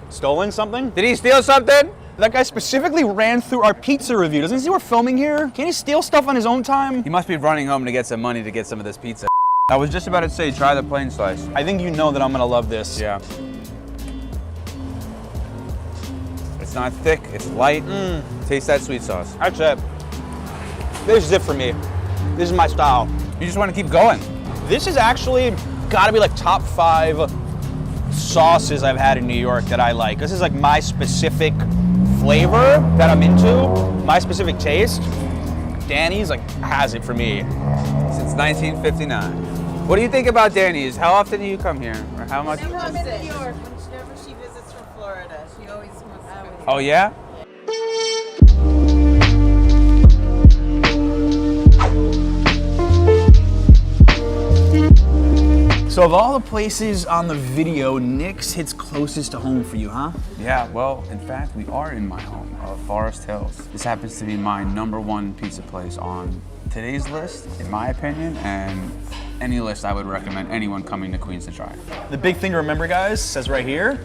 stolen something? Did he steal something? That guy specifically ran through our pizza review. Doesn't he see we're filming here? Can't he steal stuff on his own time? He must be running home to get some money to get some of this pizza. I was just about to say, try the plain slice. I think you know that I'm gonna love this. Yeah. It's not thick, it's light. Taste that sweet sauce. That's it. This is it for me. This is my style. You just want to keep going. This is actually gotta be like top 5 sauces I've had in New York that I like. This is like my specific flavor that I'm into, my specific taste. Danny's like has it for me. Since 1959. What do you think about Danny's? How often do you come here? Or how much? Never come in New York. Whenever she visits from Florida, she always wants to come here. Oh yeah? So of all the places on the video, Nick's hits closest to home for you, huh? Yeah, well, in fact, we are in my home, Forest Hills. This happens to be my #1 pizza place on today's list, in my opinion, and any list I would recommend anyone coming to Queens to try. The big thing to remember, guys, says right here,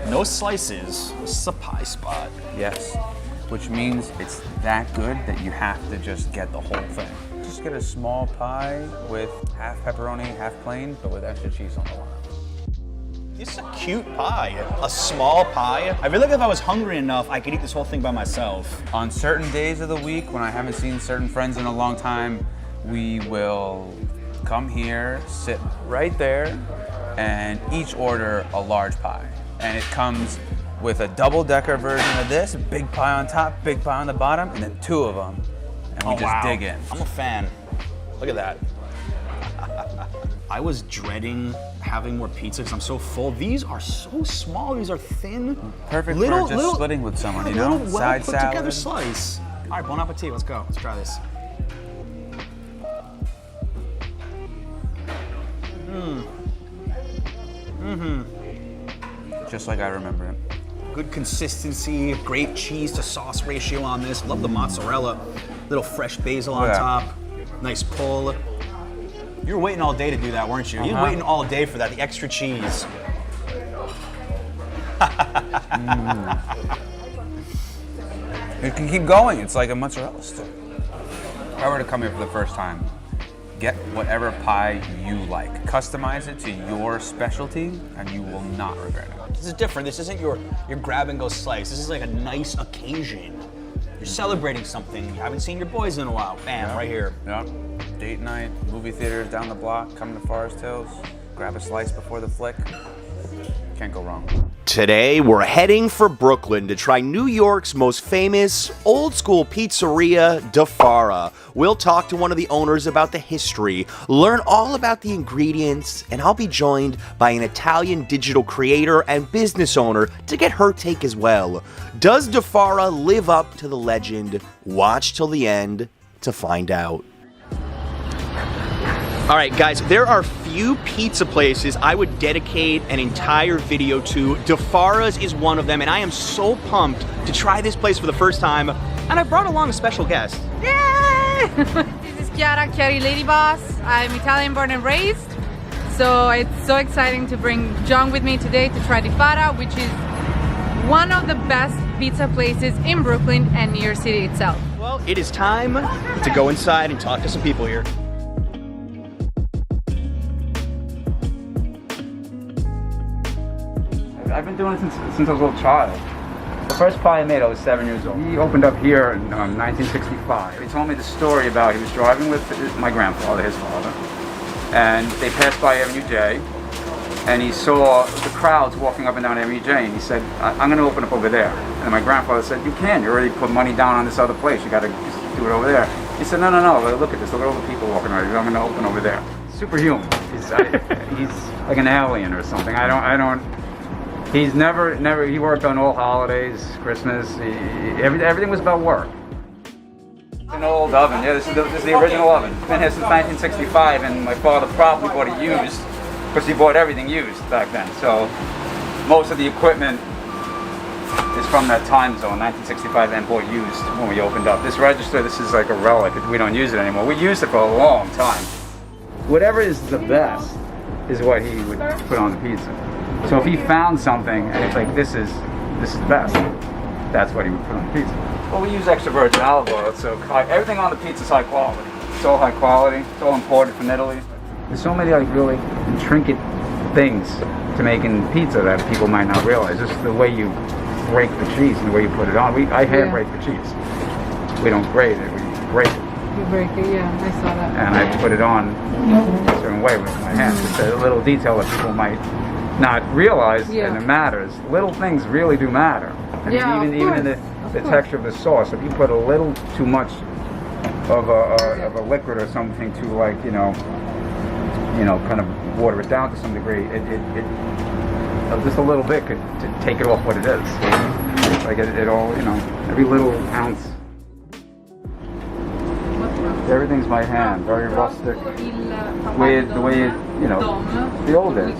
no slices. This is a pie spot. Yes, which means it's that good that you have to just get the whole thing. Just get a small pie with half pepperoni, half plain, but with extra cheese on the bottom. This is a cute pie. A small pie. I feel like if I was hungry enough, I could eat this whole thing by myself. On certain days of the week, when I haven't seen certain friends in a long time, we will come here, sit right there, and each order a large pie. And it comes with a double-decker version of this, big pie on top, big pie on the bottom, and then 2 of them. And we just dig in. I'm a fan. Look at that. I was dreading having more pizza because I'm so full. These are so small. These are thin. Perfect for just splitting with someone, you know? Little, Side put together salad. slice. All right, bon appetit. Let's go. Let's try this. Just like I remember it. Good consistency, great cheese to sauce ratio on this. Love the mozzarella. Little fresh basil on top. Nice pull. You were waiting all day to do that, weren't you? You were waiting all day for that, the extra cheese. It can keep going. It's like a mozzarella stick. If I were to come here for the first time, get whatever pie you like. Customize it to your specialty, and you will not regret it. This is different. This isn't your grab and go slice. This is like a nice occasion. You're celebrating something. You haven't seen your boys in a while. Bam, right here. Yeah. Date night, movie theaters down the block, come to Forest Hills, grab a slice before the flick. Can't go wrong. Today, we're heading for Brooklyn to try New York's most famous old-school pizzeria, Farah. We'll talk to one of the owners about the history, learn all about the ingredients, and I'll be joined by an Italian digital creator and business owner to get her take as well. Does Farah live up to the legend? Watch till the end to find out. All right, guys, there are few pizza places I would dedicate an entire video to. Farah's is one of them, and I am so pumped to try this place for the first time. And I brought along a special guest. Yay! This is Chiari Lady Boss. I'm Italian born and raised. So it's so exciting to bring John with me today to try the Farah, which is one of the best pizza places in Brooklyn and New York City itself. Well, it is time to go inside and talk to some people here. I've been doing it since I was a little child. The first pie I made, I was 7 years old. He opened up here in 1965. He told me the story about he was driving with my grandfather, his father, and they passed by Avenue J, and he saw the crowds walking up and down Avenue J, and he said, I'm going to open up over there. And my grandfather said, you can. You already put money down on this other place. You got to do it over there. He said, no, look at this. Look at all the people walking around. I'm going to open over there. Superhuman. He's like an alien or something. He's never, he worked on all holidays, Christmas, everything was about work. It's an old oven, yeah, this is the original oven. It's been here since 1965, and my father probably bought it used, because he bought everything used back then. So most of the equipment is from that time zone, 1965, and bought used when we opened up. This register, this is like a relic. We don't use it anymore. We used it for a long time. Whatever is the best is what he would put on the pizza. So if he found something and it's like, this is the best, that's what he would put on the pizza. Well, we use extra virgin olive oil, so everything on the pizza is high quality. It's all high quality, it's all imported from Italy. There's so many like really intricate things to making pizza that people might not realize. Just the way you break the cheese and the way you put it on. I hand break the cheese. We don't grate it, we break it. You break it, yeah, I saw that. And I put it on a certain way with my hands. It's a little detail that people might not realize, and it matters. Little things really do matter. I mean, even in the texture of the sauce, if you put a little too much of a liquid or something to, like, you know, kind of water it down to some degree, it just a little bit could take it off what it is. Like it all, you know, every little ounce. Everything's by hand, very rustic. The way you know, the old days.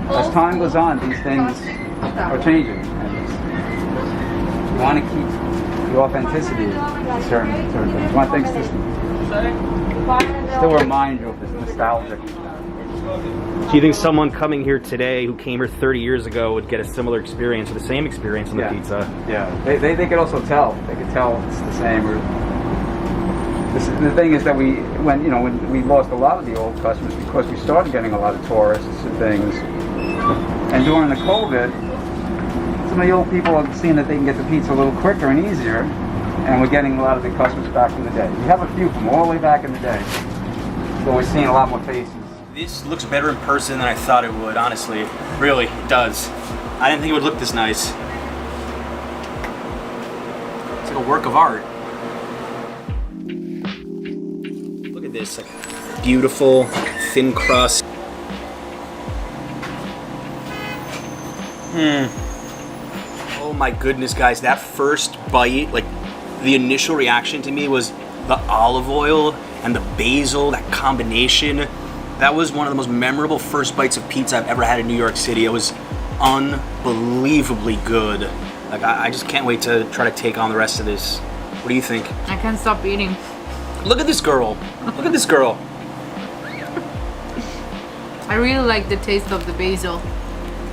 As time goes on, these things are changing. And you want to keep the authenticity of certain things. You want things to still remind you of this nostalgic. Do you think someone coming here today who came here 30 years ago would get a similar experience or the same experience on the pizza? Yeah, they could also tell. They could tell it's the same. The thing is that when we lost a lot of the old customers because we started getting a lot of tourists and things. And during the COVID, some of the old people have seen that they can get the pizza a little quicker and easier, and we're getting a lot of the customers back in the day. We have a few from all the way back in the day, but we're seeing a lot more faces. This looks better in person than I thought it would, honestly. Really, it does. I didn't think it would look this nice. It's like a work of art. Look at this, like beautiful, thin crust. Oh my goodness, guys, that first bite, like the initial reaction to me was the olive oil and the basil, that combination. That was one of the most memorable first bites of pizza I've ever had in New York City. It was unbelievably good. Like, I just can't wait to try to take on the rest of this. What do you think? I can't stop eating. Look at this girl. Look at this girl. I really like the taste of the basil.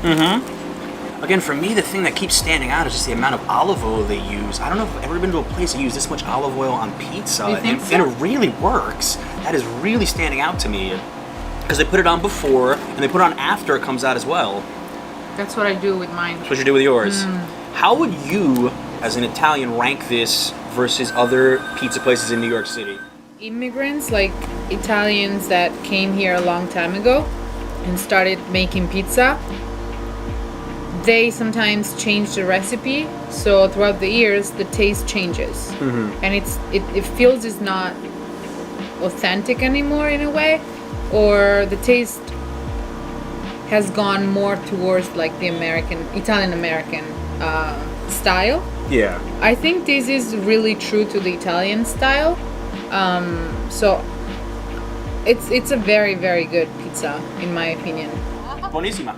Mm-hmm. Again, for me, the thing that keeps standing out is just the amount of olive oil they use. I don't know if I've ever been to a place that used this much olive oil on pizza. You think so? And it really works. That is really standing out to me. Because they put it on before, and they put it on after it comes out as well. That's what I do with mine. That's what you do with yours. How would you, as an Italian, rank this versus other pizza places in New York City? Immigrants, like Italians that came here a long time ago and started making pizza, they sometimes change the recipe, so throughout the years the taste changes, and it feels it's not authentic anymore in a way, or the taste has gone more towards like the Italian American style. Yeah. I think this is really true to the Italian style, so it's a very, very good pizza in my opinion. Buonissima.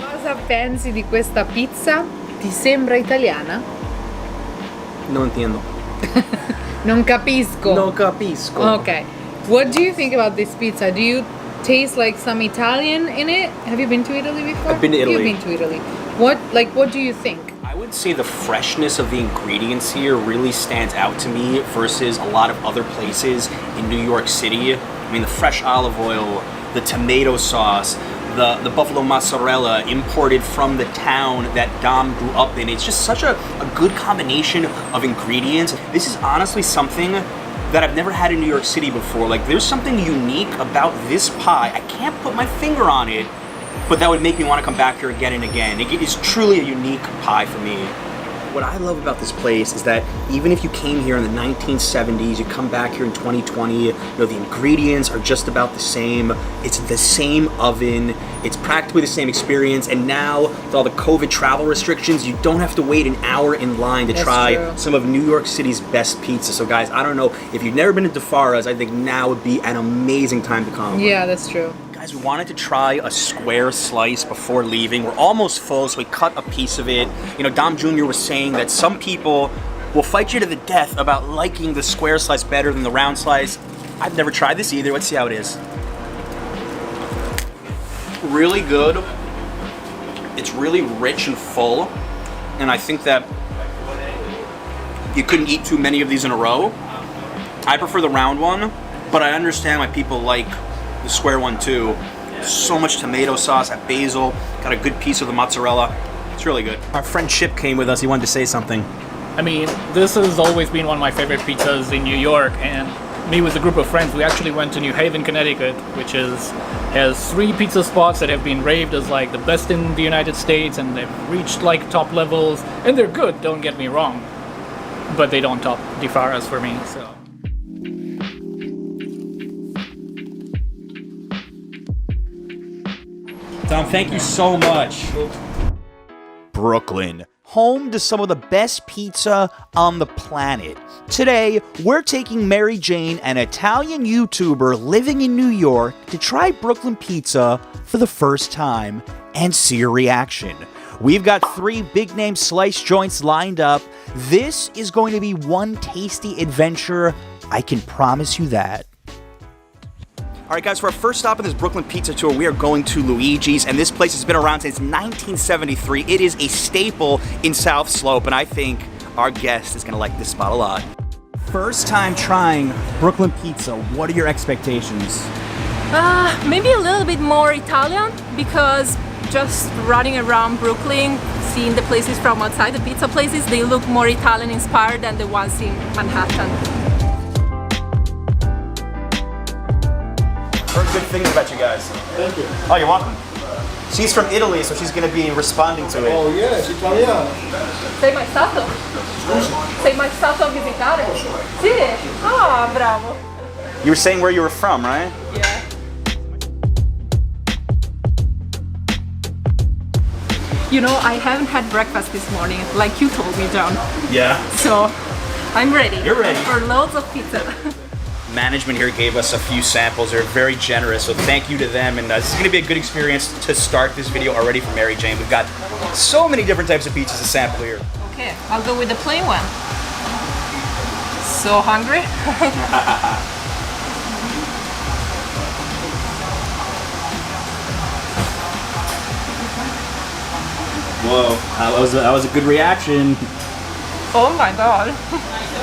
Cosa pensi di questa pizza? Ti sembra italiana? Non entiendo. Non capisco. Non capisco. Okay. What do you think about this pizza? Do you taste like some Italian in it? Have you been to Italy before? I've been to Italy. You've been to Italy. What do you think? I would say the freshness of the ingredients here really stands out to me versus a lot of other places in New York City. I mean, the fresh olive oil, the tomato sauce, the buffalo mozzarella imported from the town that Dom grew up in. It's just such a good combination of ingredients. This is honestly something that I've never had in New York City before. Like, there's something unique about this pie. I can't put my finger on it, but that would make me want to come back here again and again. It is truly a unique pie for me. What I love about this place is that even if you came here in the 1970s, you come back here in 2020, the ingredients are just about the same. It's the same oven. It's practically the same experience. And now, with all the COVID travel restrictions, you don't have to wait an hour in line to try some of New York City's best pizza. So guys, I don't know, if you've never been to DeFara's, I think now would be an amazing time to come. Yeah, that's true. Guys, we wanted to try a square slice before leaving. We're almost full, so we cut a piece of it. Dom Jr. was saying that some people will fight you to the death about liking the square slice better than the round slice. I've never tried this either. Let's see how it is. Really good. It's really rich and full, and I think that you couldn't eat too many of these in a row. I prefer the round one, but I understand why people like the square one too. So much tomato sauce, that basil, got a good piece of the mozzarella. It's really good. Our friend Chip came with us. He wanted to say something. I mean, this has always been one of my favorite pizzas in New York, and me with a group of friends, we actually went to New Haven, Connecticut, which has 3 pizza spots that have been raved as like the best in the United States, and they've reached like top levels, and they're good, don't get me wrong, but they don't top DeFara's for me, so. Dom, thank you so much. Brooklyn, home to some of the best pizza on the planet. Today, we're taking Mary Jane, an Italian YouTuber living in New York, to try Brooklyn pizza for the first time and see her reaction. We've got 3 big-name slice joints lined up. This is going to be one tasty adventure, I can promise you that. All right, guys, for our first stop on this Brooklyn pizza tour, we are going to Luigi's, and this place has been around since 1973. It is a staple in South Slope, and I think our guest is gonna like this spot a lot. First time trying Brooklyn pizza, what are your expectations? Maybe a little bit more Italian, because just running around Brooklyn, seeing the places from outside, the pizza places, they look more Italian inspired than the ones in Manhattan. Heard good things about you guys. Thank you. Oh, you're welcome. She's from Italy, so she's gonna be responding to it. Oh yes, Italiano. Sei mai stato? Sei mai stato a visitare? Sì. Ah, bravo. You were saying where you were from, right? Yeah. I haven't had breakfast this morning, like you told me, John. Yeah. So, I'm ready. You're ready. For loads of pizza. Management here gave us a few samples. They're very generous, so thank you to them. And this is gonna be a good experience to start this video already for Mary Jane. We've got so many different types of pizzas to sample here. Okay, I'll go with the plain one. So hungry? Whoa, that was a good reaction. Oh my god.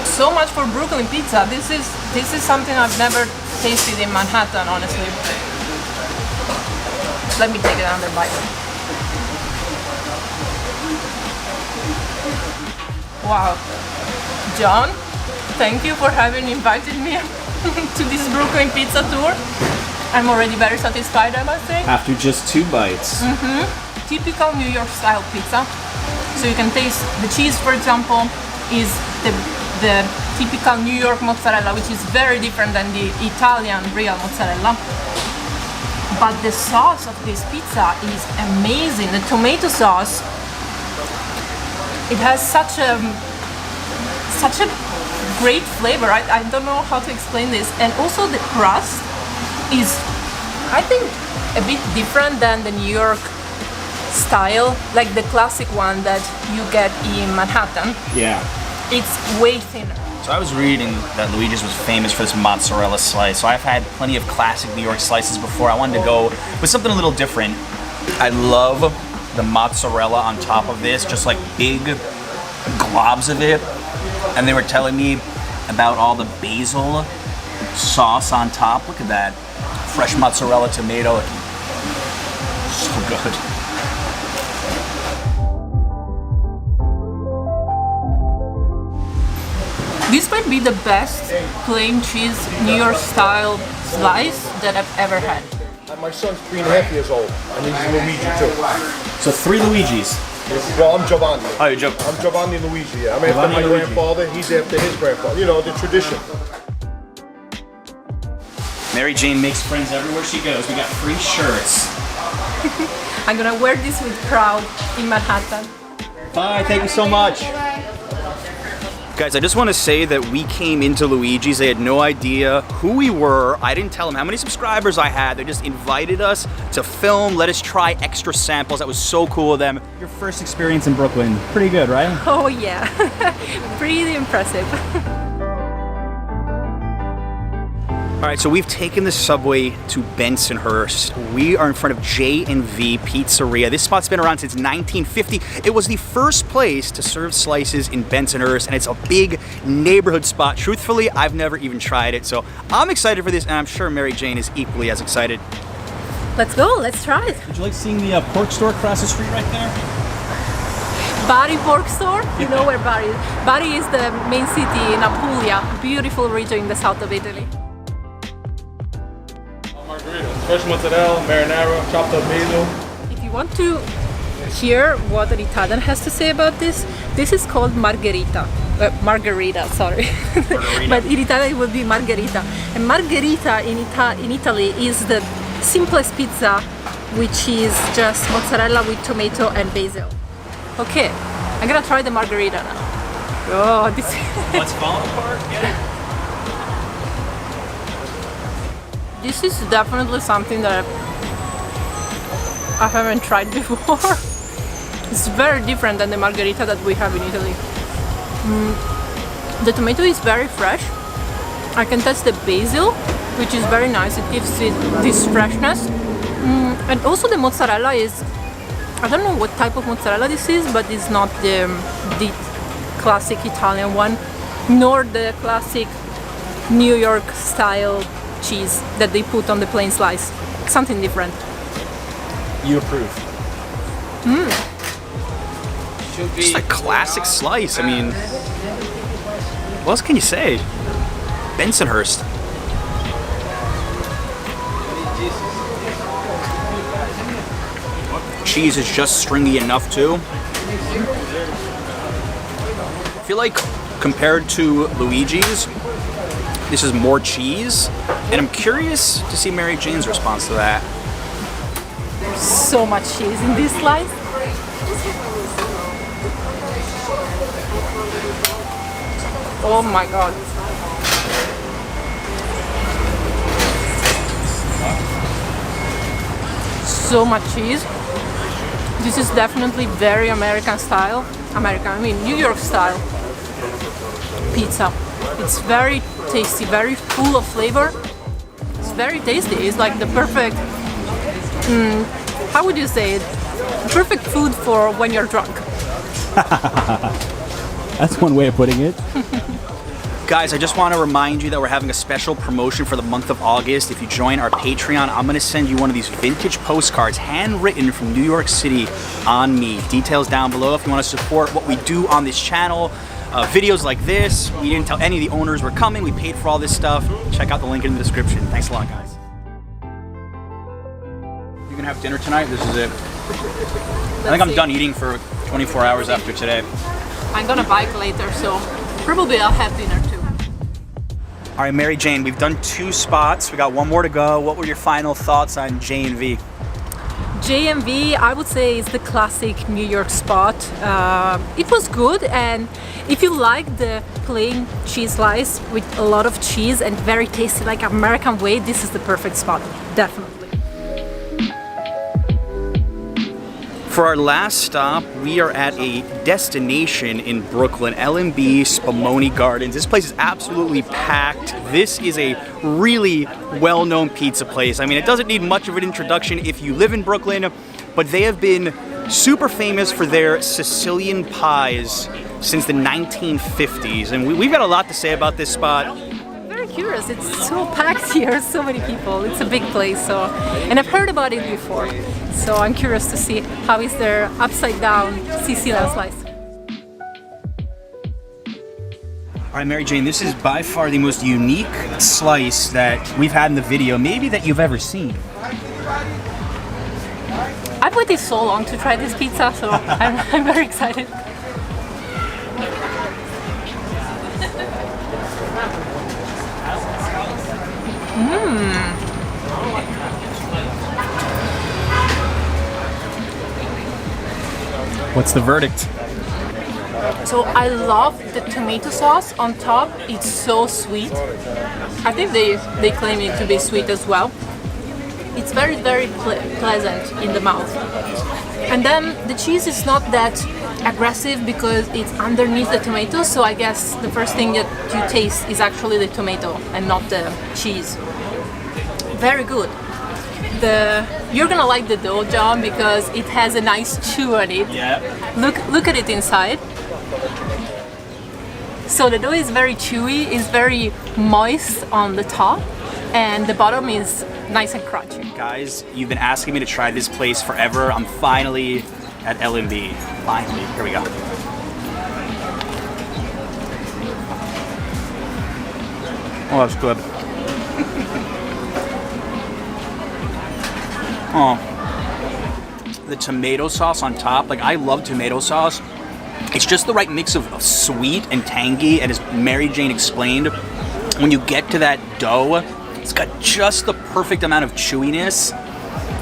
So much for Brooklyn pizza. This is something I've never tasted in Manhattan, honestly. Let me take another bite. Wow. John, thank you for having invited me to this Brooklyn pizza tour. I'm already very satisfied, I must say. After just 2 bites. typical New York style pizza. So you can taste the cheese, for example, is the typical New York mozzarella, which is very different than the Italian real mozzarella. But the sauce of this pizza is amazing. The tomato sauce, it has such a great flavor. I don't know how to explain this. And also the crust is, I think, a bit different than the New York style, like the classic one that you get in Manhattan. Yeah. It's way thinner. So I was reading that Luigi's was famous for this mozzarella slice. So I've had plenty of classic New York slices before. I wanted to go with something a little different. I love the mozzarella on top of this, just like big globs of it. And they were telling me about all the basil sauce on top. Look at that. Fresh mozzarella, tomato. So good. This might be the best plain cheese New York style slice that I've ever had. My son's 3.5 years old, and he's Luigi too. So 3 Luigis. Well, I'm Giovanni. Oh, you're Giovanni. I'm Giovanni Luigi. Yeah. I'm after my grandfather. He's after his grandfather. You know, the tradition. Mary Jane makes friends everywhere she goes. We got free shirts. I'm gonna wear this with pride in Manhattan. Bye, thank you so much. Guys, I just want to say that we came into Luigi's. They had no idea who we were. I didn't tell them how many subscribers I had. They just invited us to film, let us try extra samples. That was so cool of them. Your first experience in Brooklyn, pretty good, right? Oh yeah, pretty impressive. All right, so we've taken the subway to Bensonhurst. We are in front of J&V Pizzeria. This spot's been around since 1950. It was the first place to serve slices in Bensonhurst, and it's a big neighborhood spot. Truthfully, I've never even tried it, so I'm excited for this, and I'm sure Mary Jane is equally as excited. Let's go, let's try it. Would you like seeing the pork store across the street right there? Barr pork store? You know where Barr is. Barr is the main city in Apulia, beautiful region in the south of Italy. Fresh mozzarella, marinara, chopped up basil. If you want to hear what an Italian has to say about this, this is called margherita. Margherita, sorry. Margherita. But in Italian it would be margherita. And margherita in Italy is the simplest pizza, which is just mozzarella with tomato and basil. Okay, I'm gonna try the margherita now. Oh, this What's falling apart? Yeah. This is definitely something that I haven't tried before. It's very different than the margherita that we have in Italy. The tomato is very fresh. I can taste the basil, which is very nice. It gives it this freshness. And also the mozzarella is, I don't know what type of mozzarella this is, but it's not the classic Italian one, nor the classic New York style cheese that they put on the plain slice. Something different. You approve? Just a classic slice. I mean, what else can you say? Bensonhurst. Cheese is just stringy enough too. I feel like compared to Luigi's, this is more cheese, and I'm curious to see Mary Jane's response to that. So much cheese in this slice. Oh my god. So much cheese. This is definitely very American style. I mean New York style pizza. It's very tasty, very full of flavor. It's very tasty. It's like the perfect, how would you say it? Perfect food for when you're drunk. That's one way of putting it. Guys, I just want to remind you that we're having a special promotion for the month of August. If you join our Patreon, I'm going to send you one of these vintage postcards handwritten from New York City on me. Details down below if you want to support what we do on this channel. Videos like this. We didn't tell any of the owners we're coming. We paid for all this stuff. Check out the link in the description. Thanks a lot, guys. You gonna have dinner tonight? This is it. I think I'm done eating for 24 hours after today. I'm gonna bike later, so probably I'll have dinner too. All right, Mary Jane, we've done 2 spots. We got 1 more to go. What were your final thoughts on J&V? J&V, I would say, is the classic New York spot. It was good, and if you like the plain cheese slice with a lot of cheese and very tasty, like American way, this is the perfect spot, definitely. For our last stop, we are at a destination in Brooklyn, L&B Spumoni Gardens. This place is absolutely packed. This is a really well-known pizza place. I mean, it doesn't need much of an introduction if you live in Brooklyn, but they have been super famous for their Sicilian pies since the 1950s. And we've got a lot to say about this spot. Very curious, it's so packed here, so many people. It's a big place, and I've heard about it before. So I'm curious to see how is their upside down Sicilian slice. All right, Mary Jane, this is by far the most unique slice that we've had in the video, maybe that you've ever seen. I've waited so long to try this pizza, so I'm very excited. What's the verdict? So I love the tomato sauce on top. It's so sweet. I think they claim it to be sweet as well. It's very, very pleasant in the mouth. And then the cheese is not that aggressive because it's underneath the tomato, so I guess the first thing that you taste is actually the tomato and not the cheese. Very good. You're gonna like the dough, John, because it has a nice chew on it. Yeah. Look at it inside. So the dough is very chewy, it's very moist on the top, and the bottom is nice and crunchy. Guys, you've been asking me to try this place forever. I'm finally at L&B. Finally, here we go. Oh, that's good. Oh, the tomato sauce on top. Like, I love tomato sauce. It's just the right mix of sweet and tangy, and as Mary Jane explained, when you get to that dough, it's got just the perfect amount of chewiness.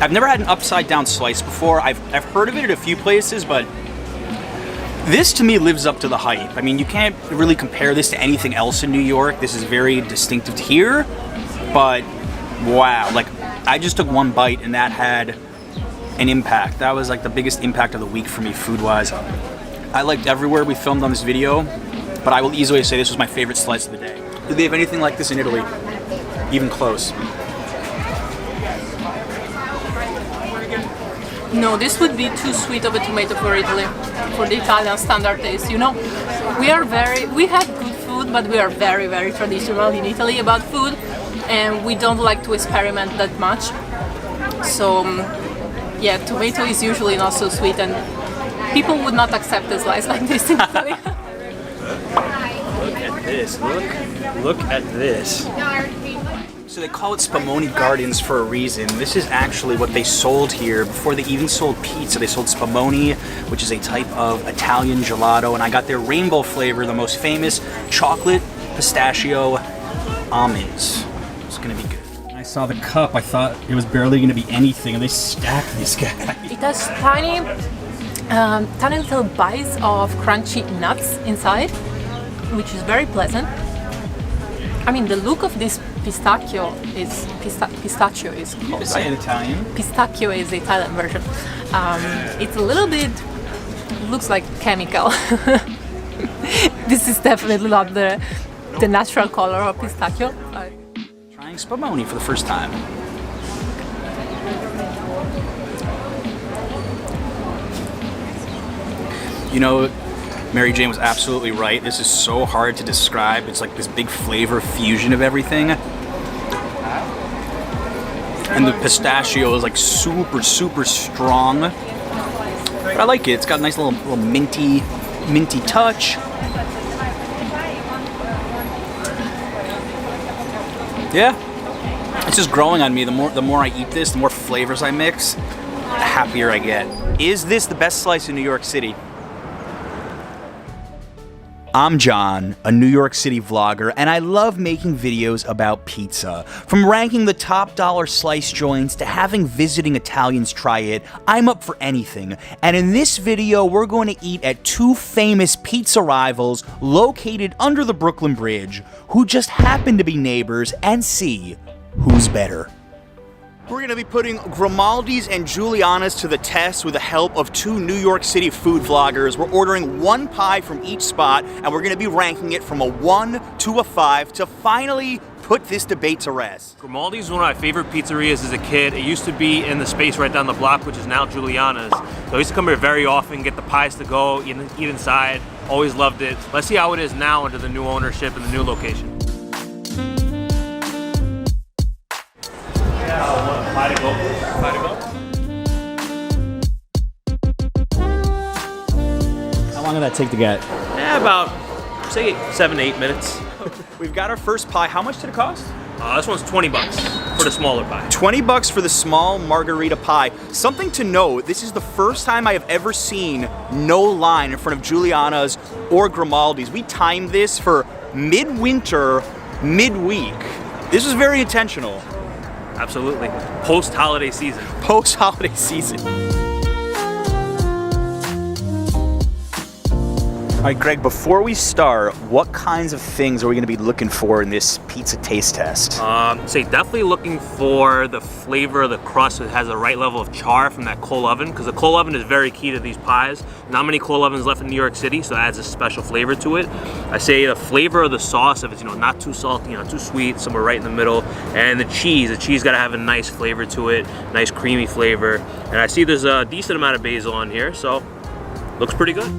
I've never had an upside down slice before. I've heard of it at a few places, but this to me lives up to the hype. I mean, you can't really compare this to anything else in New York. This is very distinctive to here, but wow, like, I just took 1 bite and that had an impact. That was like the biggest impact of the week for me food-wise. I liked everywhere we filmed on this video, but I will easily say this was my favorite slice of the day. Did they have anything like this in Italy? Even close? No, this would be too sweet of a tomato for Italy, for the Italian standard taste. You know, we have good food, but we are very, very traditional in Italy about food, and we don't like to experiment that much. So, yeah, tomato is usually not so sweet, and people would not accept a slice like this in Italy. Look at this. Look at this. So they call it Spumoni Gardens for a reason. This is actually what they sold here. Before they even sold pizza, they sold Spumoni, which is a type of Italian gelato, and I got their rainbow flavor, the most famous, chocolate pistachio almonds. It's gonna be good. I saw the cup, I thought it was barely gonna be anything, and they stacked this guy. It has tiny little bites of crunchy nuts inside, which is very pleasant. I mean, the look of this pistachio is called. Is it in Italian? Pistachio is the Italian version. It's a little bit looks like chemical. This is definitely not the natural color of pistachio. Trying Spumoni for the first time. You know, Mary Jane was absolutely right. This is so hard to describe. It's like this big flavor fusion of everything. And the pistachio is like super, super strong. But I like it. It's got a nice little minty touch. Yeah. It's just growing on me. The more I eat this, the more flavors I mix. happier I get. Is this the best slice in New York City? I'm John, a New York City vlogger, and I love making videos about pizza. From ranking the top dollar slice joints to having visiting Italians try it, I'm up for anything. And in this video, we're going to eat at two famous pizza rivals located under the Brooklyn Bridge, who just happen to be neighbors, and see who's better. We're going to be putting Grimaldi's and Giuliana's to the test with the help of two New York City food vloggers. We're ordering one pie from each spot, and we're going to be ranking it from a 1 to a 5 to finally put this debate to rest. Grimaldi's is one of my favorite pizzerias as a kid. It used to be in the space right down the block, which is now Giuliana's. So I used to come here very often, get the pies to go, eat inside. Always loved it. Let's see how it is now under the new ownership and the new location. Pie to go. Pie to go. How long did that take to get? About, say, 7 to 8 minutes. We've got our first pie. How much did it cost? This one's 20 bucks for the smaller pie. 20 bucks for the small margarita pie. Something to note, this is the first time I have ever seen no line in front of Giuliana's or Grimaldi's. We timed this for midwinter, midweek. This was very intentional. Absolutely. Post-holiday season. Post-holiday season. All right, Greg, before we start, what kinds of things are we going to be looking for in this pizza taste test? Say definitely looking for the flavor of the crust. It has the right level of char from that coal oven, because the coal oven is very key to these pies. Not many coal ovens left in New York City, so it adds a special flavor to it. I say the flavor of the sauce, if it's not too salty, not too sweet, somewhere right in the middle. And the cheese got to have a nice flavor to it, nice creamy flavor. And I see there's a decent amount of basil on here, so looks pretty good.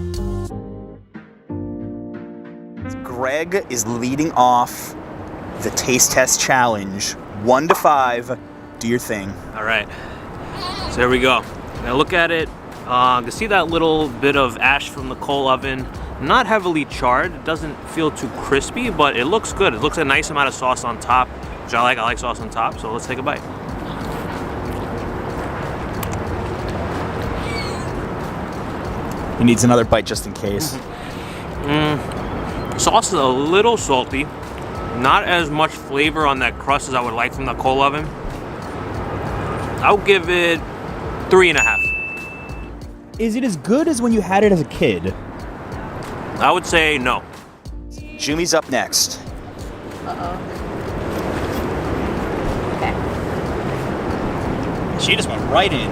Greg is leading off the taste test challenge. 1 to 5, do your thing. All right, so there we go. Now look at it. You can see that little bit of ash from the coal oven. Not heavily charred. It doesn't feel too crispy, but it looks good. It looks a nice amount of sauce on top, which I like. I like sauce on top, so let's take a bite. He needs another bite just in case. Sauce is a little salty. Not as much flavor on that crust as I would like from the coal oven. I'll give it 3.5. Is it as good as when you had it as a kid? I would say no. Jumi's up next. Uh-oh. Okay. She just went right in.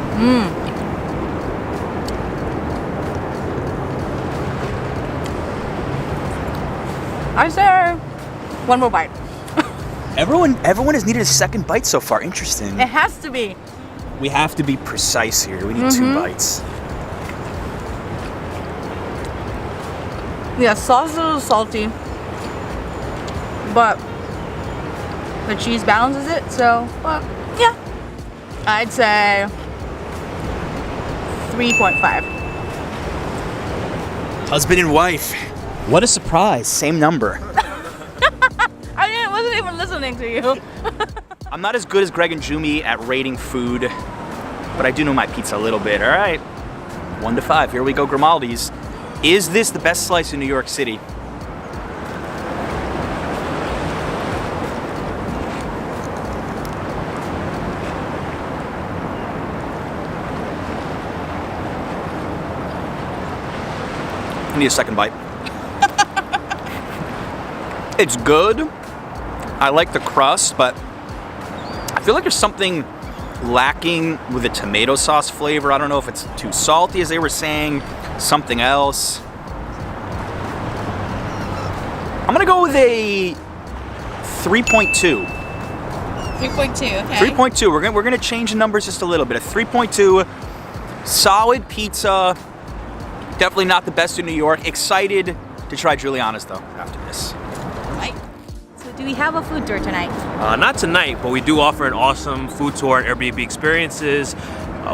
I say 1 more bite. Everyone has needed a second bite so far. Interesting. It has to be. We have to be precise here. We need 2 bites. Yeah, sauce is a little salty, but the cheese balances it, so, well, yeah. I'd say 3.5. Husband and wife. What a surprise. Same number. I wasn't even listening to you. I'm not as good as Greg and Jumi at rating food, but I do know my pizza a little bit. All right. 1 to 5. Here we go, Grimaldi's. Is this the best slice in New York City? I need a second bite. It's good. I like the crust, but I feel like there's something lacking with the tomato sauce flavor. I don't know if it's too salty, as they were saying, something else. I'm gonna go with a 3.2. 3.2, okay. 3.2. We're gonna change the numbers just a little bit. A 3.2. Solid pizza. Definitely not the best in New York. Excited to try Giuliana's though after this. Do we have a food tour tonight? Not tonight, but we do offer an awesome food tour and Airbnb experiences.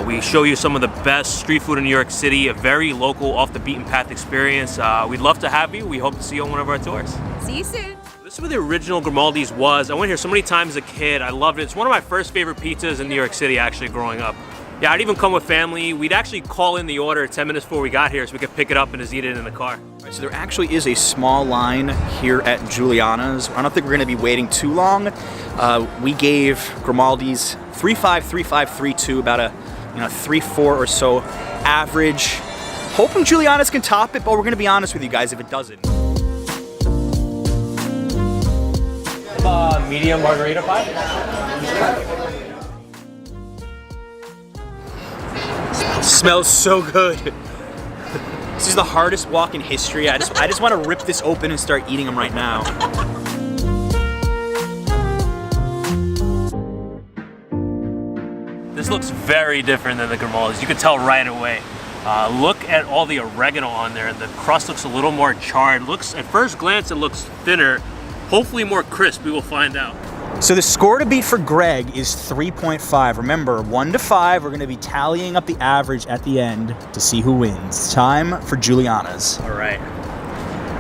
We show you some of the best street food in New York City, a very local, off the beaten path experience. We'd love to have you. We hope to see you on one of our tours. See you soon. This is where the original Grimaldi's was. I went here so many times as a kid. I loved it. It's one of my first favorite pizzas in New York City, actually, growing up. Yeah, I'd even come with family. We'd actually call in the order 10 minutes before we got here so we could pick it up and just eat it in the car. All right, so there actually is a small line here at Giuliana's. I don't think we're gonna be waiting too long. We gave Grimaldi's 3.5, 3.5, 3.2, about a 3.4 or so average. Hoping Giuliana's can top it, but we're gonna be honest with you guys if it doesn't. Medium margarita pie. Smells so good. This is the hardest walk in history. I just want to rip this open and start eating them right now. This looks very different than the Grimaldi's. You can tell right away. Look at all the oregano on there. The crust looks a little more charred. Looks, at first glance, it looks thinner. Hopefully more crisp. We will find out. So the score to beat for Greg is 3.5. Remember, 1 to 5, we're going to be tallying up the average at the end to see who wins. Time for Giuliana's. All right.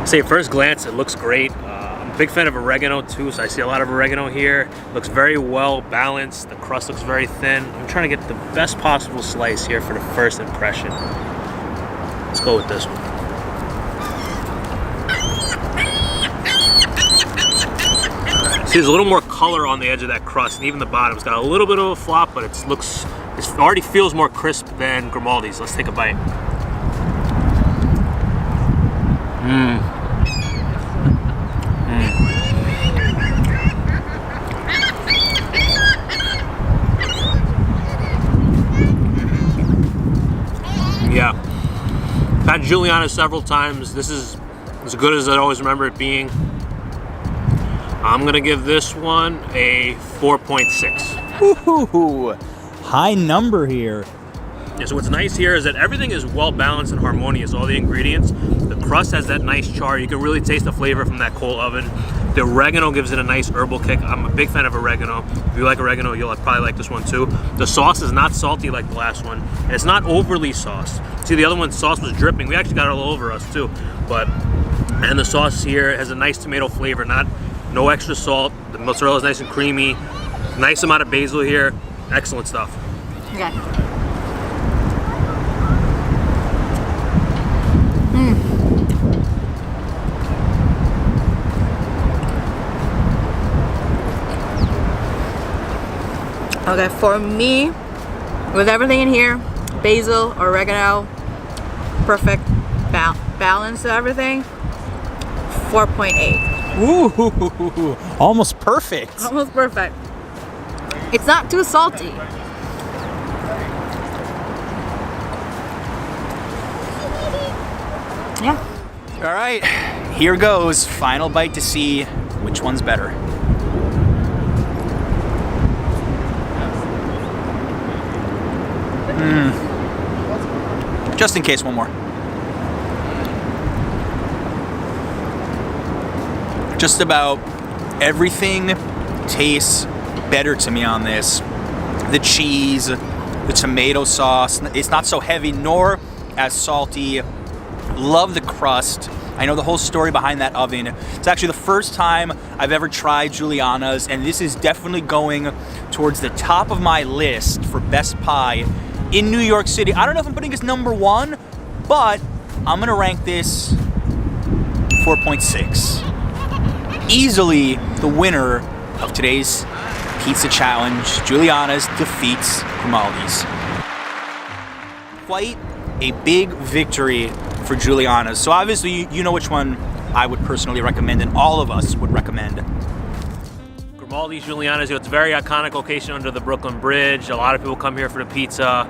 Say at first glance, it looks great. I'm a big fan of oregano too, so I see a lot of oregano here. Looks very well balanced. The crust looks very thin. I'm trying to get the best possible slice here for the first impression. Let's go with this one. See, there's a little more color on the edge of that crust, and even the bottom's got a little bit of a flop, but it already feels more crisp than Grimaldi's. Let's take a bite. Yeah. Had Giuliana's several times. This is as good as I always remember it being. I'm gonna give this one a 4.6. Woo-hoo-hoo. High number here. Yeah, so what's nice here is that everything is well balanced and harmonious, all the ingredients. The crust has that nice char. You can really taste the flavor from that coal oven. The oregano gives it a nice herbal kick. I'm a big fan of oregano. If you like oregano, you'll probably like this one too. The sauce is not salty like the last one, and it's not overly sauced. See, the other one's sauce was dripping. We actually got it all over us too. And the sauce here has a nice tomato flavor, no extra salt. The mozzarella is nice and creamy. Nice amount of basil here. Excellent stuff. Okay. Okay, for me, with everything in here, basil, oregano, perfect balance of everything, 4.8. Ooh, almost perfect. Almost perfect. It's not too salty. Yeah. All right, here goes. Final bite to see which one's better. Just in case, one more. Just about everything tastes better to me on this. The cheese, the tomato sauce, it's not so heavy nor as salty. Love the crust. I know the whole story behind that oven. It's actually the first time I've ever tried Giuliana's, and this is definitely going towards the top of my list for best pie in New York City. I don't know if I'm putting this number 1, but I'm gonna rank this 4.6. Easily the winner of today's pizza challenge. Giuliana's defeats Grimaldi's. Quite a big victory for Giuliana's. So obviously you know which one I would personally recommend and all of us would recommend. Grimaldi's, Giuliana's, it's a very iconic location under the Brooklyn Bridge. A lot of people come here for the pizza.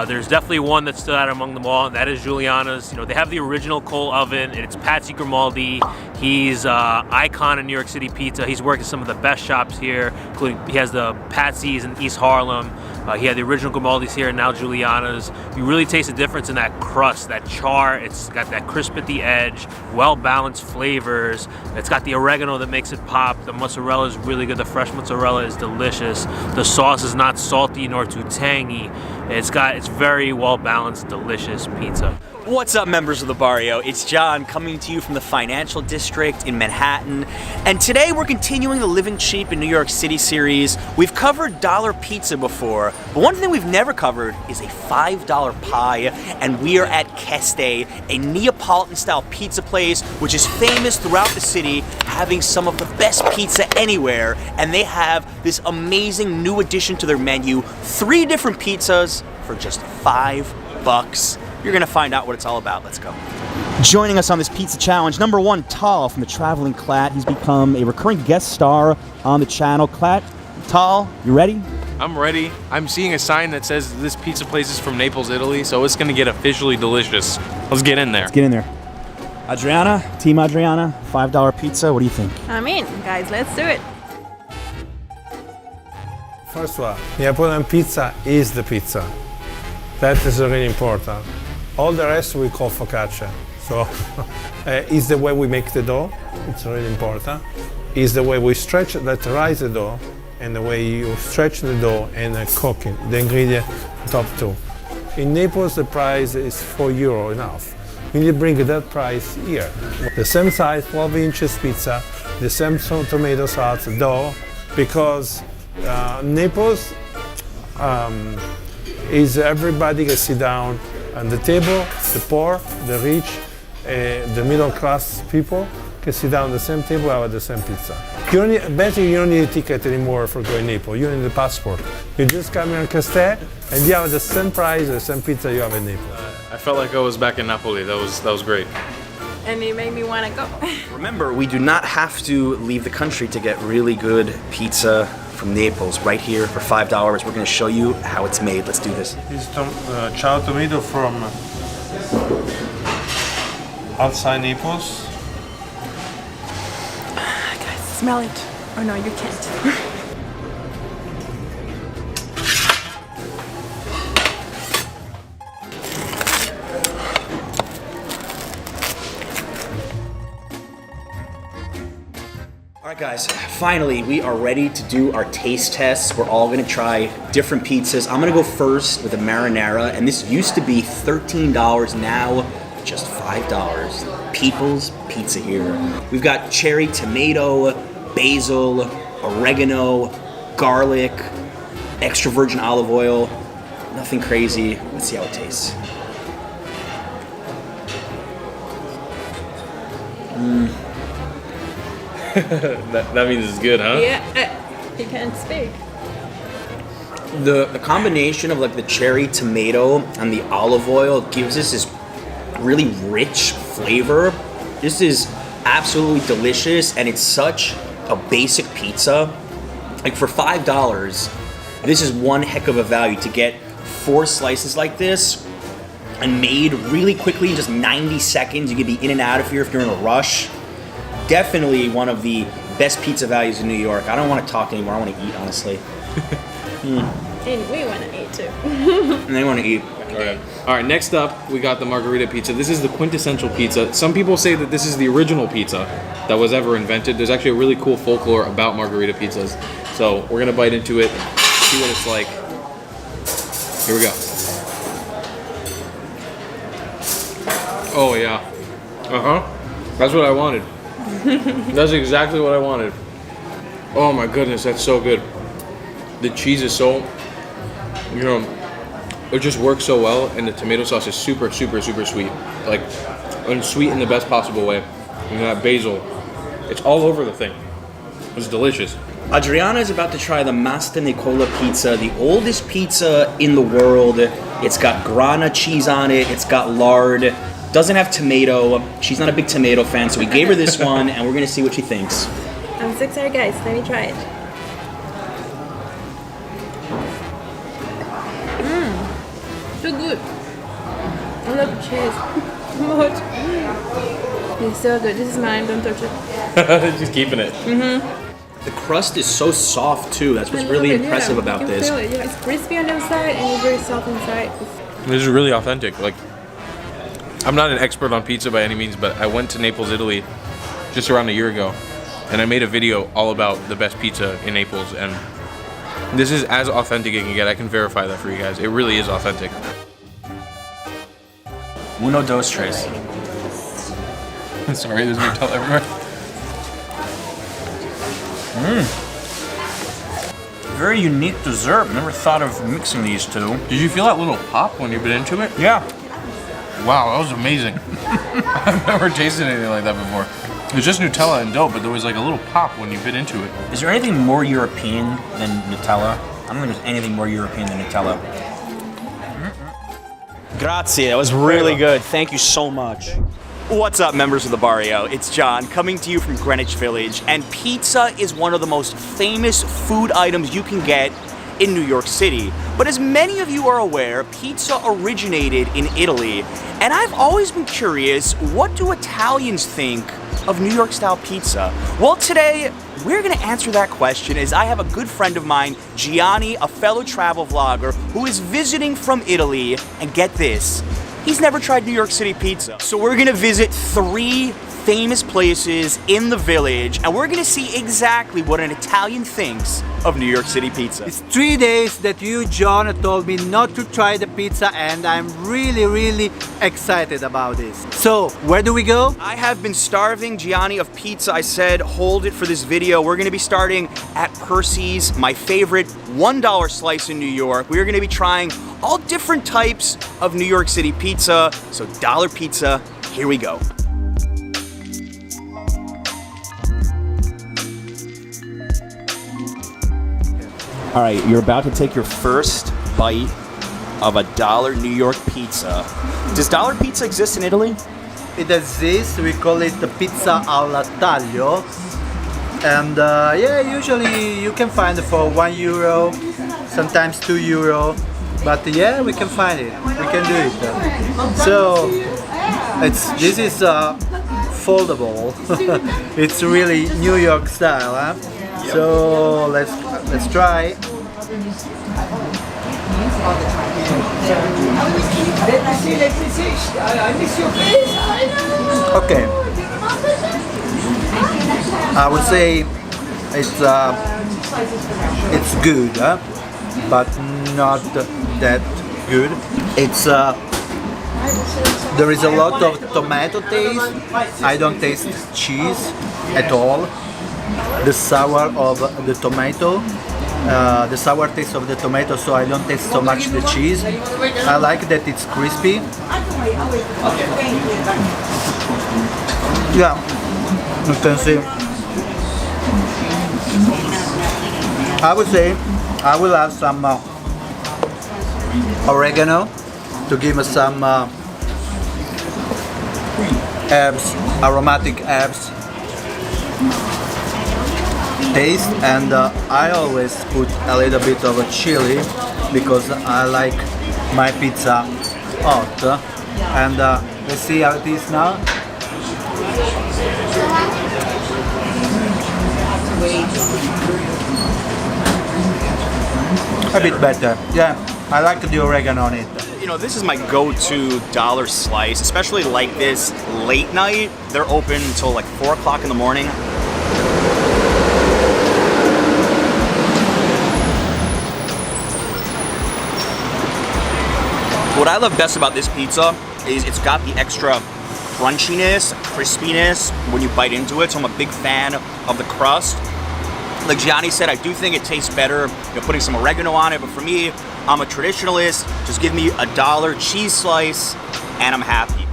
There's definitely one that stood out among them all, and that is Giuliana's. They have the original coal oven, and it's Patsy Grimaldi. He's icon in New York City pizza. He's worked at some of the best shops here, including he has the Patsy's in East Harlem. He had the original Grimaldi's here, and now Giuliana's. You really taste the difference in that crust, that char. It's got that crisp at the edge, well-balanced flavors. It's got the oregano that makes it pop. The mozzarella is really good. The fresh mozzarella is delicious. The sauce is not salty nor too tangy. It's very well-balanced, delicious pizza. What's up, members of the Barrio? It's John coming to you from the Financial District in Manhattan. And today we're continuing the Living Cheap in New York City series. We've covered dollar pizza before, more. But one thing we've never covered is a $5 pie, and we are at Keste, a Neapolitan-style pizza place, which is famous throughout the city, having some of the best pizza anywhere, and they have this amazing new addition to their menu, 3 different pizzas for just $5. You're gonna find out what it's all about. Let's go. Joining us on this pizza challenge, number 1, Tal from the Traveling Clat. He's become a recurring guest star on the channel. Clat, Tal, you ready? I'm ready. I'm seeing a sign that says this pizza place is from Naples, Italy, so it's gonna get officially delicious. Let's get in there. Let's get in there. Adriana, Team Adriana, $5 pizza. What do you think? I'm in, guys. Let's do it. First one, Neapolitan pizza is the pizza. That is really important. All the rest we call focaccia. So it's the way we make the dough. It's really important. It's the way we stretch that rise the dough, and the way you stretch the dough and cook it, the ingredient top 2. In Naples, the price is €4 enough. We need to bring that price here. The same size, 12 inches pizza, the same tomato sauce, dough, because Naples is everybody can sit down on the table, the poor, the rich, the middle class people can sit down at the same table and have the same pizza. Basically, you don't need a ticket anymore for going to Naples. You don't need a passport. You just come here in Castel and you have the same price, the same pizza you have in Naples. I felt like I was back in Napoli. That was great. And it made me want to go. Remember, we do not have to leave the country to get really good pizza from Naples. Right here for $5, we're going to show you how it's made. Let's do this. This chow tomato from outside Naples. Guys, smell it. Oh no, you can't. All right, guys, finally, we are ready to do our taste tests. We're all gonna try different pizzas. I'm gonna go first with a marinara, and this used to be $13, now just $5. People's Pizza here. We've got cherry tomato, basil, oregano, garlic, extra virgin olive oil. Nothing crazy. Let's see how it tastes. that means it's good, huh? Yeah, he can't speak. The combination of like the cherry tomato and the olive oil gives us this really rich flavor. This is absolutely delicious, and it's such a basic pizza. Like for $5, this is one heck of a value to get 4 slices like this and made really quickly in just 90 seconds. You could be in and out of here if you're in a rush. Definitely one of the best pizza values in New York. I don't want to talk anymore. I want to eat, honestly. And we want to eat too. And they want to eat. All right, next up, we got the margarita pizza. This is the quintessential pizza. Some people say that this is the original pizza that was ever invented. There's actually a really cool folklore about margarita pizzas. So we're gonna bite into it, see what it's like. Here we go. Oh yeah. That's what I wanted. That's exactly what I wanted. Oh my goodness, that's so good. The cheese is so, it just works so well, and the tomato sauce is super, super, super sweet. Like, and sweet in the best possible way. And that basil, it's all over the thing. It's delicious. Adriana is about to try the Masta Nicola pizza, the oldest pizza in the world. It's got grana cheese on it, it's got lard, doesn't have tomato. She's not a big tomato fan, so we gave her this one, and we're gonna see what she thinks. I'm so excited, guys. Let me try it. So good. I love cheese so much. It's so good. This is mine. Don't touch it. Just keeping it. The crust is so soft too. That's what's really impressive about this. Feel it, yeah. It's crispy on the outside and it's very soft inside. This is really authentic. Like, I'm not an expert on pizza by any means, but I went to Naples, Italy, just around a year ago, and I made a video all about the best pizza in Naples, and this is as authentic as it can get. I can verify that for you guys. It really is authentic. Uno, dos, tres. Sorry, there's Nutella everywhere. very unique dessert. Never thought of mixing these two. Did you feel that little pop when you bit into it? Yeah. Wow, that was amazing. I've never tasted anything like that before. It was just Nutella and dough, but there was like a little pop when you bit into it. Is there anything more European than Nutella? I don't think there's anything more European than Nutella. Grazie, that was really good. Thank you so much. What's up, members of the Barrio? It's John, coming to you from Greenwich Village, and pizza is one of the most famous food items you can get in New York City. But as many of you are aware, pizza originated in Italy, and I've always been curious, what do Italians think of New York style pizza? Well, today we're gonna answer that question as I have a good friend of mine, Gianni, a fellow travel vlogger who is visiting from Italy, and get this, he's never tried New York City pizza. So we're gonna visit 3 famous places in the village, and we're gonna see exactly what an Italian thinks of New York City pizza. It's 3 days that you, John, told me not to try the pizza, and I'm really excited about this. So, where do we go? I have been starving Gianni of pizza. I said, hold it for this video. We're gonna be starting at Percy's, my favorite $1 slice in New York. We're gonna be trying all different types of New York City pizza. So dollar pizza, here we go. All right, you're about to take your first bite of a $1 New York pizza. Does dollar pizza exist in Italy? It exists, we call it the pizza alla taglio. And yeah, usually you can find it for €1, sometimes €2. But yeah, we can find it, we can do it. So, this is foldable. It's really New York style, huh? So let's try. Okay. I would say it's good, huh? But not that good. It's there is a lot of tomato taste. I don't taste cheese at all. The sour of the tomato, the sour taste of the tomato, so I don't taste so much the cheese. I like that it's crispy. Yeah, you can see. I would say I will have some oregano to give us some herbs, aromatic herbs taste, and I always put a little bit of a chili because I like my pizza hot. And let's see how it is now. A bit better, yeah. I like the oregano on it. You know, this is my go-to dollar slice, especially like this late night. They're open until like 4 o'clock in the morning. What I love best about this pizza is it's got the extra crunchiness, crispiness when you bite into it, so I'm a big fan of the crust. Like Gianni said, I do think it tastes better, you know, putting some oregano on it, but for me, I'm a traditionalist. Just give me a $1 cheese slice and I'm happy.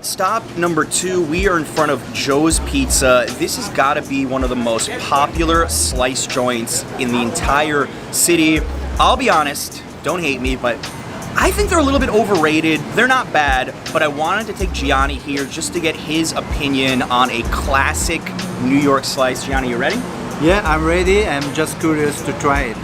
Stop number 2, we are in front of Joe's Pizza. This has got to be one of the most popular slice joints in the entire city. I'll be honest, don't hate me, but I think they're a little bit overrated. They're not bad, but I wanted to take Gianni here just to get his opinion on a classic New York slice. Gianni, you ready? Yeah, I'm ready. I'm just curious to try it.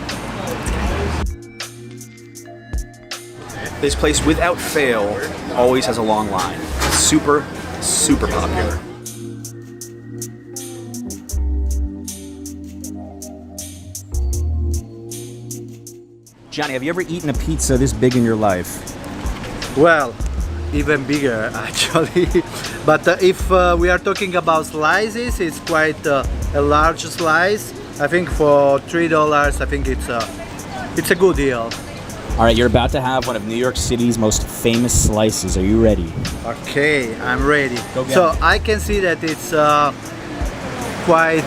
This place, without fail, always has a long line. Super popular. Gianni, have you ever eaten a pizza this big in your life? Well, even bigger actually. But if we are talking about slices, it's quite a large slice. I think for $3, I think it's a good deal. All right, you're about to have one of New York City's most famous slices. Are you ready? Okay, I'm ready. Go get so it. I can see that it's quite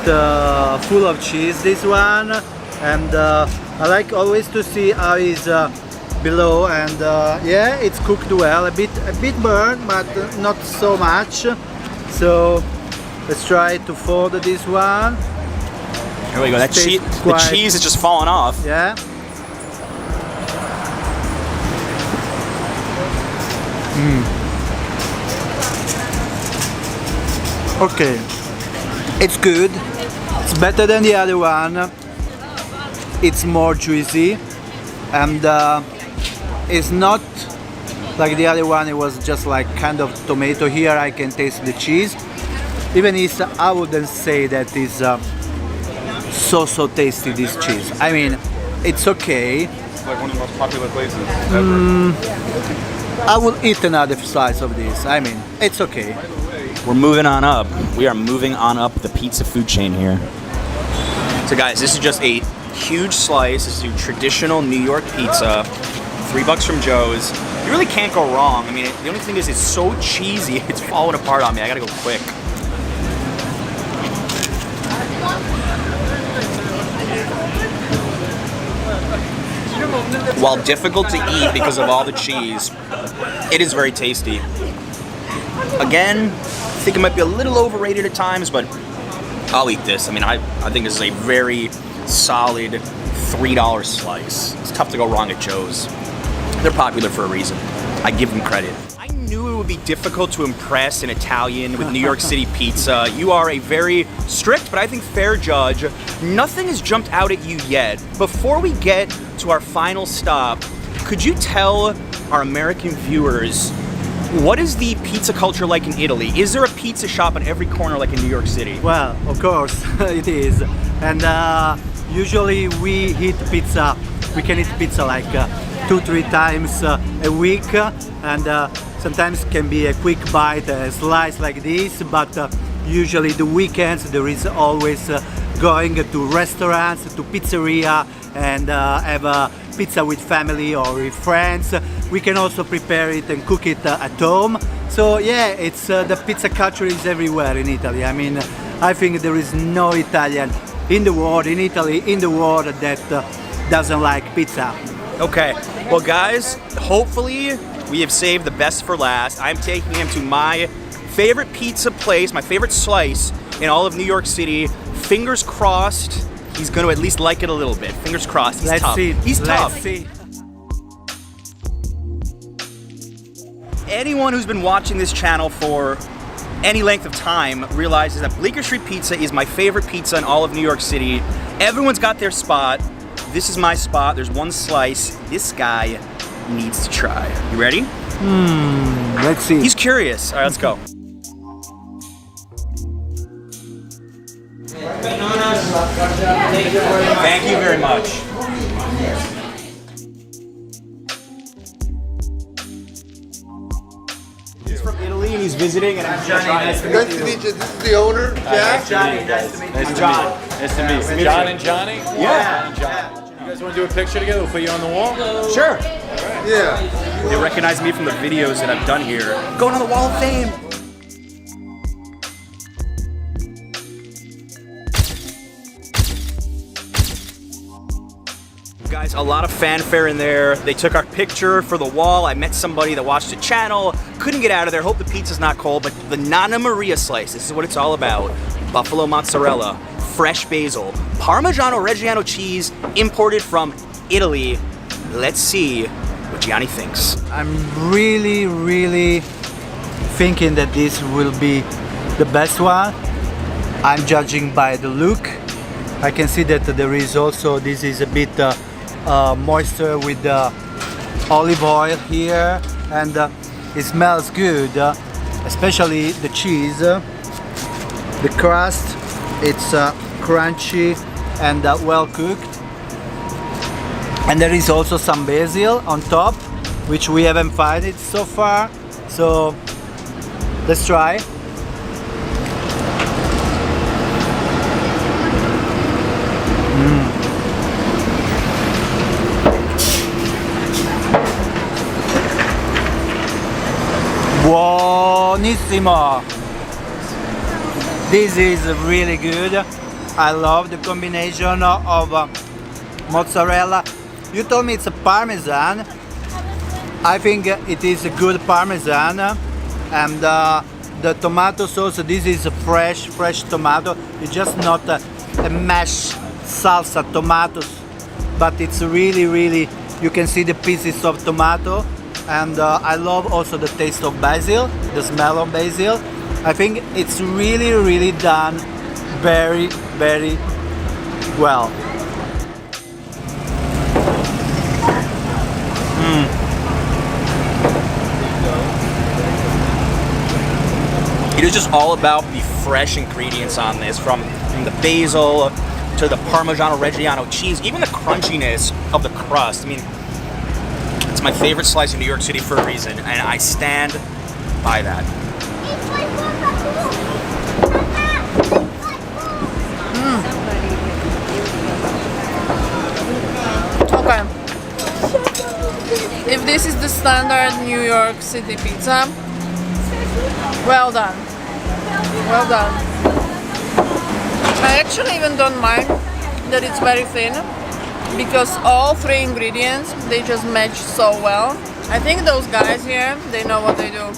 full of cheese, this one, and I like always to see how it's below, and yeah, it's cooked well, a bit burnt, but not so much. So let's try to fold this one. Here we go. That the cheese is just falling off. Yeah. Okay, it's good. It's better than the other one. It's more juicy, and it's not like the other one. It was just like kind of tomato. Here I can taste the cheese. Even if I wouldn't say that is so tasty, this cheese. I mean, it's okay. It's like one of the most popular places ever. I will eat another slice of this. I mean, it's okay. We're moving on up. We are moving on up the pizza food chain here. So guys, this is just a huge slice. This is a traditional New York pizza. $3 from Joe's. You really can't go wrong. I mean, the only thing is it's so cheesy. It's falling apart on me. I gotta go quick. While difficult to eat because of all the cheese, it is very tasty. Again, I think it might be a little overrated at times, but I'll eat this. I mean, I think this is a very solid $3 slice. It's tough to go wrong at Joe's. They're popular for a reason. I give them credit. I knew it would be difficult to impress an Italian with New York City pizza. You are a very strict, but I think fair judge. Nothing has jumped out at you yet. Before we get to our final stop, could you tell our American viewers, what is the pizza culture like in Italy? Is there a pizza shop on every corner like in New York City? Well, of course it is. And usually we eat pizza, we can eat pizza like 2-3 times a week, and sometimes it can be a quick bite, a slice like this, but usually the weekends there is always going to restaurants, to pizzeria, and have a pizza with family or with friends. We can also prepare it and cook it at home. So yeah, it's the pizza culture is everywhere in Italy. I mean, I think there is no Italian in the world, in Italy, in the world that doesn't like pizza. Okay, well guys, hopefully we have saved the best for last. I'm taking him to my favorite pizza place, my favorite slice in all of New York City. Fingers crossed he's going to at least like it a little bit. Fingers crossed. He's tough. He's tough. Let's see. Anyone who's been watching this channel for any length of time realizes that Bleecker Street Pizza is my favorite pizza in all of New York City. Everyone's got their spot. This is my spot. There's one slice. This guy needs to try. You ready? Let's see. He's curious. All right, let's go. Thank you very much. He's from Italy and he's visiting, and I'm Johnny. Nice to meet you. This is the owner, Jack. Johnny, nice to meet you. John. Nice to meet you. John and Johnny? Yeah. You guys want to do a picture together? We'll put you on the wall? Sure. Yeah. They recognize me from the videos that I've done here. Going on the Wall of Fame. Guys, a lot of fanfare in there. They took our picture for the wall. I met somebody that watched the channel. Couldn't get out of there. Hope the pizza's not cold, but the Nonna Maria slice, this is what it's all about. Buffalo mozzarella, fresh basil, Parmigiano Reggiano cheese imported from Italy. Let's see what Gianni thinks. I'm really thinking that this will be the best one. I'm judging by the look. I can see that there is also, this is a bit moisture with olive oil here, and it smells good, especially the cheese. The crust, it's crunchy and well cooked. And there is also some basil on top, which we haven't found it so far. So let's try. Buonissimo! This is really good. I love the combination of mozzarella. You told me it's a Parmesan. I think it is a good Parmesan. And the tomato sauce, this is a fresh tomato. It's just not a mashed salsa tomatoes, but it's really, you can see the pieces of tomato. And I love also the taste of basil, the smell of basil. I think it's really done very well. It is just all about the fresh ingredients on this, from the basil to the Parmigiano Reggiano cheese, even the crunchiness of the crust. I mean, it's my favorite slice in New York City for a reason, and I stand by that. Okay. If this is the standard New York City pizza, well done. Well done. I actually even don't mind that it's very thin, because all three ingredients, they just match so well. I think those guys here, they know what they do.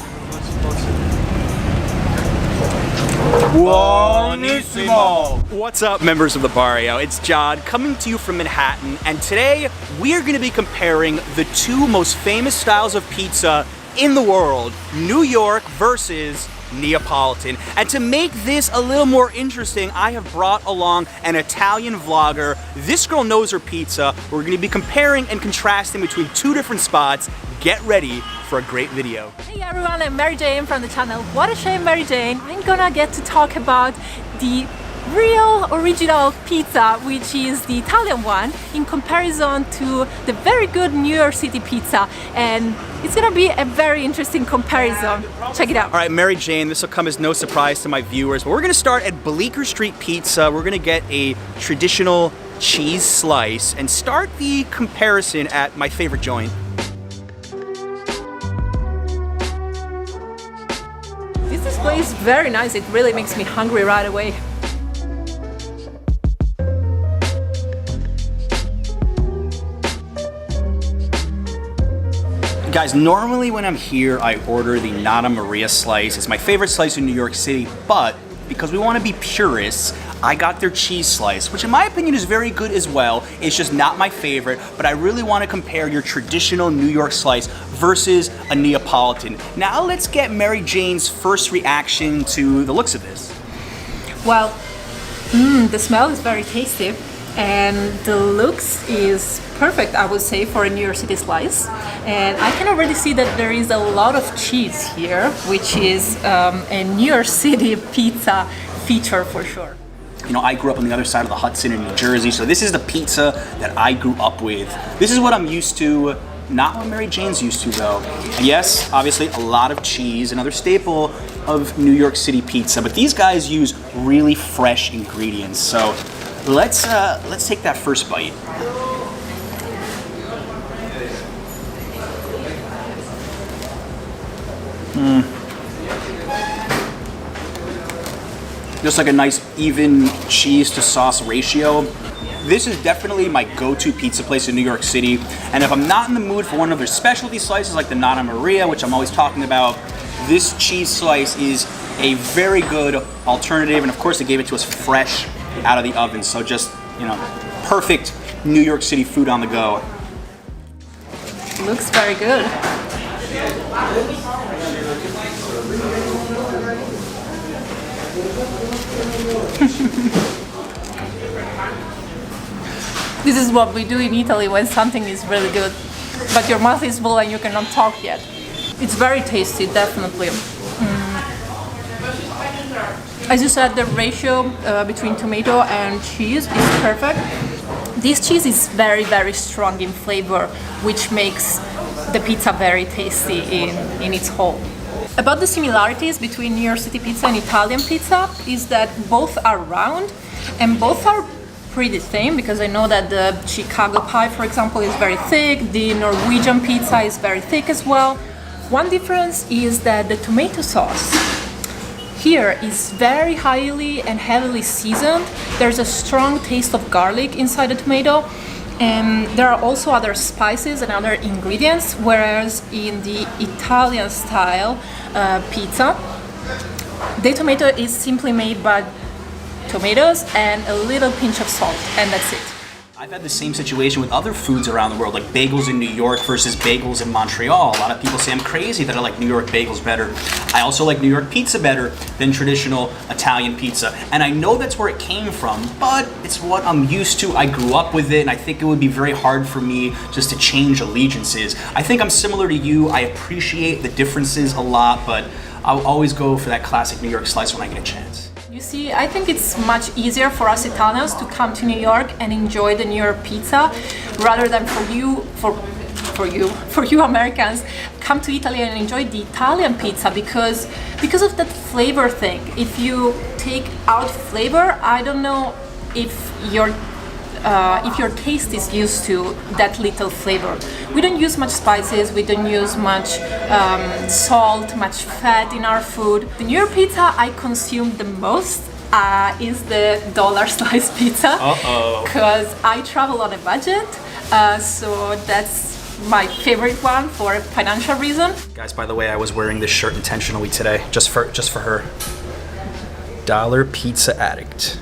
Buonissimo! What's up, members of the Barrio? It's John coming to you from Manhattan, and today we are going to be comparing the two most famous styles of pizza in the world, New York versus Neapolitan. And to make this a little more interesting, I have brought along an Italian vlogger. This girl knows her pizza. We're going to be comparing and contrasting between two different spots. Get ready for a great video. Hey everyone, I'm Mary Jane from the channel What a Shame Mary Jane. I'm gonna get to talk about the real original pizza, which is the Italian one, in comparison to the very good New York City pizza, and it's gonna be a very interesting comparison. Check it out. All right, Mary Jane, this will come as no surprise to my viewers, but we're gonna start at Bleecker Street Pizza. We're gonna get a traditional cheese slice and start the comparison at my favorite joint. This display is very nice. It really makes me hungry right away. Guys, normally when I'm here, I order the Nonna Maria slice. It's my favorite slice in New York City, but because we want to be purists, I got their cheese slice, which in my opinion is very good as well. It's just not my favorite, but I really want to compare your traditional New York slice versus a Neapolitan. Now let's get Mary Jane's first reaction to the looks of this. Well, the smell is very tasty, and the looks is perfect, I would say, for a New York City slice. And I can already see that there is a lot of cheese here, which is a New York City pizza feature for sure. You know, I grew up on the other side of the Hudson in New Jersey, so this is the pizza that I grew up with. This is what I'm used to, not what Mary Jane's used to though. And yes, obviously a lot of cheese, another staple of New York City pizza, but these guys use really fresh ingredients. So let's take that first bite. Just like a nice even cheese to sauce ratio. This is definitely my go-to pizza place in New York City. And if I'm not in the mood for one of their specialty slices like the Nonna Maria, which I'm always talking about, this cheese slice is a very good alternative. And of course they gave it to us fresh out of the oven. So just, you know, perfect New York City food on the go. Looks very good. This is what we do in Italy when something is really good, but your mouth is full and you cannot talk yet. It's very tasty, definitely. As you said, the ratio between tomato and cheese is perfect. This cheese is very, very strong in flavor, which makes the pizza very tasty in its whole. About the similarities between New York City pizza and Italian pizza is that both are round and both are pretty thin, because I know that the Chicago pie, for example, is very thick, the Norwegian pizza is very thick as well. One difference is that the tomato sauce here is very highly and heavily seasoned. There's a strong taste of garlic inside the tomato, and there are also other spices and other ingredients, whereas in the Italian style pizza, the tomato is simply made by tomatoes and a little pinch of salt, and that's it. I've had the same situation with other foods around the world, like bagels in New York versus bagels in Montreal. A lot of people say I'm crazy that I like New York bagels better. I also like New York pizza better than traditional Italian pizza. And I know that's where it came from, but it's what I'm used to. I grew up with it, and I think it would be very hard for me just to change allegiances. I think I'm similar to you. I appreciate the differences a lot, but I'll always go for that classic New York slice when I get a chance. You see, I think it's much easier for us Italians to come to New York and enjoy the New York pizza rather than for you Americans come to Italy and enjoy the Italian pizza because of that flavor thing. If you take out flavor, I don't know if your taste is used to that little flavor. We don't use much spices, we don't use much salt, much fat in our food. The New York pizza I consume the most is the dollar slice pizza. Because I travel on a budget, so that's my favorite one for a financial reason. Guys, by the way, I was wearing this shirt intentionally today, just for her. Dollar pizza addict.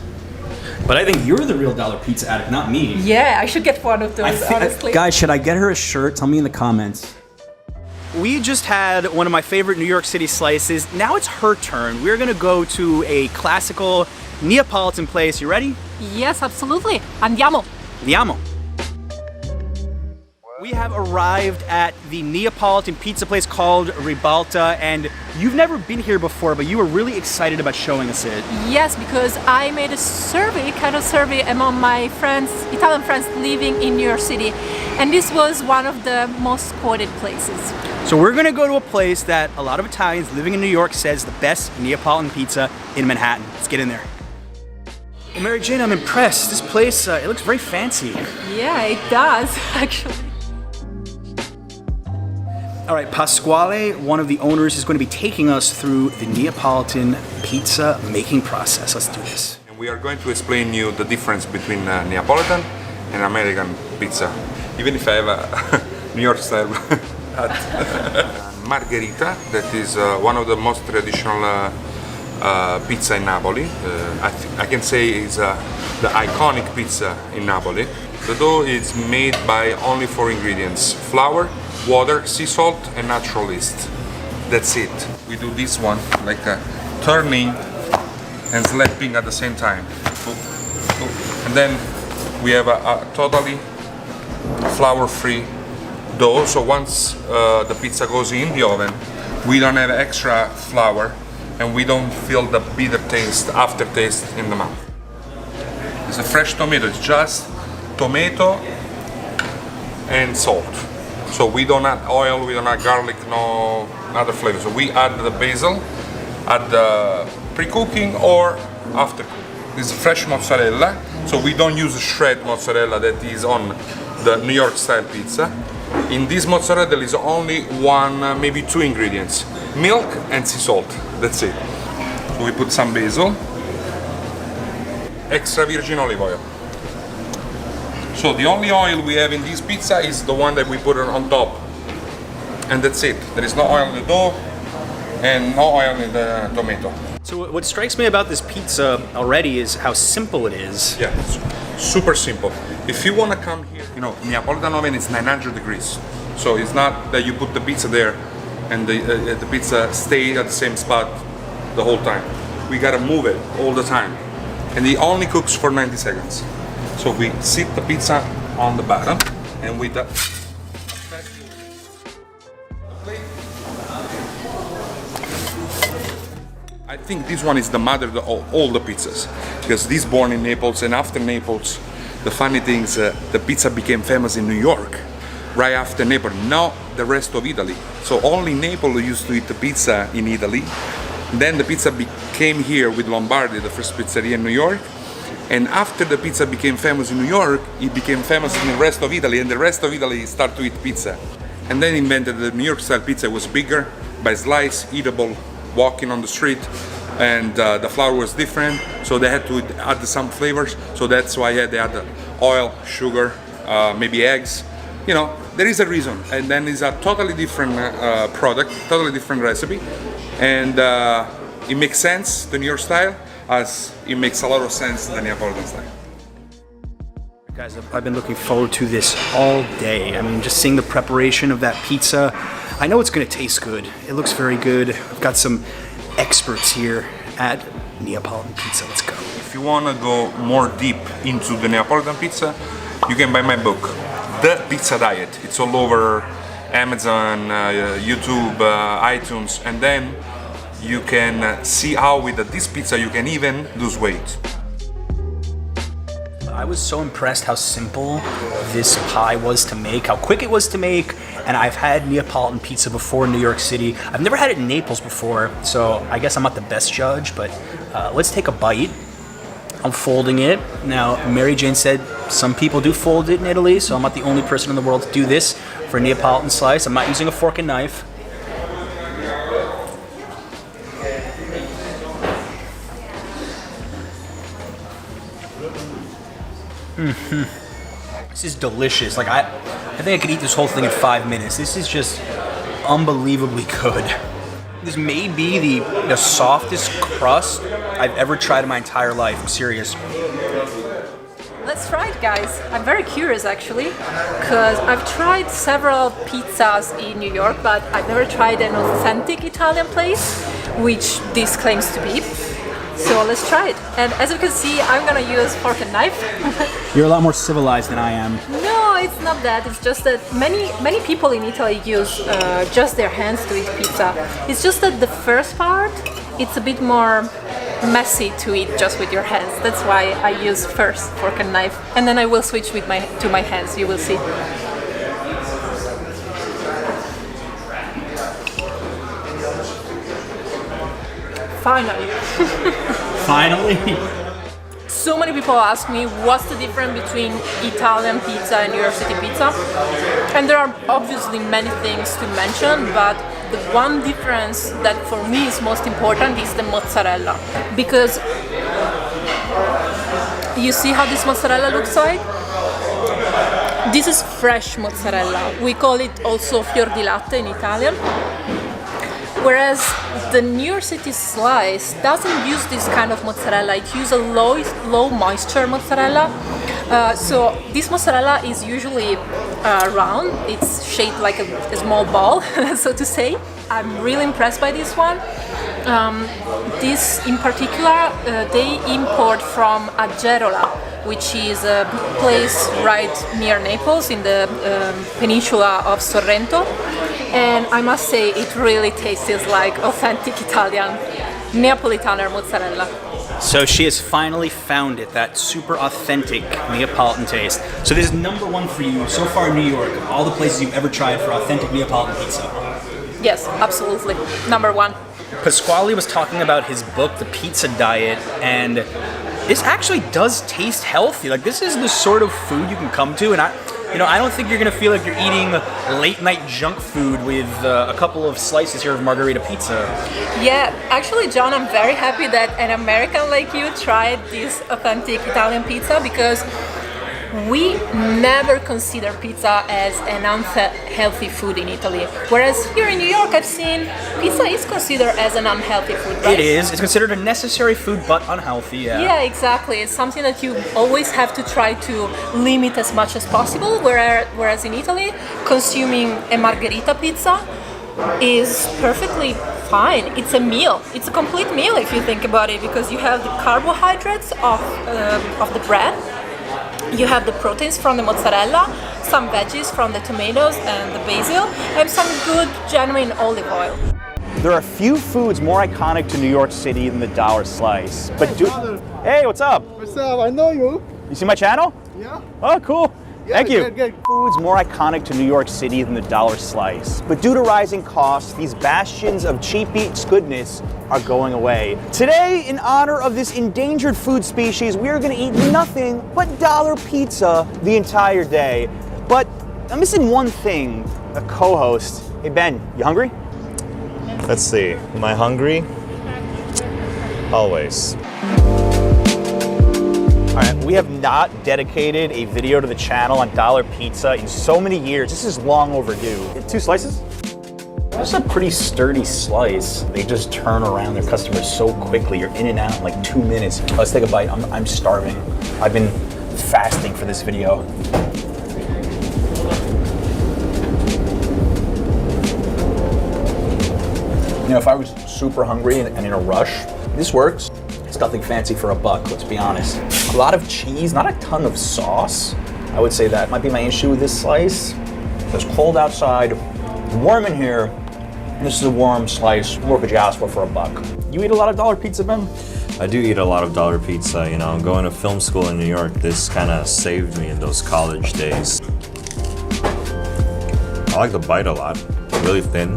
But I think you're the real dollar pizza addict, not me. Yeah, I should get one of those, honestly. Guys, should I get her a shirt? Tell me in the comments. We just had one of my favorite New York City slices. Now it's her turn. We're gonna go to a classical Neapolitan place. You ready? Yes, absolutely. Andiamo. Andiamo. We have arrived at the Neapolitan pizza place called Ribalta, and you've never been here before, but you were really excited about showing us it. Yes, because I made a survey among my friends, Italian friends living in New York City, and this was one of the most quoted places. So we're gonna go to a place that a lot of Italians living in New York says the best Neapolitan pizza in Manhattan. Let's get in there. Well, Mary Jane, I'm impressed. This place, it looks very fancy. Yeah, it does, actually. All right, Pasquale, one of the owners, is going to be taking us through the Neapolitan pizza making process. Let's do this. And we are going to explain you the difference between Neapolitan and American pizza. Even if I have a New York style margherita, that is one of the most traditional pizza in Napoli. I can say it's the iconic pizza in Napoli. The dough is made by only 4 ingredients: flour, water, sea salt, and natural yeast. That's it. We do this one like turning and slapping at the same time. And then we have a totally flour-free dough. So once the pizza goes in the oven, we don't have extra flour and we don't feel the bitter taste, aftertaste in the mouth. It's a fresh tomato. It's just tomato and salt. So we don't add oil, we don't add garlic, no other flavors. So we add the basil at the pre-cooking or after cooking. This is fresh mozzarella, so we don't use shred mozzarella that is on the New York style pizza. In this mozzarella there is only one, maybe 2 ingredients: milk and sea salt. That's it. So we put some basil, extra virgin olive oil. So the only oil we have in this pizza is the one that we put on top. And that's it. There is no oil in the dough and no oil in the tomato. So what strikes me about this pizza already is how simple it is. Yeah, it's super simple. If you want to come here, you know, Neapolitan oven is 900 degrees. So it's not that you put the pizza there and the pizza stays at the same spot the whole time. We gotta move it all the time. And it only cooks for 90 seconds. So we sit the pizza on the bottom and with that I think this one is the mother of all the pizzas, because this born in Naples, and after Naples, the funny thing is the pizza became famous in New York right after Naples, not the rest of Italy. So only Naples used to eat the pizza in Italy. Then the pizza came here with Lombardi, the first pizzeria in New York. And after the pizza became famous in New York, it became famous in the rest of Italy, and the rest of Italy started to eat pizza. And then invented the New York style pizza. It was bigger, by slice, eatable, walking on the street. and the flour was different, so they had to add some flavors. So that's why they add oil, sugar, maybe eggs. You know, there is a reason, and then it's a totally different product, totally different recipe, and it makes sense the New York style, as it makes a lot of sense the Neapolitan style. Guys, I've been looking forward to this all day. I mean, just seeing the preparation of that pizza. I know it's gonna taste good. It looks very good. I've got some experts here at Neapolitan Pizza. Let's go. If you want to go more deep into the Neapolitan pizza, you can buy my book, The Pizza Diet. It's all over Amazon, YouTube, iTunes, and then you can see how with this pizza you can even lose weight. I was so impressed how simple this pie was to make, how quick it was to make, and I've had Neapolitan pizza before in New York City. I've never had it in Naples before, so I guess I'm not the best judge, but let's take a bite. I'm folding it. Now, Mary Jane said some people do fold it in Italy, so I'm not the only person in the world to do this for a Neapolitan slice. I'm not using a fork and knife. This is delicious. Like I think I could eat this whole thing in 5 minutes. This is just unbelievably good. This may be the softest crust I've ever tried in my entire life. I'm serious. Let's try it, guys. I'm very curious actually, because I've tried several pizzas in New York, but I've never tried an authentic Italian place, which this claims to be. So let's try it. And as you can see, I'm gonna use fork and knife. You're a lot more civilized than I am. No, it's not that. It's just that many people in Italy use just their hands to eat pizza. It's just that the first part, it's a bit more messy to eat just with your hands. That's why I use first fork and knife, and then I will switch with to my hands. You will see. Finally. Finally? So many people ask me what's the difference between Italian pizza and New York City pizza, and there are obviously many things to mention, but the one difference that for me is most important is the mozzarella, because you see how this mozzarella looks like? This is fresh mozzarella. We call it also fior di latte in Italian. Whereas the New York City slice doesn't use this kind of mozzarella, it uses a low moisture mozzarella. So this mozzarella is usually round, it's shaped like a small ball, so to say. I'm really impressed by this one. This in particular, they import from Agerola, which is a place right near Naples in the peninsula of Sorrento. And I must say it really tastes like authentic Italian Neapolitan mozzarella. So she has finally found it, that super authentic Neapolitan taste. So this is #1 for you so far in New York, of all the places you've ever tried for authentic Neapolitan pizza. Yes, absolutely. #1. Pasquale was talking about his book, The Pizza Diet, and this actually does taste healthy. Like, this is the sort of food you can come to, and I don't think you're gonna feel like you're eating late night junk food with a couple of slices here of margarita pizza. Yeah, actually, John, I'm very happy that an American like you tried this authentic Italian pizza, because we never consider pizza as an unhealthy food in Italy. Whereas here in New York, I've seen pizza is considered as an unhealthy food, right? It is. It's considered a necessary food, but unhealthy, yeah. Yeah, exactly. It's something that you always have to try to limit as much as possible, whereas in Italy, consuming a margherita pizza is perfectly fine. It's a meal. It's a complete meal if you think about it, because you have the carbohydrates of the bread, you have the proteins from the mozzarella, some veggies from the tomatoes and the basil, and some good genuine olive oil. There are few foods more iconic to New York City than the dollar slice. But hey, what's up? What's up? I know you. You see my channel? Yeah. Oh, cool. Yeah, Thank you. good. Foods more iconic to New York City than the dollar slice. But due to rising costs, these bastions of cheap eats goodness are going away. Today, in honor of this endangered food species, we are going to eat nothing but dollar pizza the entire day. But I'm missing one thing, a co-host. Hey Ben, you hungry? Let's see, am I hungry? Always. All right, we have not dedicated a video to the channel on dollar pizza in so many years. This is long overdue. 2 slices? That's a pretty sturdy slice. They just turn around their customers so quickly. You're in and out in like 2 minutes. Let's take a bite. I'm starving. I've been fasting for this video. You know, if I was super hungry and in a rush, this works. It's nothing fancy for $1, let's be honest. A lot of cheese, not a ton of sauce. I would say that might be my issue with this slice. It's cold outside, warm in here. This is a warm slice. What could you ask for $1? You eat a lot of dollar pizza, Ben? I do eat a lot of dollar pizza, you know. Going to film school in New York, this kind of saved me in those college days. I like the bite a lot. Really thin.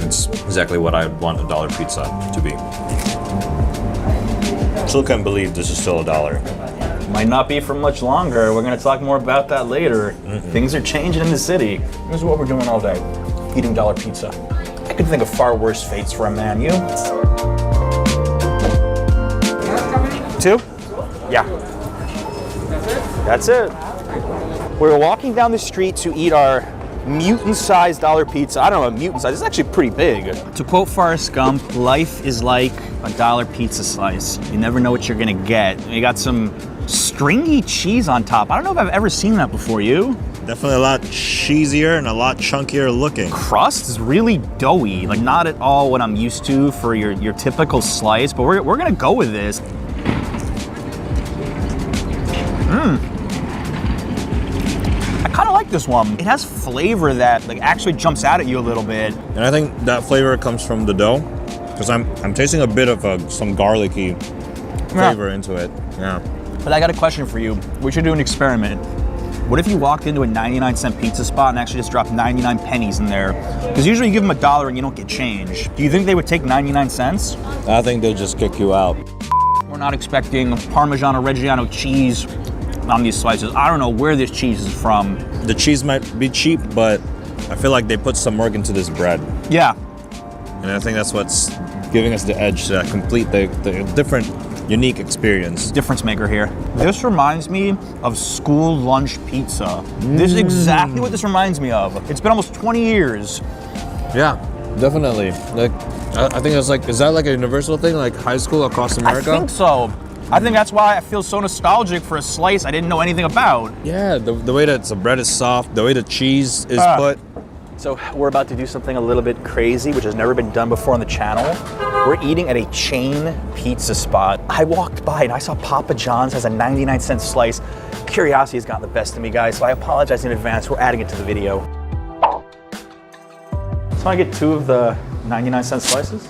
It's exactly what I want a dollar pizza to be. Still can't believe this is still $1. Might not be for much longer. We're gonna talk more about that later. Things are changing in the city. This is what we're doing all day, eating dollar pizza. I could think of far worse fates for a man. You? 2? Yeah. That's it. We're walking down the street to eat our mutant-sized dollar pizza. I don't know, mutant size. It's actually pretty big. To quote Forrest Gump, life is like a dollar pizza slice. You never know what you're gonna get. You got some stringy cheese on top. I don't know if I've ever seen that before. You? Definitely a lot cheesier and a lot chunkier looking. Crust is really doughy. Like not at all what I'm used to for your typical slice, but we're gonna go with this. I kind of like this one. It has flavor that like actually jumps out at you a little bit. And I think that flavor comes from the dough, because I'm tasting a bit of some garlicky flavor into it. Yeah. But I got a question for you. We should do an experiment. What if you walked into a 99-cent pizza spot and actually just dropped 99 pennies in there? Because usually you give them $1 and you don't get change. Do you think they would take 99 cents? I think they'll just kick you out. We're not expecting Parmigiano Reggiano cheese on these slices. I don't know where this cheese is from. The cheese might be cheap, but I feel like they put some work into this bread. Yeah. And I think that's what's giving us the edge to complete the different, unique experience. Difference maker here. This reminds me of school lunch pizza. This is exactly what this reminds me of. It's been almost 20 years. Yeah, definitely. Like, I think it's like, is that like a universal thing, like high school across America? I think so. I think that's why I feel so nostalgic for a slice I didn't know anything about. Yeah, the way that the bread is soft, the way the cheese is put. So we're about to do something a little bit crazy, which has never been done before on the channel. We're eating at a chain pizza spot. I walked by and I saw Papa John's has a 99-cent slice. Curiosity has gotten the best of me, guys, so I apologize in advance. We're adding it to the video. So I get 2 of the 99-cent slices.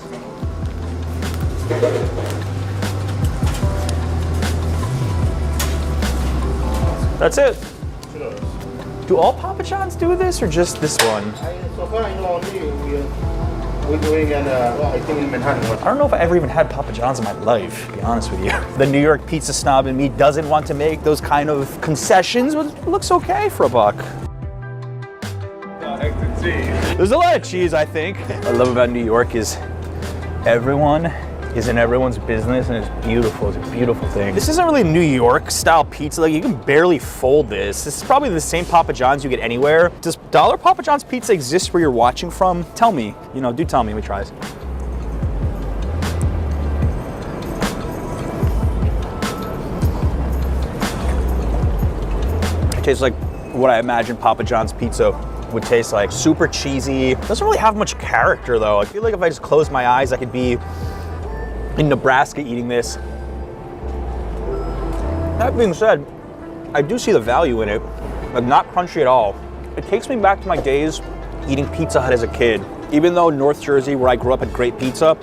That's it. Do all Papa John's do this or just this one? So far, you know, we're doing I think in Manhattan. I don't know if I ever even had Papa John's in my life, to be honest with you. The New York pizza snob in me doesn't want to make those kind of concessions, but it looks okay for $1. There's a lot of cheese, I think. What I love about New York is everyone is in everyone's business, and it's beautiful. It's a beautiful thing. This isn't really New York style pizza. Like, you can barely fold this. This is probably the same Papa John's you get anywhere. Does dollar Papa John's pizza exist where you're watching from? Tell me, do tell me. Let me try this. It tastes like what I imagine Papa John's pizza would taste like. Super cheesy. Doesn't really have much character though. I feel like if I just close my eyes, I could be in Nebraska eating this. That being said, I do see the value in it, but not crunchy at all. It takes me back to my days eating Pizza Hut as a kid. Even though North Jersey, where I grew up, had great pizza,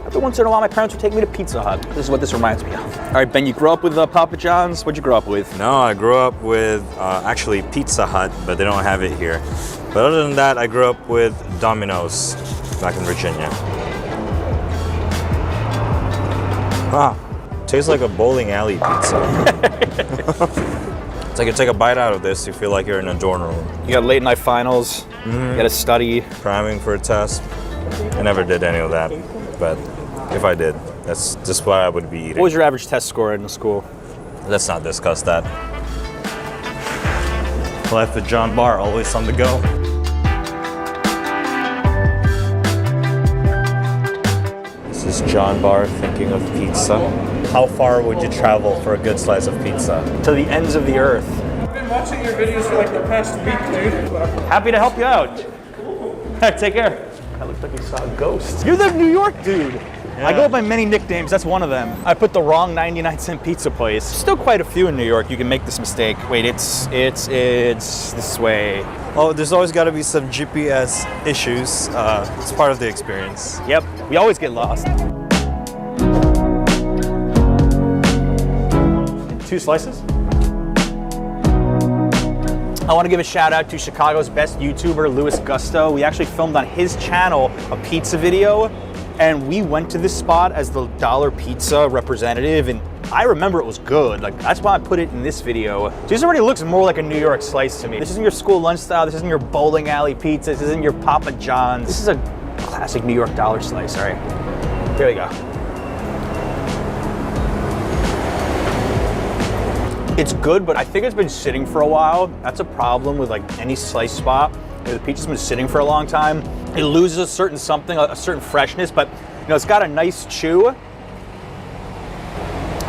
every once in a while my parents would take me to Pizza Hut. This is what this reminds me of. All right, Ben, you grew up with Papa John's? What'd you grow up with? No, I grew up with actually Pizza Hut, but they don't have it here. But other than that, I grew up with Domino's back in Virginia. Wow, tastes like a bowling alley pizza. It's like you take a bite out of this, you feel like you're in a dorm room. You got late night finals, you got to study. Cramming for a test. I never did any of that, but if I did. That's just what I would be eating. What was your average test score in school? Let's not discuss that. Life with John Barr, always on the go. This is John Barr thinking of pizza. How far would you travel for a good slice of pizza? To the ends of the earth. I've been watching your videos for like the past week, dude. Happy to help you out. Take care. That looks like you saw a ghost. You're the New York dude. Yeah. I go by many nicknames, that's one of them. I put the wrong 99-cent pizza place. Still quite a few in New York, you can make this mistake. Wait, it's this way. Oh, there's always got to be some GPS issues. It's part of the experience. Yep, we always get lost. 2 slices. I want to give a shout out to Chicago's best YouTuber, Louis Gusto. We actually filmed on his channel a pizza video, and we went to this spot as the dollar pizza representative, and I remember it was good. Like, that's why I put it in this video. This already looks more like a New York slice to me. This isn't your school lunch style, this isn't your bowling alley pizza, this isn't your Papa John's. This is a classic New York dollar slice, all right? Here we go. It's good, but I think it's been sitting for a while. That's a problem with like any slice spot. The pizza's been sitting for a long time. It loses a certain something, a certain freshness, but you know, it's got a nice chew.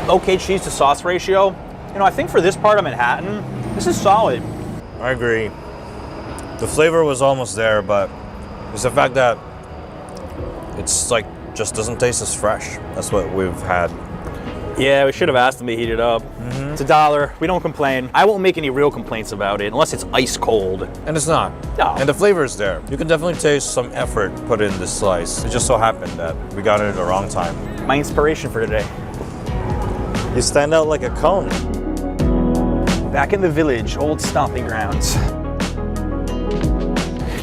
Okay cheese to sauce ratio. You know, I think for this part of Manhattan, this is solid. I agree. The flavor was almost there, but it's the fact that it's like just doesn't taste as fresh. That's what we've had. Yeah, we should have asked them to heat it up. It's $1. We don't complain. I won't make any real complaints about it unless it's ice cold. And it's not. No. And the flavor is there. You can definitely taste some effort put in this slice. It just so happened that we got it at the wrong time. My inspiration for today. You stand out like a cone. Back in the village, old stomping grounds.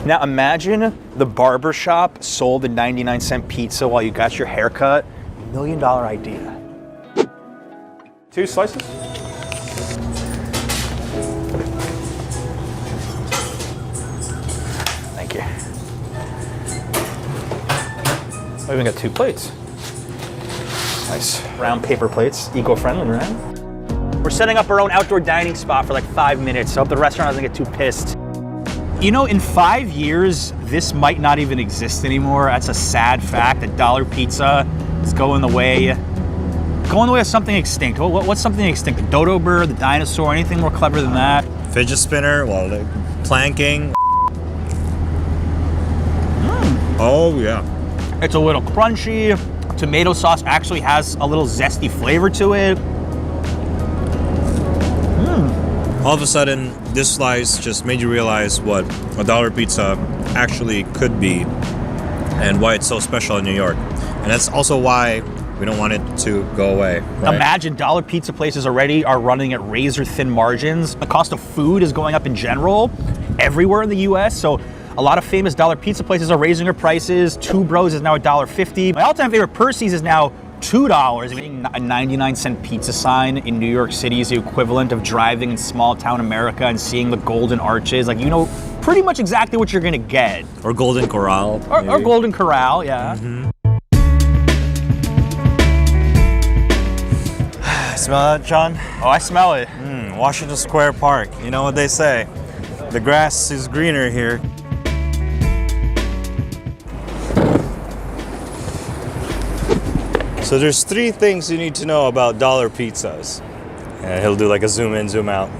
Now imagine the barber shop sold a 99-cent pizza while you got your haircut. $1 million idea. 2 slices. Thank you. I even got 2 plates. Nice. Round paper plates, eco-friendly, right? We're setting up our own outdoor dining spot for like 5 minutes, so I hope the restaurant doesn't get too pissed. You know, in 5 years, this might not even exist anymore. That's a sad fact that dollar pizza is going the way of something extinct. What's something extinct? The dodo bird, the dinosaur, anything more clever than that? Fidget spinner, well, like planking. Oh, yeah. It's a little crunchy. Tomato sauce actually has a little zesty flavor to it. All of a sudden, this slice just made you realize what a dollar pizza actually could be and why it's so special in New York. And that's also why we don't want it to go away. Right? Imagine dollar pizza places already are running at razor thin margins. The cost of food is going up in general everywhere in the US. So a lot of famous dollar pizza places are raising their prices. Two Bros is now $1.50. My all-time favorite Percy's is now $2. A 99-cent pizza sign in New York City is the equivalent of driving in small town America and seeing the Golden Arches. Like, you know pretty much exactly what you're gonna get. Or Golden Corral. Or Golden Corral, yeah. Smell that, John? Oh, I smell it. Washington Square Park. You know what they say. The grass is greener here. So there's 3 things you need to know about dollar pizzas. And he'll do like a zoom in, zoom out.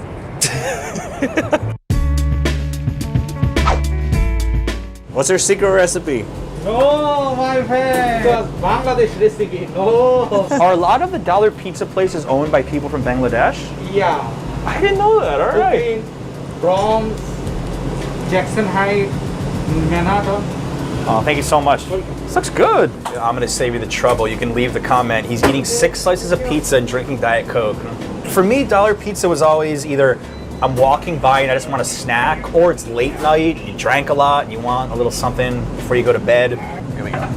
What's your secret recipe? No, my friend. Bangladesh recipe. No. Are a lot of the dollar pizza places owned by people from Bangladesh? Yeah. I didn't know that. All right. Bronx, Jackson Heights, Manhattan. Oh, thank you so much. This looks good. I'm gonna save you the trouble. You can leave the comment. He's eating 6 slices of pizza and drinking Diet Coke. For me, dollar pizza was always either I'm walking by and I just want a snack, or it's late night, you drank a lot, and you want a little something before you go to bed. Here we go.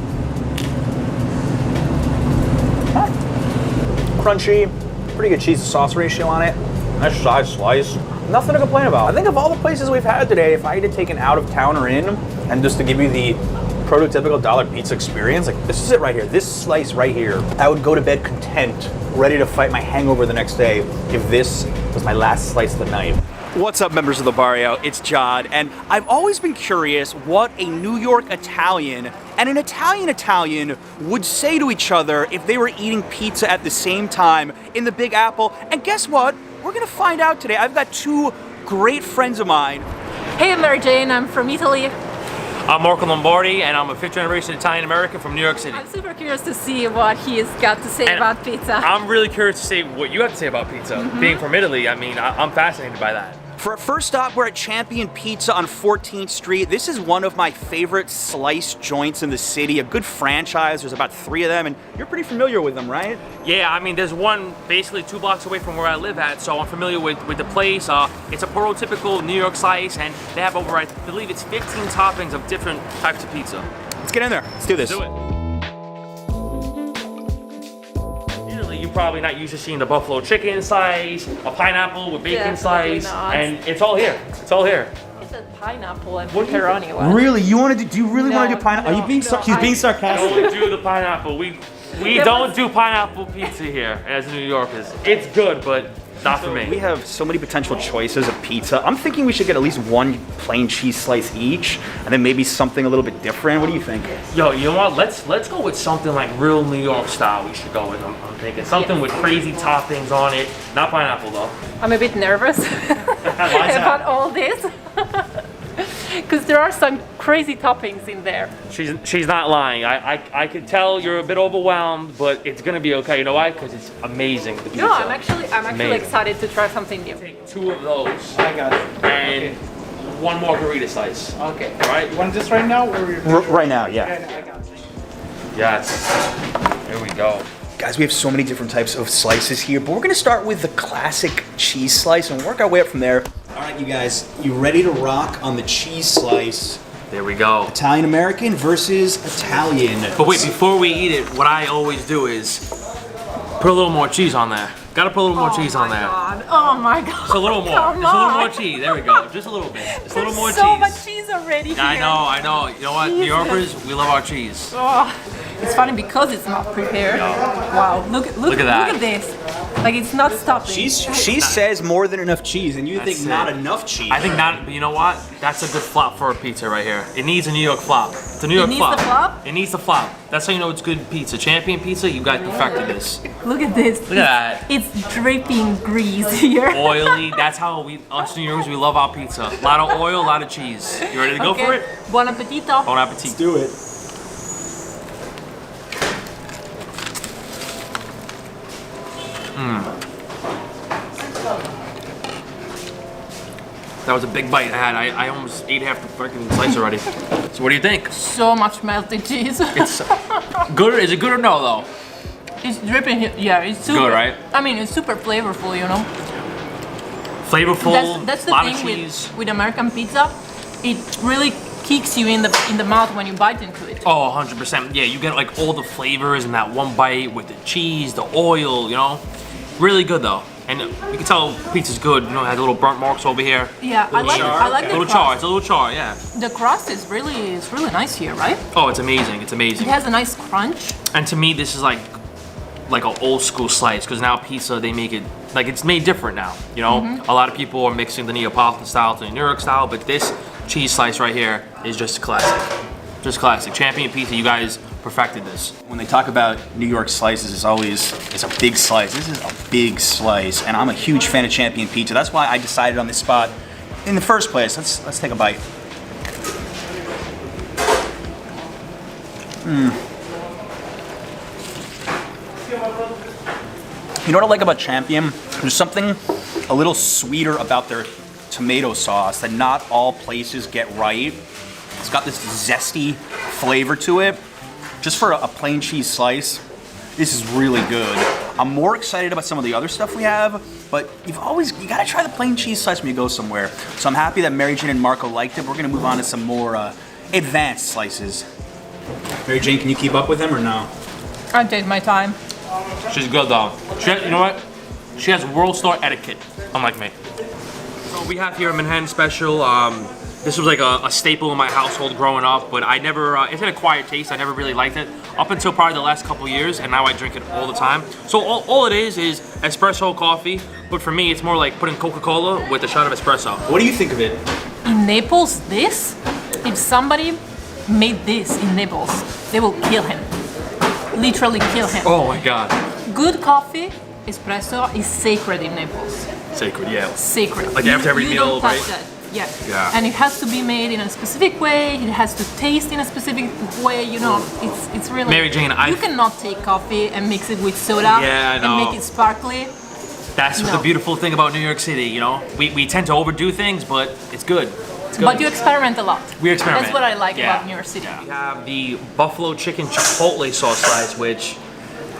Crunchy, pretty good cheese to sauce ratio on it. Nice size slice. Nothing to complain about. I think of all the places we've had today, if I had to take an out of towner in, and just to give you the prototypical dollar pizza experience, like this is it right here. This slice right here, I would go to bed content, ready to fight my hangover the next day if this was my last slice of the night. What's up, members of the Barrio? It's John, and I've always been curious what a New York Italian and an Italian would say to each other if they were eating pizza at the same time in the Big Apple. And guess what? We're gonna find out today. I've got two great friends of mine. Hey, I'm Mary Jane, I'm from Italy. I'm Marco Lombardi, and I'm a fifth generation Italian American from New York City. I'm super curious to see what he's got to say about pizza. I'm really curious to see what you have to say about pizza. Being from Italy, I mean, I'm fascinated by that. For our first stop, we're at Champion Pizza on 14th Street. This is one of my favorite slice joints in the city, a good franchise. There's about 3 of them, and you're pretty familiar with them, right? Yeah, I mean, there's one basically 2 blocks away from where I live at, so I'm familiar with the place. It's a prototypical New York slice, and they have over, I believe it's 15 toppings of different types of pizza. Let's get in there. Let's do this. Let's do it. You're probably not used to seeing the buffalo chicken slice, a pineapple with bacon slice, and it's all here. It's all here. It's a pineapple and pepperoni one. Really? You want to do? Do you really want to do pineapple? Are you being? She's being sarcastic. We don't do the pineapple. We don't do pineapple pizza here as New Yorkers. It's good, but not for me. We have so many potential choices of pizza. I'm thinking we should get at least one plain cheese slice each, and then maybe something a little bit different. What do you think? Yo, you know what? Let's go with something like real New York style. We should go with. I'm thinking something with crazy toppings on it. Not pineapple though. I'm a bit nervous about all this. Because there are some crazy toppings in there. She's not lying. I could tell you're a bit overwhelmed, but it's gonna be okay. You know why? Because it's amazing. The pizza. No, I'm actually excited to try something new. Take 2 of those. I got it. And 1 margarita slice. Okay. All right. You want this right now, or right now? Yeah. I got it. Yes. Here we go. Guys, we have so many different types of slices here, but we're gonna start with the classic cheese slice and work our way up from there. All right, you guys, you ready to rock on the cheese slice? There we go. Italian American versus Italian. But wait, before we eat it, what I always do is put a little more cheese on there. Gotta put a little more cheese on there. Oh my god. Just a little more. Come Just a little on. more cheese. There we go. Just a little bit. Just a little more so cheese. much cheese already here. I know. You know what? New Yorkers, we love our cheese. Oh, it's funny because it's not prepared. Wow, look at that. Look at this. Like it's not stopping. She says more than enough cheese, and you think not enough cheese. I think not, but you know what? That's a good flop for a pizza right here. It needs a New York flop. It's a New York flop. It needs the flop? It needs the flop. That's how you know it's good pizza. Champion pizza, you guys perfected this. Look at this. Look at that. It's dripping grease here. Oily. That's how us New Yorkers, we love our pizza. A lot of oil, a lot of cheese. You ready to go for it? Buon appetito. Bon appetit. Let's do it. That was a big bite I had. I almost ate half the freaking slice already. So what do you think? So much melted cheese. It's good. Is it good or no though? It's dripping here. Yeah, it's super. Good, right? I mean, it's super flavorful, you know. Flavorful. That's the lot thing of cheese. with American pizza. It really kicks you in the mouth when you bite into it. Oh, 100%. Yeah, you get like all the flavors in that one bite with the cheese, the oil, you know. Really good though. And you can tell pizza's good. You know, it has little burnt marks over here. Yeah, I like the little crust. char. It's a little char, yeah. The crust is really nice here, right? Oh, it's amazing. It's It amazing. has a nice crunch. And to me, this is like an old school slice because now pizza they make it like it's made different now. You know, a lot of people are mixing the Neapolitan style to the New York style, but this cheese slice right here is just classic. Just classic. Champion Pizza, you guys perfected this. When they talk about New York slices, it's a big slice. This is a big slice, and I'm a huge fan of Champion Pizza. That's why I decided on this spot in the first place. Let's take a bite. You know what I like about Champion? There's something a little sweeter about their tomato sauce that not all places get right. It's got this zesty flavor to it. Just for a plain cheese slice, this is really good. I'm more excited about some of the other stuff we have, but you gotta try the plain cheese slice when you go somewhere. So I'm happy that Mary Jane and Marco liked it. We're gonna move on to some more advanced slices. Mary Jane, can you keep up with them or no? I take my time. She's good though. You know what? She has world star etiquette, unlike me. So we have here a Manhattan special. This was like a staple in my household growing up, but I never, it's an acquired taste. I never really liked it up until probably the last couple years, and now I drink it all the time. So all it is espresso coffee, but for me, it's more like putting Coca-Cola with a shot of espresso. What do you think of it? In Naples, if somebody made this in Naples, they will kill him. Literally kill him. Oh my God. Good coffee, espresso, is sacred in Naples. Sacred, yeah. Sacred. Like after every you meal, don't touch right? that. Yeah. Yeah. And it has to be made in a specific way. It has to taste in a specific way. You know, it's really. Mary Jane, you cannot take coffee and mix it with soda Yeah, I know. and make it sparkly. That's the beautiful thing about New York City, you know? We tend to overdo things, but it's good. It's good. But you experiment a lot. We experiment. That's what I like Yeah. about New York City. We have the buffalo chicken chipotle sauce slice, which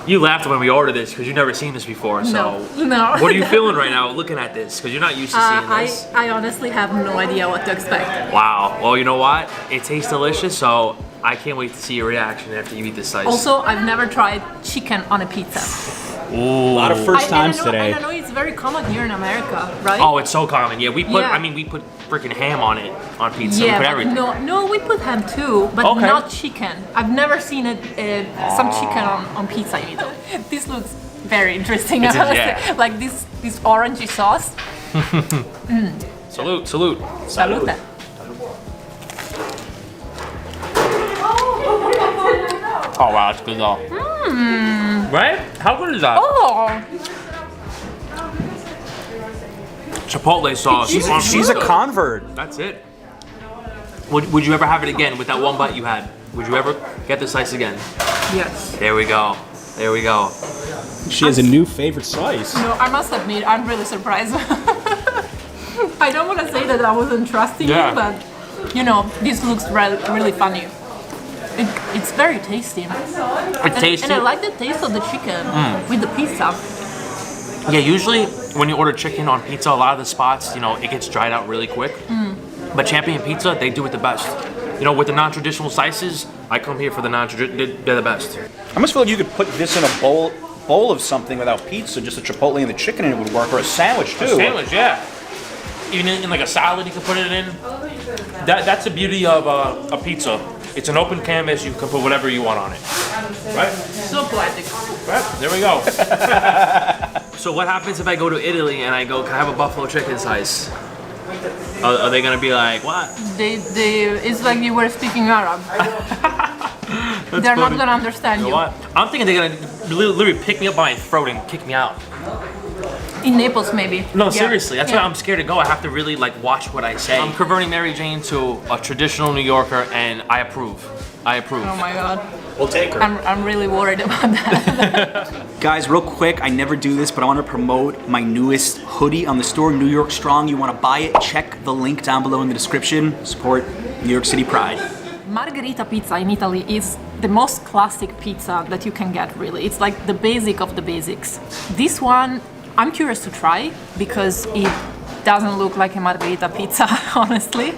you laughed when we ordered this because you've never seen this before. So No. what are you feeling right now looking at this? Because you're not used to seeing this. I honestly have no idea what to expect. Wow. Well, you know what? It tastes delicious, so I can't wait to see your reaction after you eat this slice. Also, I've never tried chicken on a pizza. Ooh. A lot of first times today. I know it's very common here in America, right? Oh, it's so common. Yeah, we put. Yeah. I mean, we put freaking ham on it on pizza. Yeah, we put but everything. no, we put ham too, but Okay. not chicken. I've never seen some chicken on pizza either. This looks very interesting. It is, honestly. yeah. Like this orangey sauce. Salute, salute. Salute. Oh wow, that's good though. Right? How good is that? Oh. Chipotle sauce. She's a convert. That's it. Would you ever have it again with that one bite you had? Would you ever get the slice again? Yes. There we go. There we go. She has a new favorite slice. No, I must admit, I'm really surprised. I don't want to say that I wasn't trusting Yeah. you, but you know, this looks really funny. It's very tasty. It's tasty. And I like the taste of the chicken with the pizza. Yeah, usually when you order chicken on pizza, a lot of the spots, you know, it gets dried out really quick. But Champion Pizza, they do it the best. You know, with the non-traditional slices, I come here for the non-traditional, they're the best. I almost feel like you could put this in a bowl of something without pizza, just a chipotle and the chicken, and it would work, or a sandwich too. A sandwich, yeah. Even in like a salad, you can put it in. That's the beauty of a pizza. It's an open canvas. You can put whatever you want on it. Right? So poetic. Right. There we go. So what happens if I go to Italy and I go, can I have a buffalo chicken slice? Are they gonna be like, what? It's like you were speaking Arab. They're not gonna understand You you. know what? I'm thinking they're gonna literally pick me up by my throat and kick me out. In Naples, maybe. No, Yeah. seriously. That's why Yeah. I'm scared to go. I have to really like watch what I say. I'm converting Mary Jane to a traditional New Yorker, and I approve. I approve. Oh my God. We'll take her. I'm really worried about that. Guys, real quick, I never do this, but I want to promote my newest hoodie on the store, New York Strong. You want to buy it? Check the link down below in the description. Support New York City pride. Margherita pizza in Italy is the most classic pizza that you can get, really. It's like the basic of the basics. This one, I'm curious to try because it doesn't look like a margherita pizza, honestly.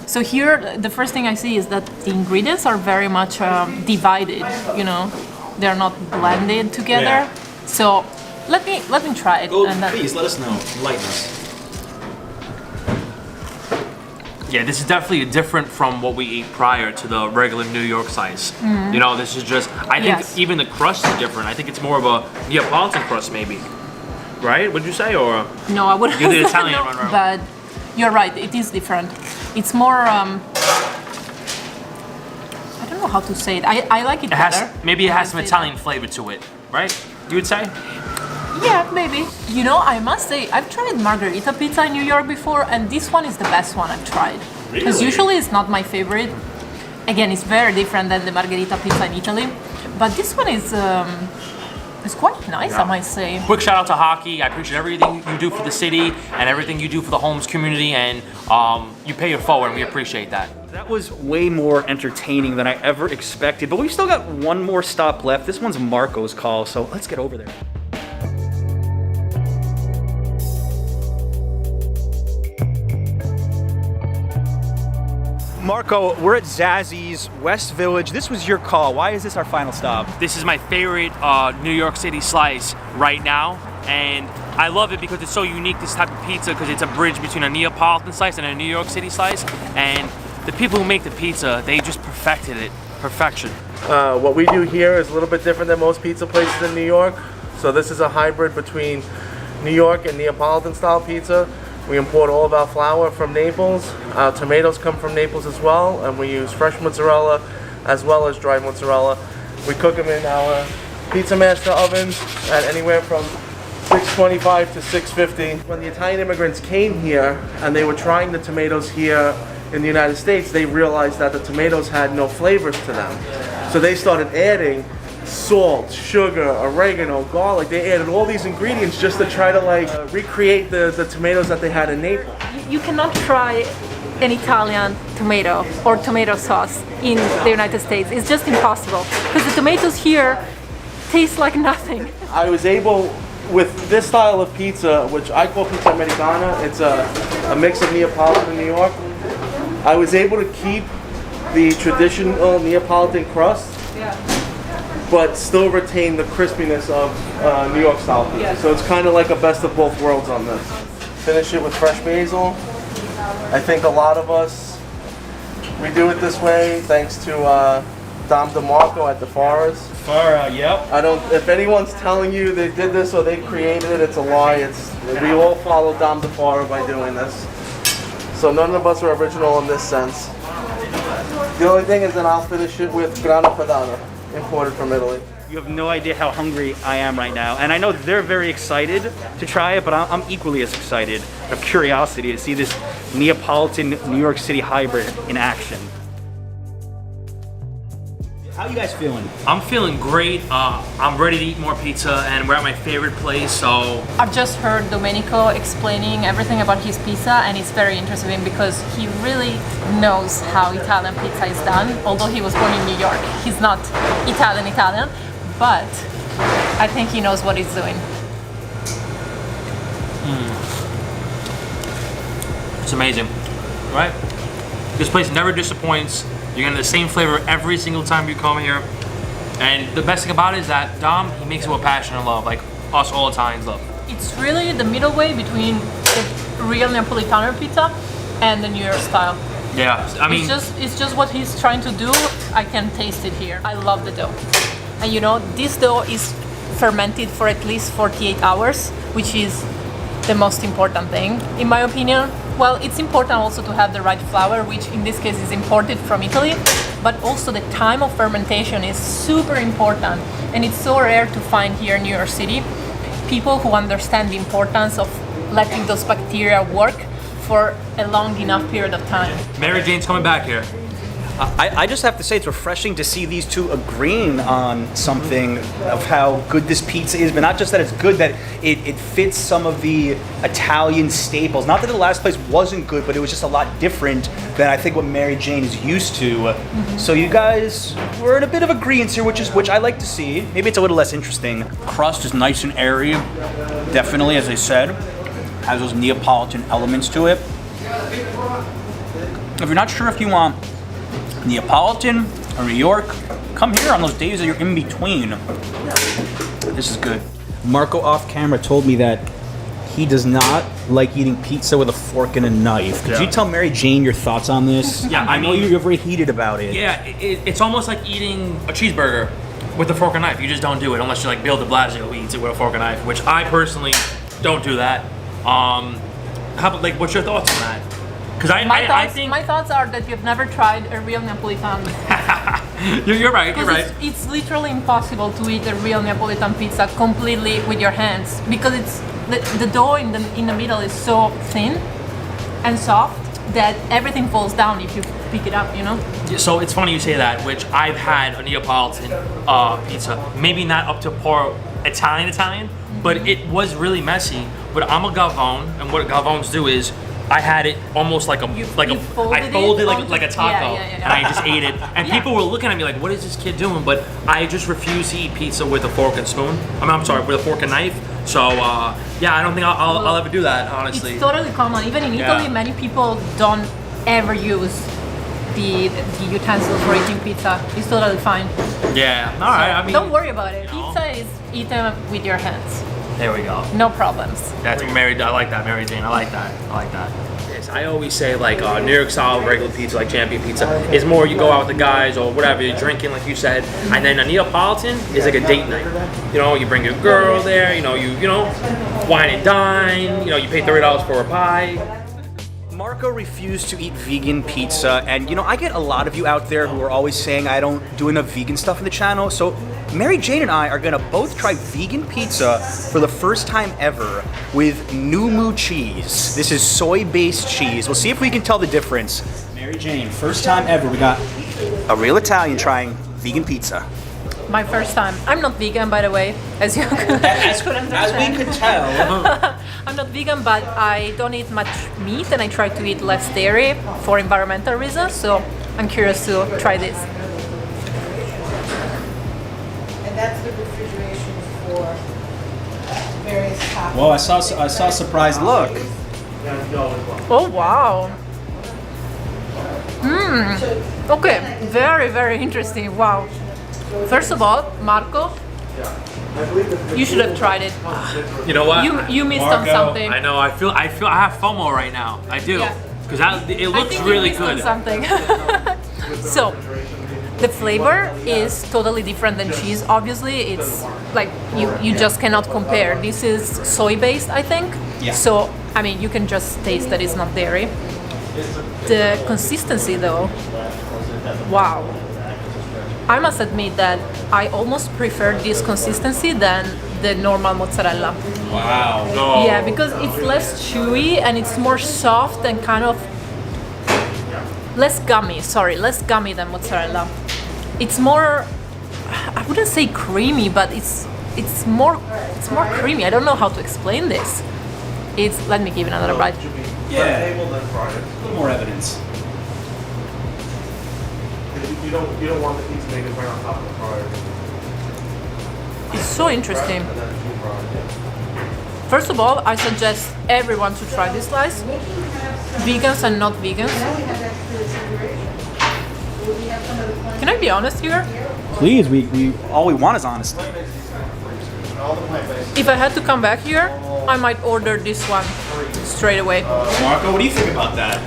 So here, the first thing I see is that the ingredients are very much divided, you know. They're not blended together. Yeah. So let me try it. Oh, and then- please, let us know. Enlighten us. Yeah, this is definitely different from what we ate prior to the regular New York slice. Mhm. You know, this is just, I think Yes. even the crust is different. I think it's more of a Neapolitan crust maybe. Right? Would you say? Or No, I wouldn't. You're the say Italian no, one, right? But you're right. It is different. It's more. I don't know how to say it. I like it it has, better. maybe it when has I some say Italian flavor to it, right? You would say? that. Yeah, maybe. You know, I must say I've tried margherita pizza in New York before, and this one is the best one I've tried. Because Really? usually it's not my favorite. Again, it's very different than the margherita pizza in Italy, but this one is. It's quite nice, I might say. Quick shout out to Hockey. I appreciate everything you do for the city and everything you do for the Holmes community, and you pay it forward, and we appreciate that. That was way more entertaining than I ever expected, but we've still got one more stop left. This one's Marco's call, so let's get over there. Marco, we're at Zazzy's West Village. This was your call. Why is this our final stop? This is my favorite New York City slice right now. and I love it because it's so unique, this type of pizza, because it's a bridge between a Neapolitan slice and a New York City slice, and the people who make the pizza, they just perfected it. Perfection. What we do here is a little bit different than most pizza places in New York. So this is a hybrid between New York and Neapolitan style pizza. We import all of our flour from Naples. Our tomatoes come from Naples as well, and we use fresh mozzarella as well as dry mozzarella. We cook them in our Pizza Master ovens at anywhere from 625 to 650. When the Italian immigrants came here and they were trying the tomatoes here in the United States, they realized that the tomatoes had no flavors to them. So they started adding salt, sugar, oregano, garlic. They added all these ingredients just to try to like recreate the tomatoes that they had in Naples. You cannot try an Italian tomato or tomato sauce in the United States. It's just impossible because the tomatoes here taste like nothing. I was able, with this style of pizza, which I call pizza americana, it's a mix of Neapolitan and New York, I was able to keep the traditional Neapolitan crust, but still retain the crispiness of New York style pizza. Yes. So it's kind of like a best of both worlds on this. Finish it with fresh basil. I think a lot of us, we do it this way thanks to Dom DeMarco at the Farr's. Yep. I don't. If anyone's telling you they did this or they created it, it's a lie. We all follow Dom DeFaro by doing this. So none of us are original in this sense. The only thing is that I'll finish it with grana padano, imported from Italy. You have no idea how hungry I am right now. And I know they're very excited to try it, but I'm equally as excited of curiosity to see this Neapolitan New York City hybrid in action. How are you guys feeling? I'm feeling great. I'm ready to eat more pizza, and we're at my favorite place, so... I've just heard Domenico explaining everything about his pizza, and it's very interesting because he really knows how Italian pizza is done. Although he was born in New York, he's not Italian, but I think he knows what he's doing. It's amazing, right? This place never disappoints. You're getting the same flavor every single time you come here. And the best thing about it is that Dom, he makes it with passion and love, like us all Italians love. It's really the middle way between the real Neapolitan pizza and the New York style. Yeah, I mean... It's just what he's trying to do. I can taste it here. I love the dough. And you know, this dough is fermented for at least 48 hours, which is the most important thing, in my opinion. Well, it's important also to have the right flour, which in this case is imported from Italy, but also the time of fermentation is super important, and it's so rare to find here in New York City people who understand the importance of letting those bacteria work for a long enough period of time. Mary Jane's coming back here. I just have to say it's refreshing to see these two agreeing on something of how good this pizza is, but not just that it's good, that it fits some of the Italian staples. Not that the last place wasn't good, but it was just a lot different than I think what Mary Jane is used to. So you guys were in a bit of agreement here, which I like to see. Maybe it's a little less interesting. Crust is nice and airy, definitely, as I said, has those Neapolitan elements to it. If you're not sure if you want Neapolitan or New York, come here on those days that you're in between. This is good. Marco off camera told me that he does not like eating pizza with a fork and a knife. Could you tell Mary Jane your thoughts on this? Yeah, I know you're very heated about it. Yeah, it's almost like eating a cheeseburger with a fork and knife. You just don't do it unless you're like Bill de Blasio, who eats it with a fork and knife, which I personally don't do that. How about, like, what's your thoughts on that? Because I think my thoughts are that you've never tried a real Neapolitan. you're right. You're right. It's literally impossible to eat a real Neapolitan pizza completely with your hands because it's the dough in the middle is so thin and soft that everything falls down if you pick it up. You know. So it's funny you say that, which I've had a Neapolitan pizza, maybe not up to par Italian, but it was really messy. But I'm a Galvone, and what Galvones do is I had it almost like I folded like a taco, and I just ate it. And people were looking at me like, "What is this kid doing?" But I just refuse to eat pizza with a fork and spoon. I'm sorry, with a fork and knife. So yeah, I don't think I'll ever do that, honestly. It's totally common. Even in Italy, many people don't ever use the utensil for eating pizza. It's totally fine. Yeah, all right. I mean, don't worry about it. Pizza is eaten with your hands. There we go. No problems. That's Mary. I like that, Mary Jane. I like that. I like that. Yes, I always say like New York style regular pizza, like Champion Pizza, is more you go out with the guys or whatever, you're drinking like you said, and then a Neapolitan is like a date night. You know, you bring your girl there. You know, wine and dine. You know, you pay $30 for a pie. Marco refused to eat vegan pizza, and I get a lot of you out there who are always saying I don't do enough vegan stuff in the channel, so Mary Jane and I are gonna both try vegan pizza for the first time ever with Numu cheese. This is soy-based cheese. We'll see if we can tell the difference. Mary Jane, first time ever, we got a real Italian trying vegan pizza. My first time. I'm not vegan, by the way, as you could understand. As we could tell. I'm not vegan, but I don't eat much meat, and I try to eat less dairy for environmental reasons. So I'm curious to try this. And that's the refrigeration for various toppings. Well, I saw a surprised look. Oh wow. Okay, very, very interesting. Wow. First of all, Marco, you should have tried it. You know what? You missed on something. I know. I feel. I have FOMO right now. I do. Because it looks really good. Something. So, the flavor is totally different than cheese. Obviously, it's like you just cannot compare. This is soy-based, I think. Yeah. So, I mean, you can just taste that it's not dairy. The consistency, though, wow. I must admit that I almost prefer this consistency than the normal mozzarella. Wow. No. Yeah, because it's less chewy and it's more soft and kind of less gummy. Sorry, less gummy than mozzarella. It's more, I wouldn't say creamy, but it's more creamy. I don't know how to explain this. Let me give it another bite. Yeah. A little more evidence. You don't want the pizza makers right on top of the fryer. It's so interesting. First of all, I suggest everyone to try this slice. Vegans and not vegans. Can I be honest here? Please, we all we want is honesty. If I had to come back here, I might order this one straight away. Marco, what do you think about that?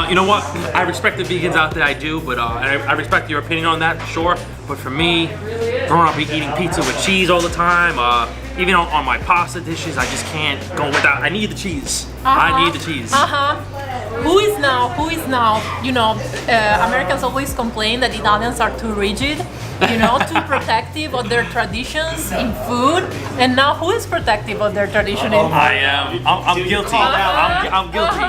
You know what? I respect the vegans out there, I do, but I respect your opinion on that, sure. But for me, growing up eating pizza with cheese all the time, even on my pasta dishes, I just can't go without. I need the cheese. I need the cheese. Who is now? You know, Americans always complain that Italians are too rigid, too protective of their traditions in food. And now who is protective of their tradition in food? I am. I'm guilty. I'm guilty.